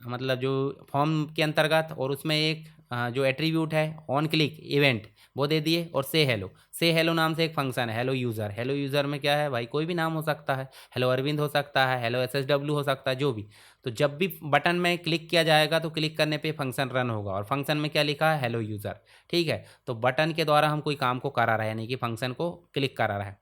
S1: मतलब जो फॉर्म के अंतर्गत, और उसमें एक जो एट्रीब्यूट है ऑन क्लिक इवेंट वो दे दिए, और से हेलो नाम से एक फंक्शन है, हेलो यूज़र। हेलो यूज़र में क्या है भाई, कोई भी नाम हो सकता है, हेलो अरविंद हो सकता है, हेलो SSW हो सकता है, जो भी। तो जब भी बटन में क्लिक किया जाएगा तो क्लिक करने पे फंक्शन रन होगा, और फंक्शन में क्या लिखा है, हेलो यूज़र। ठीक है, तो बटन के द्वारा हम कोई काम को करा रहे हैं, यानी कि फंक्शन को क्लिक करा रहा है।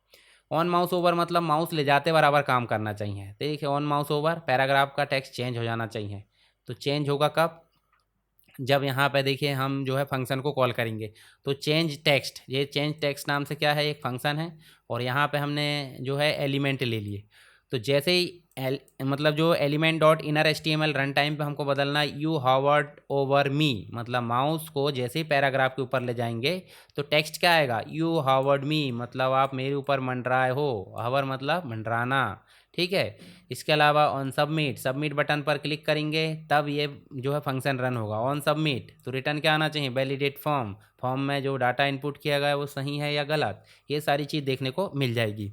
S1: ऑन माउस ओवर मतलब माउस ले जाते बराबर काम करना चाहिए। देखिए ऑन माउस ओवर, पैराग्राफ का टेक्स्ट चेंज हो जाना चाहिए। तो चेंज होगा कब, जब यहाँ पे देखिए हम जो है फंक्शन को कॉल करेंगे। तो चेंज टेक्स्ट, ये चेंज टेक्स्ट नाम से क्या है, एक फंक्शन है, और यहाँ पे हमने जो है एलिमेंट ले लिए। तो जैसे ही मतलब जो element dot inner HTML run time पर हमको बदलना है, यू हावर्ड ओवर मी, मतलब माउस को जैसे ही पैराग्राफ के ऊपर ले जाएंगे तो टेक्स्ट क्या आएगा, यू हावर्ड मी, मतलब आप मेरे ऊपर मंडराए हो। हावर मतलब मंडराना। ठीक है, इसके अलावा ऑन सबमिट, सबमिट बटन पर क्लिक करेंगे तब ये जो है फंक्शन रन होगा। ऑन सबमिट तो रिटर्न क्या आना चाहिए, वैलिडेट फॉर्म, फॉर्म में जो डाटा इनपुट किया गया है वो सही है या गलत, ये सारी चीज़ देखने को मिल जाएगी।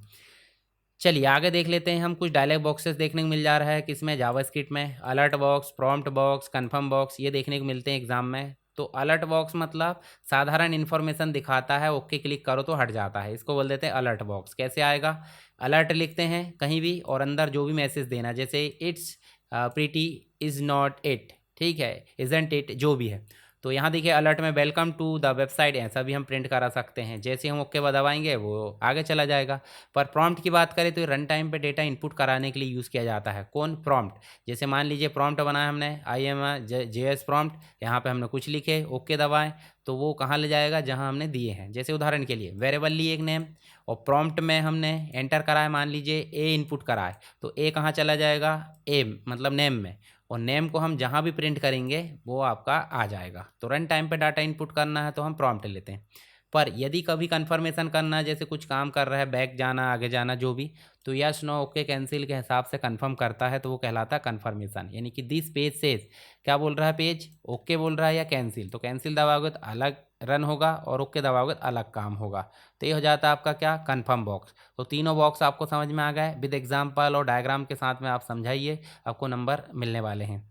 S1: चलिए आगे देख लेते हैं हम। कुछ डायलॉग बॉक्सेस देखने को मिल जा रहा है किसमें, जावास्क्रिप्ट में। Alert box, prompt box, confirm box, ये देखने को मिलते हैं एग्जाम में। तो अलर्ट बॉक्स मतलब साधारण इन्फॉर्मेशन दिखाता है, ओके क्लिक करो तो हट जाता है, इसको बोल देते हैं अलर्ट बॉक्स। कैसे आएगा, अलर्ट लिखते हैं कहीं भी और अंदर जो भी मैसेज देना, जैसे it's pretty, is not it, ठीक है, इजंट इट, जो भी है। तो यहाँ देखिए अलर्ट में वेलकम टू द वेबसाइट, ऐसा भी हम प्रिंट करा सकते हैं। जैसे हम ओके दबाएंगे वो आगे चला जाएगा। पर प्रॉम्प्ट की बात करें तो रन टाइम पे डेटा इनपुट कराने के लिए यूज़ किया जाता है। कौन, प्रॉम्प्ट। जैसे मान लीजिए प्रॉम्प्ट बनाया हमने, IM JS प्रॉम्प्ट, यहाँ पे हमने कुछ लिखे, ओके दबाएं तो वो कहाँ ले जाएगा, जहाँ हमने दिए हैं। जैसे उदाहरण के लिए वेरिएबल लिए एक नेम, और प्रॉम्प्ट में हमने एंटर कराया, मान लीजिए ए इनपुट कराए, तो ए कहाँ चला जाएगा, ए मतलब नेम में, और नेम को हम जहाँ भी प्रिंट करेंगे वो आपका आ जाएगा। तो रन टाइम पे डाटा इनपुट करना है तो हम प्रॉम्प्ट लेते हैं। पर यदि कभी कन्फर्मेशन करना है, जैसे कुछ काम कर रहा है, बैक जाना, आगे जाना, जो भी, तो यस नो ओके कैंसिल के हिसाब से कंफर्म करता है, तो वो कहलाता है कन्फर्मेशन। यानी कि दिस पेज सेज, क्या बोल रहा है पेज, ओके बोल रहा है या कैंसिल। तो कैंसिल दबाओगे तो अलग रन होगा, और ओके दबाओगे तो अलग काम होगा। तो ये हो जाता है आपका क्या, कन्फर्म बॉक्स। तो तीनों बॉक्स आपको समझ में आ गए, विद एग्जाम्पल और डायग्राम के साथ में आप समझाइए, आपको नंबर मिलने वाले हैं।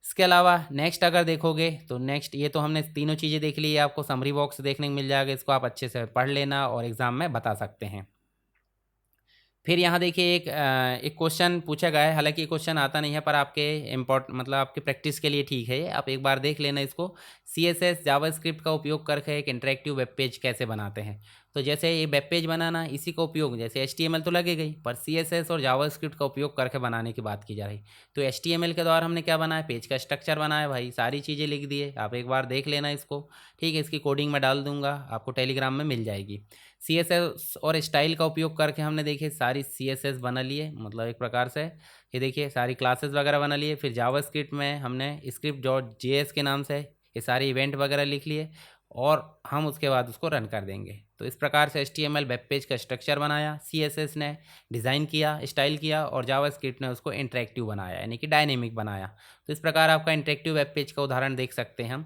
S1: इसके अलावा नेक्स्ट अगर देखोगे तो नेक्स्ट, ये तो हमने तीनों चीज़ें देख ली है, आपको समरी बॉक्स देखने को मिल जाएगा, इसको आप अच्छे से पढ़ लेना और एग्ज़ाम में बता सकते हैं। फिर यहाँ देखिए एक क्वेश्चन पूछा गया है, हालांकि ये क्वेश्चन आता नहीं है पर आपके मतलब आपकी प्रैक्टिस के लिए ठीक है ये, आप एक बार देख लेना इसको। CSS जावास्क्रिप्ट का उपयोग करके एक इंटरेक्टिव वेब पेज कैसे बनाते हैं। तो जैसे ये वेब पेज बनाना, इसी का उपयोग, जैसे HTML तो लगेगा ही, पर CSS और जावास्क्रिप्ट का उपयोग करके बनाने की बात की जा रही। तो HTML के द्वारा हमने क्या बनाया, पेज का स्ट्रक्चर बनाया भाई, सारी चीज़ें लिख दिए। आप एक बार देख लेना इसको, ठीक है। इसकी कोडिंग में डाल दूंगा, आपको टेलीग्राम में मिल जाएगी। CSS और स्टाइल का उपयोग करके हमने देखिए सारी CSS बना लिए, मतलब एक प्रकार से ये देखिए सारी क्लासेस वगैरह बना लिए। फिर जावास्क्रिप्ट में हमने script.js के नाम से ये सारे इवेंट वगैरह लिख लिए और हम उसके बाद उसको रन कर देंगे। तो इस प्रकार से HTML वेब पेज का स्ट्रक्चर बनाया, CSS ने डिज़ाइन किया, स्टाइल किया, और जावास्क्रिप्ट ने उसको इंटरेक्टिव बनाया, यानी कि डायनेमिक बनाया। तो इस प्रकार आपका इंटरेक्टिव वेब पेज का उदाहरण देख सकते हैं हम।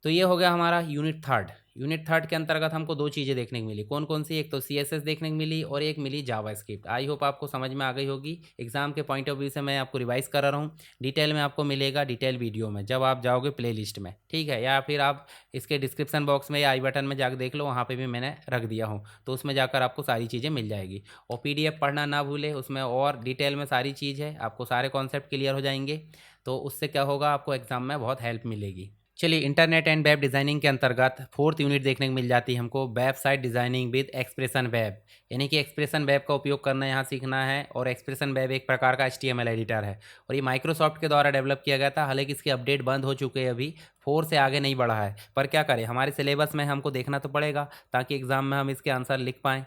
S1: तो ये हो गया हमारा यूनिट थर्ड। यूनिट थर्ड के अंतर्गत हमको दो चीज़ें देखने को मिली। कौन कौन सी? एक तो CSS देखने को मिली और एक मिली जावास्क्रिप्ट। आई होप आपको समझ में आ गई होगी। एग्जाम के पॉइंट ऑफ व्यू से मैं आपको रिवाइज कर रहा हूँ। डिटेल में आपको मिलेगा, डिटेल वीडियो में जब आप जाओगे प्ले लिस्ट में, ठीक है। या फिर आप इसके डिस्क्रिप्शन बॉक्स में या आई बटन में जाकर देख लो, वहाँ पर भी मैंने रख दिया हूँ। तो उसमें जाकर आपको सारी चीज़ें मिल जाएगी। और PDF पढ़ना ना भूले, उसमें और डिटेल में सारी चीज़ है, आपको सारे कॉन्सेप्ट क्लियर हो जाएंगे। तो उससे क्या होगा, आपको एग्जाम में बहुत हेल्प मिलेगी। चलिए, इंटरनेट एंड वेब डिज़ाइनिंग के अंतर्गत फोर्थ यूनिट देखने को मिल जाती है हमको, website designing with expression web. यानी कि एक्सप्रेशन वेब का उपयोग करना यहाँ सीखना है। और एक्सप्रेशन वेब एक प्रकार का HTML एडिटर है और ये माइक्रोसॉफ्ट के द्वारा डेवलप किया गया था। हालांकि इसकी अपडेट बंद हो चुके हैं, अभी 4 से आगे नहीं बढ़ा है। पर क्या करें, हमारे सिलेबस में हमको देखना तो पड़ेगा ताकि एग्ज़ाम में हम इसके आंसर लिख पाएँ।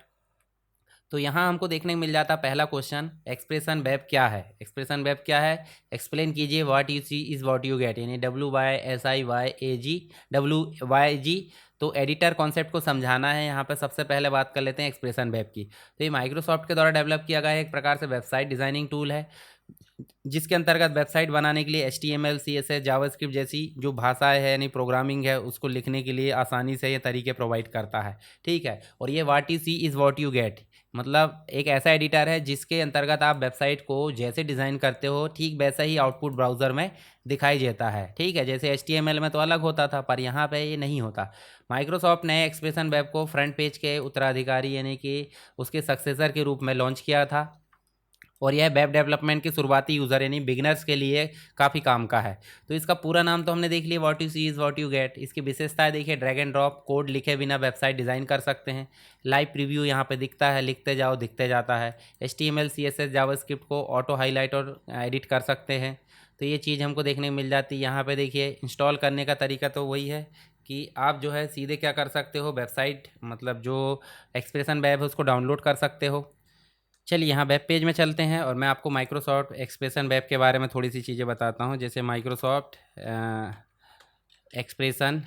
S1: तो यहाँ हमको देखने को मिल जाता पहला क्वेश्चन, एक्सप्रेशन वेब क्या है। एक्सप्रेशन वेब क्या है, एक्सप्लेन कीजिए। What you see is what you get, यानी WYSIYAG। तो एडिटर कॉन्सेप्ट को समझाना है। यहाँ पर सबसे पहले बात कर लेते हैं एक्सप्रेशन वेब की। तो ये माइक्रोसॉफ्ट के द्वारा डेवलप किया गया है, एक प्रकार से वेबसाइट डिज़ाइनिंग टूल है, जिसके अंतर्गत वेबसाइट बनाने के लिए HTML CSS जावास्क्रिप्ट जैसी जो भाषाएं है, यानी प्रोग्रामिंग है, उसको लिखने के लिए आसानी से ये तरीके प्रोवाइड करता है, ठीक है। और ये what you see is what you get, मतलब एक ऐसा एडिटर है जिसके अंतर्गत आप वेबसाइट को जैसे डिज़ाइन करते हो, ठीक वैसा ही आउटपुट ब्राउज़र में दिखाई देता है, ठीक है। जैसे HTML में तो अलग होता था, पर यहाँ पे ये नहीं होता। माइक्रोसॉफ्ट ने एक्सप्रेशन वेब को फ्रंट पेज के उत्तराधिकारी, यानी कि उसके सक्सेसर के रूप में लॉन्च किया था। और यह वेब डेवलपमेंट के शुरुआती यूज़र यानी बिगिनर्स के लिए काफ़ी काम का है। तो इसका पूरा नाम तो हमने देख लिया, what you see is what you get. इसकी विशेषताएं देखिए, ड्रैग एंड ड्रॉप, कोड लिखे बिना वेबसाइट डिज़ाइन कर सकते हैं। लाइव प्रीव्यू यहाँ पे दिखता है, लिखते जाओ दिखते जाता है। HTML CSS जावास्क्रिप्ट को ऑटो हाईलाइट और एडिट कर सकते हैं। तो ये चीज़ हमको देखने को मिल जाती है। यहाँ पर देखिए, इंस्टॉल करने का तरीका तो वही है कि आप जो है सीधे क्या कर सकते हो, वेबसाइट मतलब जो एक्सप्रेशन वेब है उसको डाउनलोड कर सकते हो। चलिए, यहाँ वेब पेज में चलते हैं और मैं आपको माइक्रोसॉफ्ट एक्सप्रेशन वेब के बारे में थोड़ी सी चीज़ें बताता हूँ। जैसे माइक्रोसॉफ्ट एक्सप्रेशन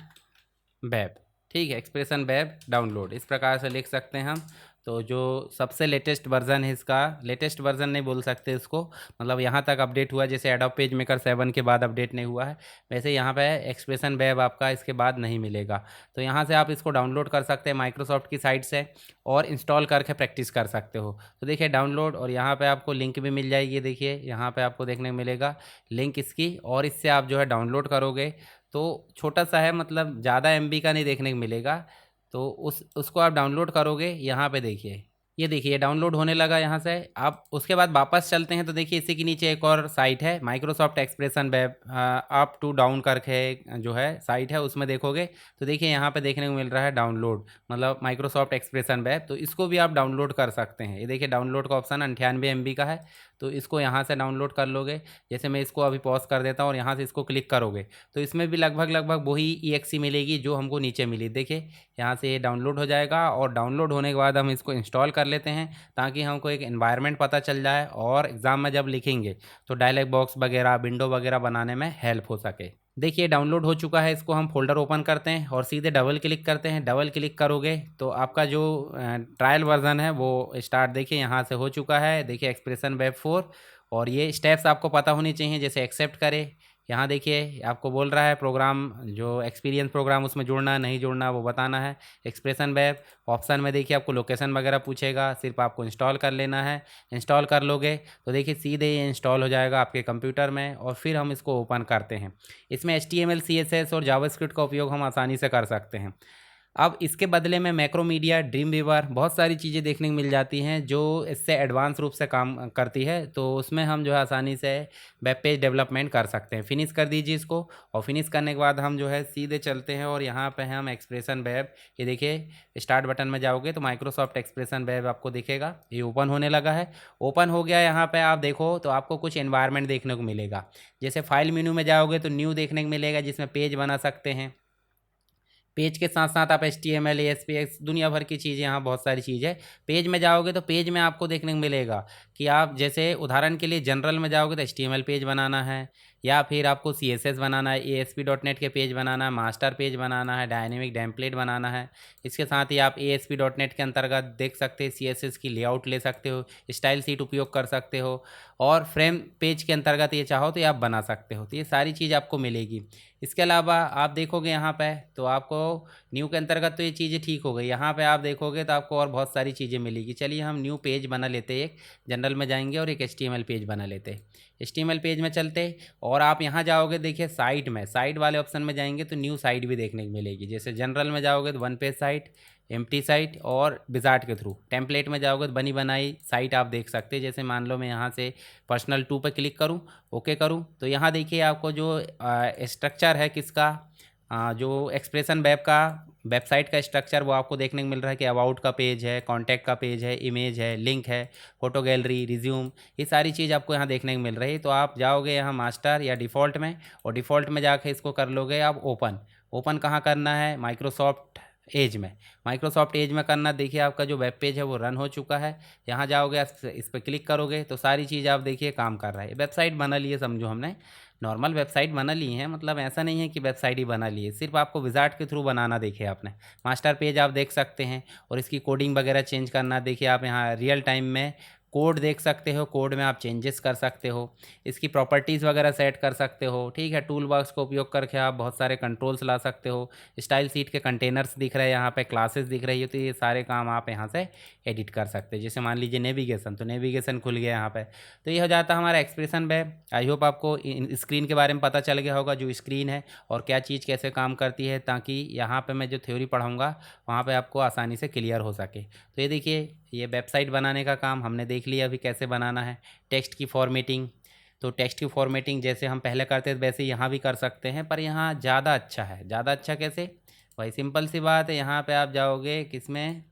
S1: वेब, ठीक है, एक्सप्रेशन वेब डाउनलोड इस प्रकार से लिख सकते हैं हम। तो जो सबसे लेटेस्ट वर्जन है इसका, लेटेस्ट वर्जन नहीं बोल सकते इसको, मतलब यहाँ तक अपडेट हुआ, जैसे एडोब पेज मेकर 7 के बाद अपडेट नहीं हुआ है, वैसे यहाँ पे एक्सप्रेशन वेब आपका इसके बाद नहीं मिलेगा। तो यहाँ से आप इसको डाउनलोड कर सकते हैं माइक्रोसॉफ्ट की साइट से और इंस्टॉल करके प्रैक्टिस कर सकते हो। तो देखिए डाउनलोड, और यहाँ पर आपको लिंक भी मिल जाएगी। देखिए यहाँ पर आपको देखने को मिलेगा लिंक इसकी, और इससे आप जो है डाउनलोड करोगे तो छोटा सा है, मतलब ज़्यादा MB का नहीं देखने को मिलेगा। तो उसको आप डाउनलोड करोगे, यहाँ पे देखिए, ये देखिए डाउनलोड होने लगा यहाँ से। आप उसके बाद वापस चलते हैं तो देखिए इसी के नीचे एक और साइट है, Microsoft Expression Web up to down करके जो है साइट है, उसमें देखोगे तो देखिए यहाँ पे देखने को मिल रहा है डाउनलोड, मतलब माइक्रोसॉफ्ट एक्सप्रेशन वेब। तो इसको भी आप डाउनलोड कर सकते हैं। ये देखिए डाउनलोड का ऑप्शन 98 MB का है, तो इसको यहाँ से डाउनलोड कर लोगे। जैसे मैं इसको अभी पॉज कर देता हूँ और यहाँ से इसको क्लिक करोगे तो इसमें भी लगभग वही EXE मिलेगी जो हमको नीचे मिली। देखिए यहाँ से ये डाउनलोड हो जाएगा, और डाउनलोड होने के बाद हम इसको इंस्टॉल कर लेते हैं ताकि हमको एक एनवायरनमेंट पता चल जाए और एग्ज़ाम में जब लिखेंगे तो डायलॉग बॉक्स वगैरह, विंडो वगैरह बनाने में हेल्प हो सके। देखिए डाउनलोड हो चुका है, इसको हम फोल्डर ओपन करते हैं और सीधे डबल क्लिक करते हैं। डबल क्लिक करोगे तो आपका जो ट्रायल वर्जन है वो स्टार्ट देखिए यहाँ से हो चुका है। देखिए एक्सप्रेशन वेब 4, और ये स्टेप्स आपको पता होनी चाहिए, जैसे एक्सेप्ट करें। यहाँ देखिए आपको बोल रहा है प्रोग्राम, जो एक्सपीरियंस प्रोग्राम उसमें जुड़ना नहीं जुड़ना वो बताना है। एक्सप्रेशन वेब ऑप्शन में देखिए आपको लोकेशन वगैरह पूछेगा, सिर्फ आपको इंस्टॉल कर लेना है। इंस्टॉल कर लोगे तो देखिए सीधे ये इंस्टॉल हो जाएगा आपके कंप्यूटर में, और फिर हम इसको ओपन करते हैं। इसमें HTML CSS और जावास्क्रिप्ट का उपयोग हम आसानी से कर सकते हैं। अब इसके बदले में मैक्रोमीडिया, ड्रीम वीवर बहुत सारी चीज़ें देखने को मिल जाती हैं जो इससे एडवांस रूप से काम करती है। तो उसमें हम जो है आसानी से वेब पेज डेवलपमेंट कर सकते हैं। फिनिश कर दीजिए इसको, और फिनिश करने के बाद हम जो है सीधे चलते हैं और यहाँ पे हम एक्सप्रेशन वेब, ये देखिए स्टार्ट बटन में जाओगे तो माइक्रोसॉफ्ट एक्सप्रेशन वेब आपको दिखेगा, ये ओपन होने लगा है। ओपन हो गया, यहाँ पे आप देखो तो आपको कुछ एनवायरनमेंट देखने को मिलेगा। जैसे फाइल मेनू में जाओगे तो न्यू देखने को मिलेगा जिसमें पेज बना सकते हैं। पेज के साथ साथ आप HTML, ASPX दुनिया भर की चीज़ें, यहाँ बहुत सारी चीज़ है। पेज में जाओगे तो पेज में आपको देखने को मिलेगा कि आप जैसे उदाहरण के लिए जनरल में जाओगे तो HTML पेज बनाना है, या फिर आपको CSS बनाना है, ASP.NET के पेज बनाना है, मास्टर पेज बनाना है, डायनेमिक टेम्पलेट बनाना है। इसके साथ ही आप ASP.NEट के अंतर्गत देख सकते हैं CSS की लेआउट ले सकते हो, स्टाइल सीट उपयोग कर सकते हो, और फ्रेम पेज के अंतर्गत ये चाहो तो ये आप बना सकते हो। तो ये सारी चीज़ आपको मिलेगी। इसके अलावा आप देखोगे यहाँ पे तो आपको न्यू के अंतर्गत तो ये चीज़ें ठीक हो गई। यहाँ पे आप देखोगे तो आपको और बहुत सारी चीज़ें मिलेगी। चलिए हम न्यू पेज बना लेते हैं, एक जनरल में जाएंगे और एक HTML पेज बना लेते हैं। HTML पेज में चलते और आप यहाँ जाओगे, देखिए साइट में, साइट वाले ऑप्शन में जाएंगे तो न्यू साइट भी देखने को मिलेगी। जैसे जनरल में जाओगे तो one page site, empty site, और विजार्ड के थ्रू टेम्पलेट में जाओगे तो बनी बनाई साइट आप देख सकते हैं। जैसे मान लो मैं यहाँ से पर्सनल 2 पे क्लिक करूँ, ओके करूँ, तो यहाँ देखिए आपको जो स्ट्रक्चर है किसका, जो एक्सप्रेशन वेब का वेबसाइट का स्ट्रक्चर वो आपको देखने को मिल रहा है कि अबाउट का पेज है, कॉन्टैक्ट का पेज है, इमेज है, लिंक है, फोटो गैलरी, रिज्यूम, ये सारी चीज़ आपको यहाँ देखने को मिल रही है। तो आप जाओगे यहाँ मास्टर या डिफ़ॉल्ट में, और डिफ़ॉल्ट में जाके इसको कर लोगे आप ओपन। ओपन कहाँ करना है, माइक्रोसॉफ्ट एज में। माइक्रोसॉफ्ट एज में करना, देखिए आपका जो वेब पेज है वो रन हो चुका है। यहाँ जाओगे, इस पर क्लिक करोगे तो सारी चीज़ आप देखिए काम कर रहा है। वेबसाइट बना ली है, समझो हमने नॉर्मल वेबसाइट बना ली है, मतलब ऐसा नहीं है कि वेबसाइट ही बना ली है, सिर्फ आपको विजार्ड के थ्रू बनाना। देखिए आपने मास्टर पेज आप देख सकते हैं, और इसकी कोडिंग वगैरह चेंज करना, देखिए आप यहाँ रियल टाइम में कोड देख सकते हो, कोड में आप चेंजेस कर सकते हो, इसकी प्रॉपर्टीज़ वगैरह सेट कर सकते हो। ठीक है, टूल बॉक्स का उपयोग करके आप बहुत सारे कंट्रोल्स ला सकते हो। स्टाइल सीट के कंटेनर्स दिख रहे हैं यहाँ पे, क्लासेस दिख रही है, तो ये सारे काम आप यहाँ से एडिट कर सकते हैं। जैसे मान लीजिए नेविगेशन, तो नेविगेशन खुल गया यहाँ पे। तो ये हो जाता है हमारा एक्सप्रेशन वेब। आई होप आपको स्क्रीन के बारे में पता चल गया होगा, जो स्क्रीन है और क्या चीज़ कैसे काम करती है, ताकि यहाँ पे मैं जो थ्योरी पढ़ाऊँगा वहाँ पे आपको आसानी से क्लियर हो सके। तो ये देखिए, ये वेबसाइट बनाने का काम हमने देख लिया अभी कैसे बनाना है। टेक्स्ट की फॉर्मेटिंग, तो टेक्स्ट की फॉर्मेटिंग जैसे हम पहले करते थे वैसे यहाँ भी कर सकते हैं, पर यहाँ ज़्यादा अच्छा है। ज़्यादा अच्छा कैसे, भाई सिंपल सी बात है, यहाँ पे आप जाओगे किसमें,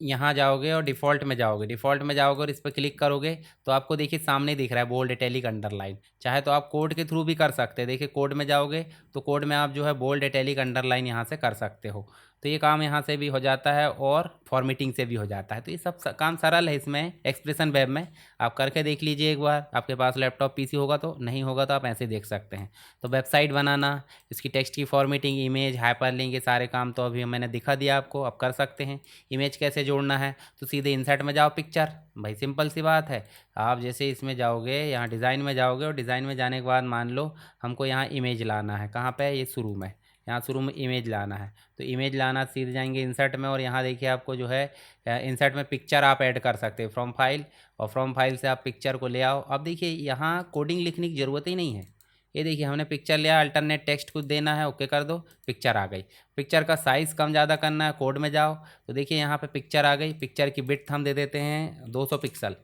S1: यहाँ जाओगे और डिफ़ॉल्ट में जाओगे, डिफ़ॉल्ट में जाओगे और इस पर क्लिक करोगे तो आपको देखिए सामने दिख रहा है बोल्ड, इटैलिक, अंडरलाइन। चाहे तो आप कोड के थ्रू भी कर सकते हैं। देखिए कोड में जाओगे तो कोड में आप जो है बोल्ड, इटैलिक, अंडरलाइन यहाँ से कर सकते हो। तो ये काम यहाँ से भी हो जाता है और फॉर्मेटिंग से भी हो जाता है। तो ये सब काम सरल है इसमें, एक्सप्रेशन वेब में। आप करके देख लीजिए एक बार, आपके पास लैपटॉप PC होगा तो, नहीं होगा तो आप ऐसे देख सकते हैं। तो वेबसाइट बनाना, इसकी टेक्स्ट की फॉर्मेटिंग, इमेज, हाइपरलिंक, ये सारे काम तो अभी मैंने दिखा दिया आपको, अब कर सकते हैं। इमेज कैसे जोड़ना है, तो सीधे इंसर्ट में जाओ, पिक्चर, भाई सिंपल सी बात है। आप जैसे इसमें जाओगे, यहाँ डिज़ाइन में जाओगे, और डिज़ाइन में जाने के बाद मान लो हमको यहाँ इमेज लाना है, कहाँ पे, ये शुरू में, यहाँ शुरू में इमेज लाना है। तो इमेज लाना, सीधे जाएंगे इंसर्ट में, और यहाँ देखिए आपको जो है इंसर्ट में पिक्चर आप ऐड कर सकते हैं फ्रॉम फाइल, और फ्रॉम फाइल से आप पिक्चर को ले आओ। अब देखिए यहाँ कोडिंग लिखने की ज़रूरत ही नहीं है। ये देखिए हमने पिक्चर लिया, अल्टरनेट टेक्स्ट कुछ देना है, ओके कर दो, पिक्चर आ गई। पिक्चर का साइज़ कम ज़्यादा करना है, कोड में जाओ, तो देखिए यहाँ पे पिक्चर आ गई। पिक्चर की विड्थ हम दे देते हैं 200 पिक्सल,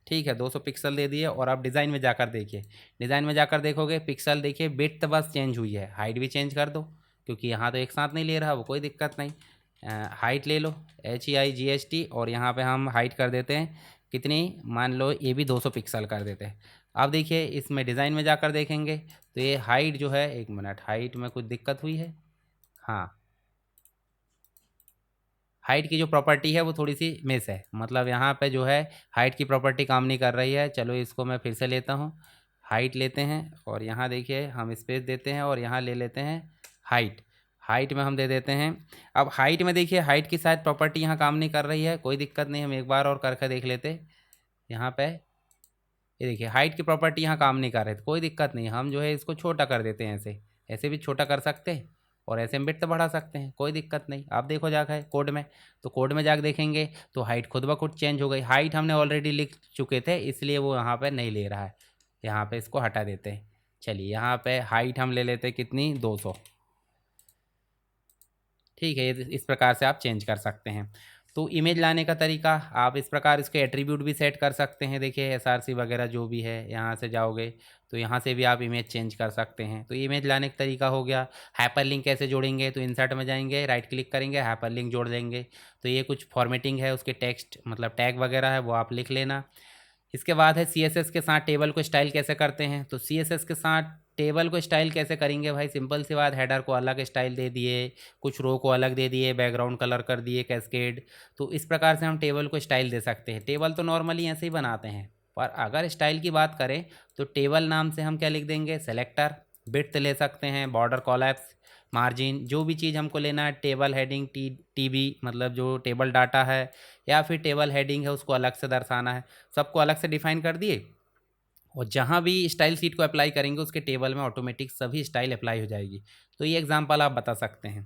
S1: ठीक है, 200 पिक्सल दे दिए। और आप डिज़ाइन में जाकर देखिए, डिज़ाइन में जाकर देखोगे पिक्सल, देखिए विड्थ बस चेंज हुई है, हाइट भी चेंज कर दो, क्योंकि यहाँ तो एक साथ नहीं ले रहा वो, कोई दिक्कत नहीं। हाइट ले लो, HEIGHT, और यहाँ पे हम हाइट कर देते हैं कितनी, मान लो ये भी 200 पिक्सल कर देते हैं। अब देखिए इसमें डिज़ाइन में जाकर देखेंगे तो ये हाइट जो है, एक मिनट, हाइट में कुछ दिक्कत हुई है। हाँ, हाइट की जो प्रॉपर्टी है वो थोड़ी सी मिस है, मतलब यहाँ पे जो है हाइट की प्रॉपर्टी काम नहीं कर रही है। चलो इसको मैं फिर से लेता हूँ, हाइट लेते हैं, और यहाँ देखिए हम स्पेस देते हैं, और यहाँ ले लेते हैं हाइट। हाइट में हम दे देते हैं। अब हाइट में देखिए हाइट की शायद प्रॉपर्टी यहाँ काम नहीं कर रही है, कोई दिक्कत नहीं, हम एक बार और करके देख लेते। यहाँ पे ये देखिए हाइट की प्रॉपर्टी यहाँ काम नहीं कर रही, तो कोई दिक्कत नहीं, हम जो है इसको छोटा कर देते हैं। ऐसे ऐसे भी छोटा कर सकते हैं, और ऐसे में विड्थ बढ़ा सकते हैं, कोई दिक्कत नहीं। आप देखो जाकर कोड में, तो कोड में जाकर देखेंगे तो हाइट खुद ब खुद चेंज हो गई। हाइट हमने ऑलरेडी लिख चुके थे, इसलिए वो यहाँ पे नहीं ले रहा है, यहाँ पे इसको हटा देते हैं। चलिए यहाँ पे हाइट हम ले लेते हैं कितनी, 200। ठीक है, इस प्रकार से आप चेंज कर सकते हैं। तो इमेज लाने का तरीका, आप इस प्रकार इसके एट्रीब्यूट भी सेट कर सकते हैं। देखिए एसआरसी वगैरह जो भी है, यहाँ से जाओगे तो यहाँ से भी आप इमेज चेंज कर सकते हैं। तो इमेज लाने का तरीका हो गया। हाइपरलिंक कैसे जोड़ेंगे, तो इंसर्ट में जाएंगे, राइट क्लिक करेंगे, हाइपरलिंक जोड़ देंगे। तो ये कुछ फॉर्मेटिंग है, उसके टेक्स्ट मतलब टैग वगैरह है वो आप लिख लेना। इसके बाद है सीएसएस के साथ टेबल को स्टाइल कैसे करते हैं। तो सीएसएस के साथ टेबल को स्टाइल कैसे करेंगे भाई, सिंपल सी बात, हेडर को अलग स्टाइल दे दिए, कुछ रो को अलग दे दिए, बैकग्राउंड कलर कर दिए कैस्केड। तो इस प्रकार से हम टेबल को स्टाइल दे सकते हैं। टेबल तो नॉर्मली ऐसे ही बनाते हैं, पर अगर स्टाइल की बात करें तो टेबल नाम से हम क्या लिख देंगे, सेलेक्टर, विड्थ ले सकते हैं, बॉर्डर कॉलैप्स, मार्जिन, जो भी चीज़ हमको लेना है, टेबल हेडिंग टीबी मतलब जो टेबल डाटा है या फिर टेबल हेडिंग है उसको अलग से दर्शाना है, सबको अलग से डिफाइन कर दिए। और जहाँ भी स्टाइल सीट को अप्लाई करेंगे उसके टेबल में ऑटोमेटिक सभी स्टाइल अप्लाई हो जाएगी। तो ये एग्जांपल आप बता सकते हैं।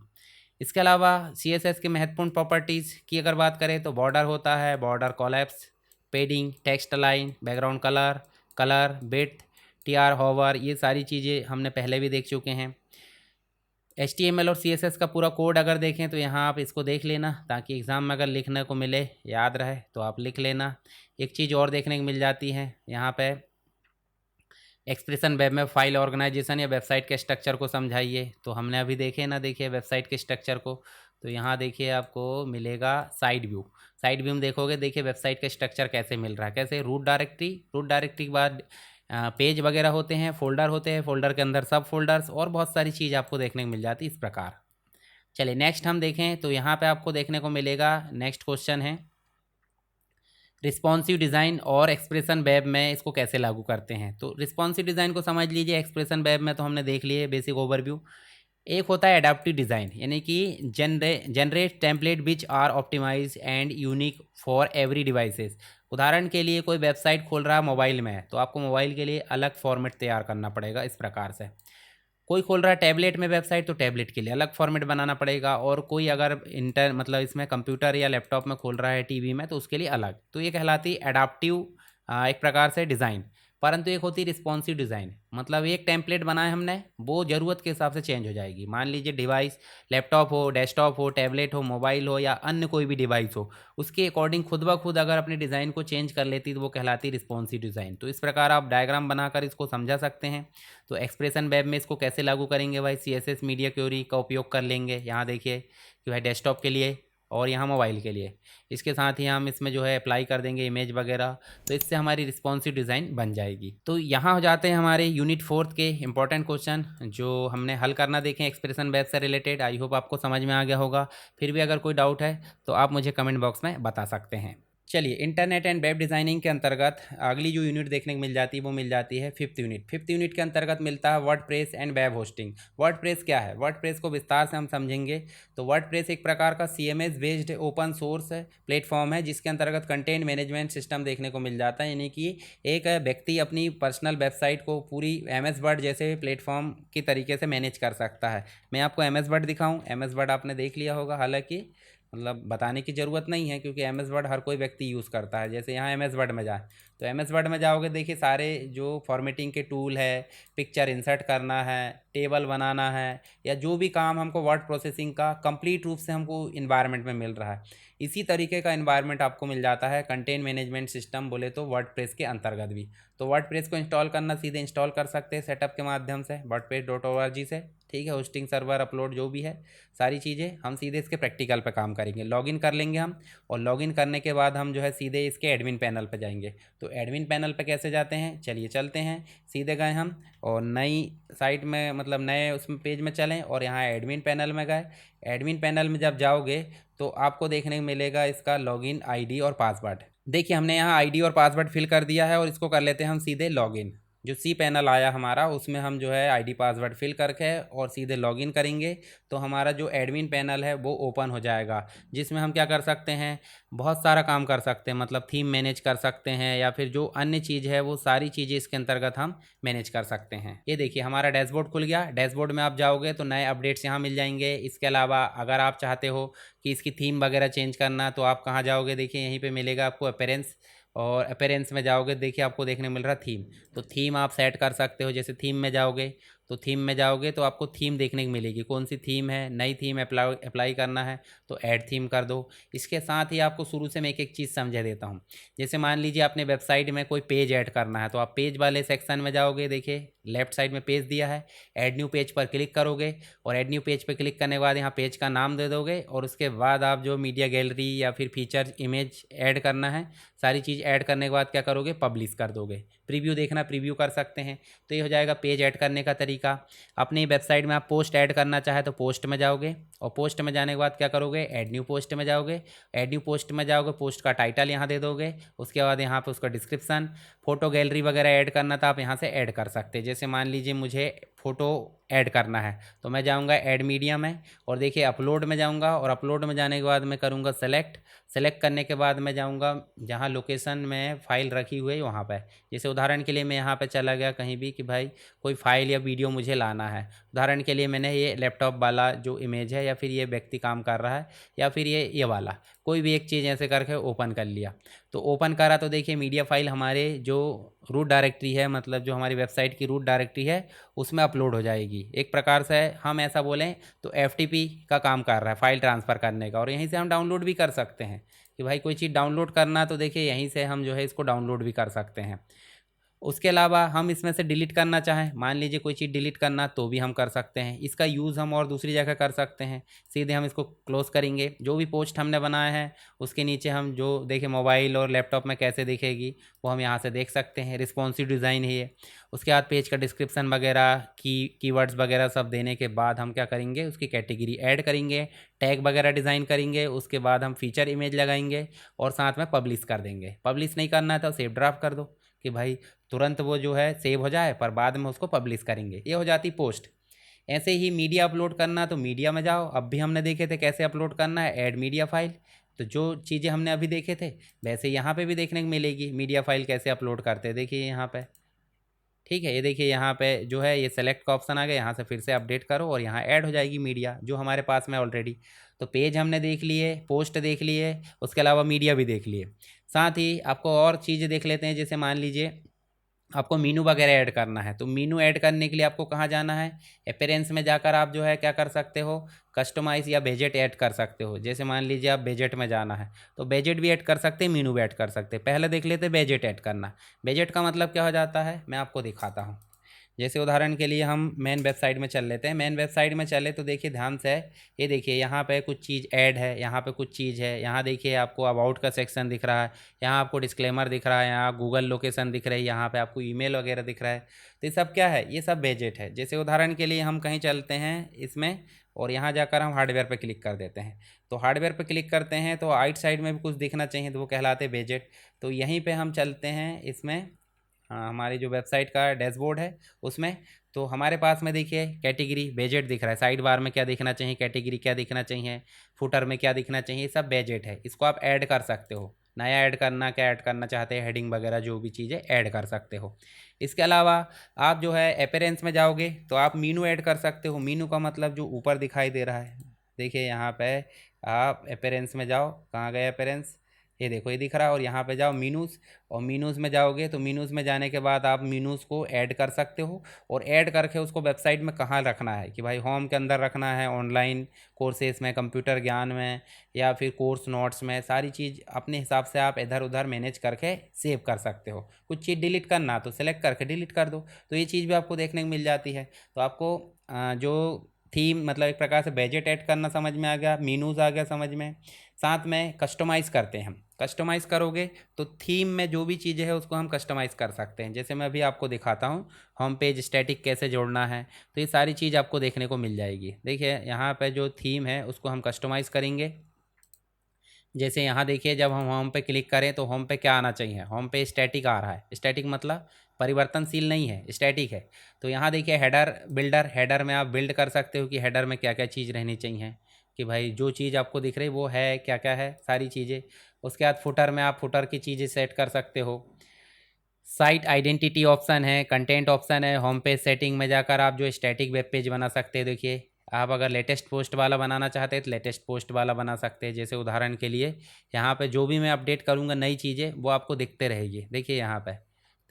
S1: इसके अलावा सीएसएस के महत्वपूर्ण प्रॉपर्टीज़ की अगर बात करें तो बॉर्डर होता है, border collapse, padding, text line, background colour, colour width, TR hover, ये सारी चीज़ें हमने पहले भी देख चुके हैं। HTML और CSS का पूरा कोड अगर देखें तो यहाँ आप इसको देख लेना, ताकि एग्ज़ाम में अगर लिखने को मिले, याद रहे तो आप लिख लेना। एक चीज़ और देखने को मिल जाती है यहाँ पे, एक्सप्रेशन वेब में फाइल ऑर्गेनाइजेशन या वेबसाइट के स्ट्रक्चर को समझाइए। तो हमने अभी देखे ना, देखिए वेबसाइट के स्ट्रक्चर को। तो यहाँ देखिए आपको मिलेगा साइड व्यू। साइड व्यू में देखोगे, देखिए वेबसाइट का स्ट्रक्चर कैसे मिल रहा है, कैसे रूट डायरेक्टरी के बाद पेज वगैरह होते हैं, फोल्डर होते हैं, फोल्डर के अंदर सब फोल्डर्स और बहुत सारी चीज़ आपको देखने को मिल जाती है इस प्रकार। चलिए नेक्स्ट हम देखें तो यहाँ पे आपको देखने को मिलेगा, नेक्स्ट क्वेश्चन है रिस्पॉन्सिव डिज़ाइन और एक्सप्रेशन वेब में इसको कैसे लागू करते हैं। तो रिस्पॉन्सिव डिज़ाइन को समझ लीजिए, एक्सप्रेशन वेब में तो हमने देख लिए बेसिक ओवरव्यू। एक होता है एडाप्टिव डिज़ाइन, यानी कि generate template which are optimize and unique for every devices. उदाहरण के लिए कोई वेबसाइट खोल रहा है मोबाइल में है, तो आपको मोबाइल के लिए अलग फॉर्मेट तैयार करना पड़ेगा इस प्रकार से। कोई खोल रहा है टैबलेट में वेबसाइट, तो टैबलेट के लिए अलग फॉर्मेट बनाना पड़ेगा। और कोई अगर इंटर मतलब इसमें कंप्यूटर या लैपटॉप में खोल रहा है, टीवी में, तो उसके लिए अलग। तो ये कहलाती है एडाप्टिव एक प्रकार से डिज़ाइन। परंतु एक होती है रिस्पॉन्सिव डिज़ाइन, मतलब एक टेम्पलेट बनाए हमने, वो ज़रूरत के हिसाब से चेंज हो जाएगी। मान लीजिए डिवाइस लैपटॉप हो, डेस्कटॉप हो, टैबलेट हो, मोबाइल हो या अन्य कोई भी डिवाइस हो, उसके अकॉर्डिंग खुद ब खुद अगर अपने डिज़ाइन को चेंज कर लेती तो वो कहलाती है रिस्पॉन्सिव डिज़ाइन। तो इस प्रकार आप डायग्राम बनाकर इसको समझा सकते हैं। तो एक्सप्रेशन वेब में इसको कैसे लागू करेंगे भाई, CSS मीडिया क्वेरी का उपयोग कर लेंगे। यहाँ देखिए कि भाई डेस्कटॉप के लिए और यहाँ मोबाइल के लिए, इसके साथ ही हम इसमें जो है अप्लाई कर देंगे इमेज वगैरह। तो इससे हमारी रिस्पॉन्सिव डिज़ाइन बन जाएगी। तो यहाँ हो जाते हैं हमारे यूनिट 4 के इंपॉर्टेंट क्वेश्चन जो हमने हल करना देखें एक्सप्रेशन वेब से रिलेटेड। आई होप आपको समझ में आ गया होगा। फिर भी अगर कोई डाउट है तो आप मुझे कमेंट बॉक्स में बता सकते हैं। चलिए इंटरनेट एंड वेब डिज़ाइनिंग के अंतर्गत अगली जो यूनिट देखने को मिल जाती है वो मिल जाती है फिफ्थ यूनिट। फिफ्थ यूनिट के अंतर्गत मिलता है WordPress and web hosting. WordPress क्या है, वर्डप्रेस को विस्तार से हम समझेंगे। तो वर्डप्रेस एक प्रकार का CMS based open source platform है, जिसके अंतर्गत कंटेंट मैनेजमेंट सिस्टम देखने को मिल जाता है। यानी कि एक व्यक्ति अपनी पर्सनल वेबसाइट को पूरी MS वर्ड जैसे प्लेटफॉर्म की तरीके से मैनेज कर सकता है। मैं आपको MS वर्ड दिखाऊँ, MS वर्ड आपने देख लिया होगा, हालाँकि मतलब बताने की ज़रूरत नहीं है क्योंकि MS वर्ड हर कोई व्यक्ति यूज़ करता है। जैसे यहाँ MS वर्ड में जाए तो MS वर्ड में जाओगे, देखिए सारे जो फॉर्मेटिंग के टूल है, पिक्चर इंसर्ट करना है, टेबल बनाना है, या जो भी काम हमको वर्ड प्रोसेसिंग का कंप्लीट रूप से हमको इन्वायरमेंट में मिल रहा है, इसी तरीके का इन्वायरमेंट आपको मिल जाता है कंटेंट मैनेजमेंट सिस्टम बोले तो वर्डप्रेस के अंतर्गत भी। तो वर्डप्रेस को इंस्टॉल करना सीधे इंस्टॉल कर सकते हैं सेटअप के माध्यम से wordpress.org से। ठीक है, होस्टिंग सर्वर अपलोड जो भी है सारी चीज़ें हम सीधे इसके प्रैक्टिकल पे काम करेंगे। लॉगिन कर लेंगे हम, और लॉगिन करने के बाद हम जो है सीधे इसके एडमिन पैनल पे जाएंगे। तो एडमिन पैनल पे कैसे जाते हैं, चलिए चलते हैं। सीधे गए हम और नई साइट में मतलब नए उसमें पेज में चलें और यहाँ एडमिन पैनल में गए। एडमिन पैनल में जब जाओगे तो आपको देखने को मिलेगा इसका लॉगिन ID और पासवर्ड। देखिए हमने यहाँ ID और पासवर्ड फिल कर दिया है और इसको कर लेते हैं हम सीधे लॉगिन। जो सी पैनल आया हमारा उसमें हम जो है ID पासवर्ड फिल करके और सीधे लॉगिन करेंगे तो हमारा जो एडमिन पैनल है वो ओपन हो जाएगा, जिसमें हम क्या कर सकते हैं, बहुत सारा काम कर सकते हैं। मतलब थीम मैनेज कर सकते हैं या फिर जो अन्य चीज़ है वो सारी चीज़ें इसके अंतर्गत हम मैनेज कर सकते हैं। ये देखिए हमारा डैशबोर्ड खुल गया। डैशबोर्ड में आप जाओगे तो नए अपडेट्स यहाँ मिल जाएंगे। इसके अलावा अगर आप चाहते हो कि इसकी थीम वगैरह चेंज करना तो आप कहाँ जाओगे, देखिए यहीं पे मिलेगा आपको अपीयरेंस, और अपीयरेंस में जाओगे देखिए आपको देखने मिल रहा थीम। तो थीम आप सेट कर सकते हो। जैसे थीम में जाओगे तो थीम में जाओगे तो आपको थीम देखने को मिलेगी, कौन सी थीम है, नई थीम अप्लाई करना है तो ऐड थीम कर दो। इसके साथ ही आपको शुरू से मैं एक एक चीज़ समझा देता हूँ। जैसे मान लीजिए आपने वेबसाइट में कोई पेज ऐड करना है, तो आप पेज वाले सेक्शन में जाओगे, देखिए लेफ्ट साइड में पेज दिया है, ऐड न्यू पेज पर क्लिक करोगे और ऐड न्यू पेज पर क्लिक करने के बाद यहाँ पेज का नाम दे दोगे और उसके बाद आप जो मीडिया गैलरी या फिर फीचर इमेज ऐड करना है, सारी चीज़ ऐड करने के बाद क्या करोगे, पब्लिश कर दोगे। प्रीव्यू देखना, प्रीव्यू कर सकते हैं। तो ये हो जाएगा पेज ऐड करने का तरीका। अपनी वेबसाइट में आप पोस्ट ऐड करना चाहे तो पोस्ट में जाओगे और पोस्ट में जाने के बाद क्या करोगे, ऐड न्यू पोस्ट में जाओगे। ऐड न्यू पोस्ट में जाओगे, पोस्ट का टाइटल यहाँ दे दोगे, उसके बाद यहाँ पे उसका डिस्क्रिप्शन, फोटो गैलरी वगैरह ऐड करना था आप यहाँ से ऐड कर सकते हैं। जैसे मान लीजिए मुझे फ़ोटो ऐड करना है तो मैं जाऊँगा ऐड मीडिया में और देखिए अपलोड में जाऊँगा और अपलोड में जाने के बाद मैं करूँगा सेलेक्ट करने के बाद मैं जाऊँगा जहाँ लोकेशन में फ़ाइल रखी हुई है वहाँ पर। जैसे उदाहरण के लिए मैं यहाँ पे चला गया कहीं भी कि भाई कोई फ़ाइल या वीडियो मुझे लाना है, उदाहरण के लिए मैंने ये लैपटॉप वाला जो इमेज है या फिर ये व्यक्ति काम कर रहा है या फिर ये वाला कोई भी एक चीज़ ऐसे करके ओपन कर लिया। तो ओपन करा तो देखिए मीडिया फाइल हमारे जो रूट डायरेक्टरी है, मतलब जो हमारी वेबसाइट की रूट डायरेक्टरी है उसमें अपलोड हो जाएगी। एक प्रकार से हम ऐसा बोलें तो FTP का काम कर रहा है, फाइल ट्रांसफ़र करने का, और यहीं से हम डाउनलोड भी कर सकते हैं कि भाई कोई चीज़ डाउनलोड करना तो देखिए यहीं से हम जो है इसको डाउनलोड भी कर सकते हैं। उसके अलावा हम इसमें से डिलीट करना चाहें, मान लीजिए कोई चीज़ डिलीट करना तो भी हम कर सकते हैं। इसका यूज़ हम और दूसरी जगह कर सकते हैं। सीधे हम इसको क्लोज़ करेंगे, जो भी पोस्ट हमने बनाया है उसके नीचे हम जो देखें मोबाइल और लैपटॉप में कैसे दिखेगी वो हम यहाँ से देख सकते हैं। रिस्पॉन्सिव डिज़ाइन है ये। उसके बाद पेज का डिस्क्रिप्शन वगैरह कीवर्ड्स वगैरह सब देने के बाद हम क्या करेंगे, उसकी कैटेगरी ऐड करेंगे, टैग वगैरह डिज़ाइन करेंगे, उसके बाद हम फीचर इमेज लगाएंगे और साथ में पब्लिश कर देंगे। पब्लिश नहीं करना है तो सेव ड्राफ्ट कर दो कि भाई तुरंत वो जो है सेव हो जाए, पर बाद में उसको पब्लिश करेंगे। ये हो जाती पोस्ट। ऐसे ही मीडिया अपलोड करना तो मीडिया में जाओ, अब भी हमने देखे थे कैसे अपलोड करना है, ऐड मीडिया फाइल। तो जो चीज़ें हमने अभी देखे थे वैसे यहाँ पे भी देखने को मिलेगी मीडिया फाइल कैसे अपलोड करते हैं। देखिए यहाँ पे, ठीक है, ये देखिए यहाँ पे जो है ये सेलेक्ट का ऑप्शन आ गया, यहाँ से फिर से अपडेट करो और यहाँ ऐड हो जाएगी मीडिया जो हमारे पास में ऑलरेडी। तो पेज हमने देख लिए, पोस्ट देख लिए, उसके अलावा मीडिया भी देख लिए। साथ ही आपको और चीज़ें देख लेते हैं। जैसे मान लीजिए आपको मीनू वगैरह ऐड करना है तो मीनू ऐड करने के लिए आपको कहाँ जाना है, अपीयरेंस में जाकर आप जो है क्या कर सकते हो, कस्टमाइज़ या बजट ऐड कर सकते हो। जैसे मान लीजिए आप बजट में जाना है तो बजट भी ऐड कर सकते हैं, मीनू भी ऐड कर सकते हैं। पहले देख लेते हैं बजट ऐड करना। बजट का मतलब क्या हो जाता है मैं आपको दिखाता हूँ। जैसे उदाहरण के लिए हम मेन वेबसाइट में चल लेते हैं। मेन वेबसाइट में चले तो देखिए ध्यान से, ये देखिए यहाँ पे कुछ चीज़ ऐड है, यहाँ पे कुछ चीज़ है, यहाँ देखिए आपको अबाउट का सेक्शन दिख रहा है, यहाँ आपको डिस्क्लेमर दिख रहा है, यहाँ गूगल लोकेशन दिख रही है, यहाँ पे आपको ईमेल वगैरह दिख रहा है। तो ये सब क्या है, ये सब बजट है। जैसे उदाहरण के लिए हम कहीं चलते हैं इसमें और यहाँ जाकर हम हार्डवेयर पर क्लिक कर देते हैं। तो हार्डवेयर पर क्लिक करते हैं तो राइट साइड में भी कुछ दिखना चाहिए, तो वो कहलाते हैं बजट। तो यहीं पर हम चलते हैं इसमें, हाँ, हमारी जो वेबसाइट का डैशबोर्ड है उसमें। तो हमारे पास में देखिए कैटेगरी बजट दिख रहा है, साइड बार में क्या दिखना चाहिए, कैटेगरी क्या दिखना चाहिए, फुटर में क्या दिखना चाहिए, सब बजट है। इसको आप ऐड कर सकते हो, नया ऐड करना, क्या ऐड करना चाहते हैं, हेडिंग वगैरह जो भी चीज़ें ऐड कर सकते हो। इसके अलावा आप जो है अपीयरेंस में जाओगे तो आप मीनू ऐड कर सकते हो। मीनू का मतलब जो ऊपर दिखाई दे रहा है, देखिए यहाँ पे आप अपीयरेंस में जाओ, कहाँ गए अपीयरेंस, ये देखो ये दिख रहा है, और यहाँ पे जाओ मीनूज़, और मीनूज़ में जाओगे तो मीनूज़ में जाने के बाद आप मीनूज़ को ऐड कर सकते हो और ऐड करके उसको वेबसाइट में कहाँ रखना है कि भाई होम के अंदर रखना है, ऑनलाइन कोर्सेज में, कंप्यूटर ज्ञान में, या फिर कोर्स नोट्स में, सारी चीज़ अपने हिसाब से आप इधर उधर मैनेज करके सेव कर सकते हो। कुछ चीज़ डिलीट करना तो सेलेक्ट करके डिलीट कर दो, तो ये चीज़ भी आपको देखने को मिल जाती है। तो आपको जो थीम मतलब एक प्रकार से बजट ऐड करना समझ में आ गया, मीनूज़ आ गया समझ में। साथ में कस्टमाइज़ करते हैं हम, कस्टमाइज़ करोगे तो थीम में जो भी चीज़ें हैं उसको हम कस्टमाइज़ कर सकते हैं। जैसे मैं अभी आपको दिखाता हूँ होम पेज स्टैटिक कैसे जोड़ना है, तो ये सारी चीज़ आपको देखने को मिल जाएगी। देखिए यहाँ पे जो थीम है उसको हम कस्टमाइज़ करेंगे। जैसे यहाँ देखिए जब हम होम पे क्लिक करें तो होम पे क्या आना चाहिए, होम पे स्टैटिक आ रहा है। स्टैटिक मतलब परिवर्तनशील नहीं है, स्टैटिक है। तो यहाँ देखिए हेडर बिल्डर, हेडर में आप बिल्ड कर सकते हो कि हेडर में क्या क्या चीज़ रहनी चाहिए, कि भाई जो चीज़ आपको दिख रही वो है क्या क्या है सारी चीज़ें। उसके बाद फुटर में आप फुटर की चीज़ें सेट कर सकते हो। साइट आइडेंटिटी ऑप्शन है, कंटेंट ऑप्शन है। होम पेज सेटिंग में जाकर आप जो स्टैटिक वेब पेज बना सकते हैं। देखिए आप अगर लेटेस्ट पोस्ट वाला बनाना चाहते हैं तो लेटेस्ट पोस्ट वाला बना सकते हैं। जैसे उदाहरण के लिए यहाँ पे जो भी मैं अपडेट करूँगा नई चीज़ें वो आपको दिखते रहेगी, देखिए यहाँ पे।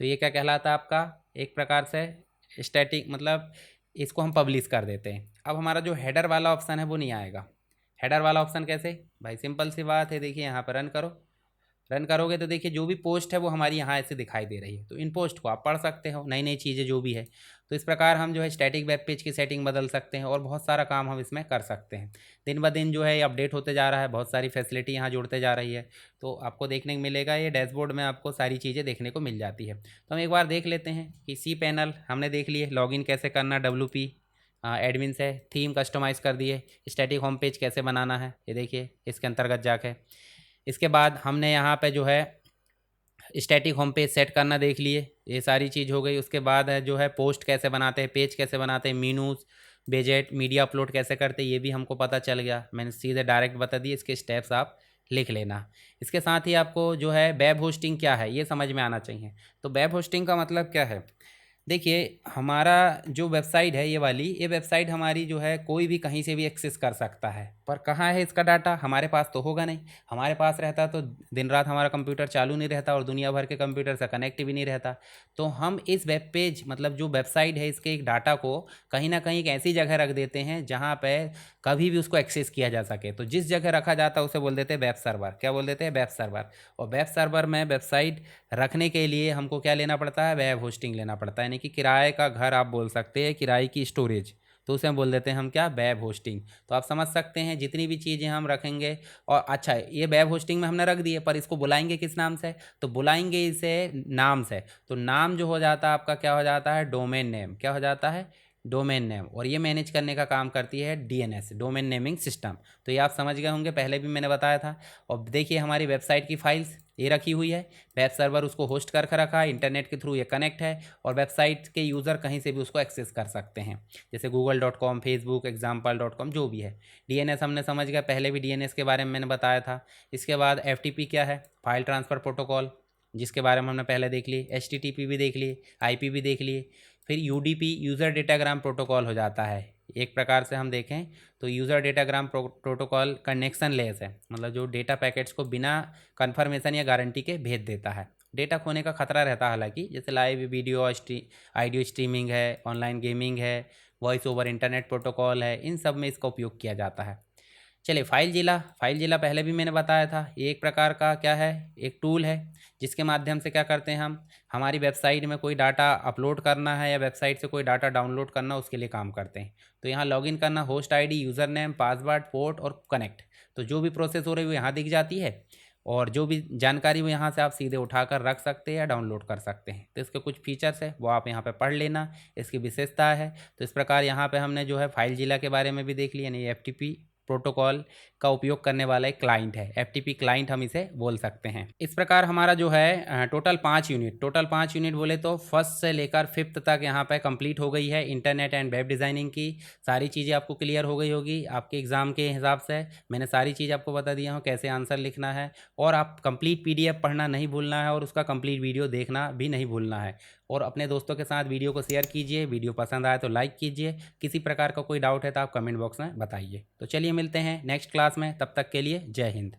S1: तो ये क्या कहलाता है आपका, एक प्रकार से स्टैटिक मतलब इसको हम पब्लिश कर देते हैं। अब हमारा जो हेडर वाला ऑप्शन है वो नहीं आएगा। हेडर वाला ऑप्शन कैसे भाई, सिंपल सी बात है, देखिए यहाँ पर रन करो। रन करोगे तो देखिए जो भी पोस्ट है वो हमारी यहाँ ऐसे दिखाई दे रही है। तो इन पोस्ट को आप पढ़ सकते हो, नई नई चीज़ें जो भी है। तो इस प्रकार हम जो है स्टैटिक वेब पेज की सेटिंग बदल सकते हैं और बहुत सारा काम हम इसमें कर सकते हैं। दिन ब दिन जो है ये अपडेट होते जा रहा है, बहुत सारी फैसिलिटी यहाँ जुड़ते जा रही है। तो आपको देखने को मिलेगा, ये डैशबोर्ड में आपको सारी चीज़ें देखने को मिल जाती है। तो हम एक बार देख लेते हैं कि सी पैनल हमने देख लिए, लॉगिन कैसे करना, WP एडमिन से, थीम कस्टमाइज़ कर दिए, स्टैटिक होम पेज कैसे बनाना है ये देखिए इसके अंतर्गत जाके। इसके बाद हमने यहाँ पे जो है स्टैटिक होम पेज सेट करना देख लिए, ये सारी चीज़ हो गई। उसके बाद है जो है पोस्ट कैसे बनाते हैं, पेज कैसे बनाते हैं, मीनूज, बेजेट, मीडिया अपलोड कैसे करते हैं, ये भी हमको पता चल गया। मैंने सीधे डायरेक्ट बता दिए, इसके स्टेप्स आप लिख लेना। इसके साथ ही आपको जो है वेब होस्टिंग क्या है ये समझ में आना चाहिए। तो वेब होस्टिंग का मतलब क्या है, देखिए हमारा जो वेबसाइट है ये वेबसाइट हमारी जो है कोई भी कहीं से भी एक्सेस कर सकता है। पर कहाँ है इसका डाटा, हमारे पास तो होगा नहीं। हमारे पास रहता तो दिन रात हमारा कंप्यूटर चालू नहीं रहता और दुनिया भर के कंप्यूटर से कनेक्ट भी नहीं रहता। तो हम इस वेब पेज मतलब जो वेबसाइट है इसके एक डाटा को कहीं ना कहीं एक ऐसी जगह रख देते हैं जहाँ पे कभी भी उसको एक्सेस किया जा सके। तो जिस जगह रखा जाता है उसे बोल देते हैं वेब सर्वर। क्या बोल देते हैं, वेब सर्वर। और वेब सर्वर में वेबसाइट रखने के लिए हमको क्या लेना पड़ता है, वेब होस्टिंग लेना पड़ता है, यानी कि किराए का घर आप बोल सकते हैं, किराए की स्टोरेज। तो उसे हम बोल देते हैं हम क्या, वेब होस्टिंग। तो आप समझ सकते हैं जितनी भी चीज़ें हम रखेंगे। और अच्छा ये वेब होस्टिंग में हमने रख दिए, पर इसको बुलाएंगे किस नाम से, तो बुलाएंगे इसे नाम से। तो नाम जो हो जाता है आपका क्या हो जाता है, डोमेन नेम। क्या हो जाता है, डोमेन नेम। और ये मैनेज करने का काम करती है DNS, डोमेन नेमिंग सिस्टम। तो ये आप समझ गए होंगे, पहले भी मैंने बताया था। और देखिए हमारी वेबसाइट की फाइल्स ये रखी हुई है, वेब सर्वर उसको होस्ट कर रखा है, इंटरनेट के थ्रू ये कनेक्ट है और वेबसाइट के यूज़र कहीं से भी उसको एक्सेस कर सकते हैं, जैसे google.com, फेसबुक, example.com जो भी है। DNS हमने समझ गया, पहले भी DNS के बारे में मैंने बताया था। इसके बाद FTP क्या है, फाइल ट्रांसफ़र प्रोटोकॉल, जिसके बारे में हमने पहले देख ली। HTTP भी देख लिए, IP भी देख लिए। फिर UDP, यूज़र डेटाग्राम प्रोटोकॉल हो जाता है। एक प्रकार से हम देखें तो user datagram protocol connection less है, मतलब जो डेटा पैकेट्स को बिना कन्फर्मेशन या गारंटी के भेज देता है। डेटा खोने का खतरा रहता है हालांकि, जैसे लाइव वीडियो ऑडियो स्ट्रीमिंग है, ऑनलाइन गेमिंग है, वॉइस ओवर इंटरनेट प्रोटोकॉल है, इन सब में इसका उपयोग किया जाता है। चलिए फाइल जिला पहले भी मैंने बताया था, ये एक प्रकार का क्या है, एक टूल है जिसके माध्यम से क्या करते हैं हम, हमारी वेबसाइट में कोई डाटा अपलोड करना है या वेबसाइट से कोई डाटा डाउनलोड करना, उसके लिए काम करते हैं। तो यहाँ लॉगिन करना, host ID, user name, password, port और कनेक्ट। तो जो भी प्रोसेस हो रही है वो यहाँ दिख जाती है और जो भी जानकारी वो यहाँ से आप सीधे उठाकर रख सकते हैं या डाउनलोड कर सकते हैं। तो इसके कुछ फीचर्स है वो आप यहाँ पे पढ़ लेना, इसकी विशेषता है। तो इस प्रकार यहाँ पे हमने जो है फाइल जिला के बारे में भी देख लिया, यानी FTP प्रोटोकॉल का उपयोग करने वाला एक क्लाइंट है, FTP क्लाइंट हम इसे बोल सकते हैं। इस प्रकार हमारा जो है टोटल 5 यूनिट बोले तो फर्स्ट से लेकर 5th तक यहाँ पे कंप्लीट हो गई है। इंटरनेट एंड वेब डिज़ाइनिंग की सारी चीज़ें आपको क्लियर हो गई होगी। आपके एग्ज़ाम के हिसाब से मैंने सारी चीज़ आपको बता दिया हूँ, कैसे आंसर लिखना है। और आप कंप्लीट PDF पढ़ना नहीं भूलना है और उसका कंप्लीट वीडियो देखना भी नहीं भूलना है। और अपने दोस्तों के साथ वीडियो को शेयर कीजिए, वीडियो पसंद आए तो लाइक कीजिए। किसी प्रकार का कोई डाउट है तो आप कमेंट बॉक्स में बताइए। तो चलिए मिलते हैं नेक्स्ट क्लास में, तब तक के लिए जय हिंद।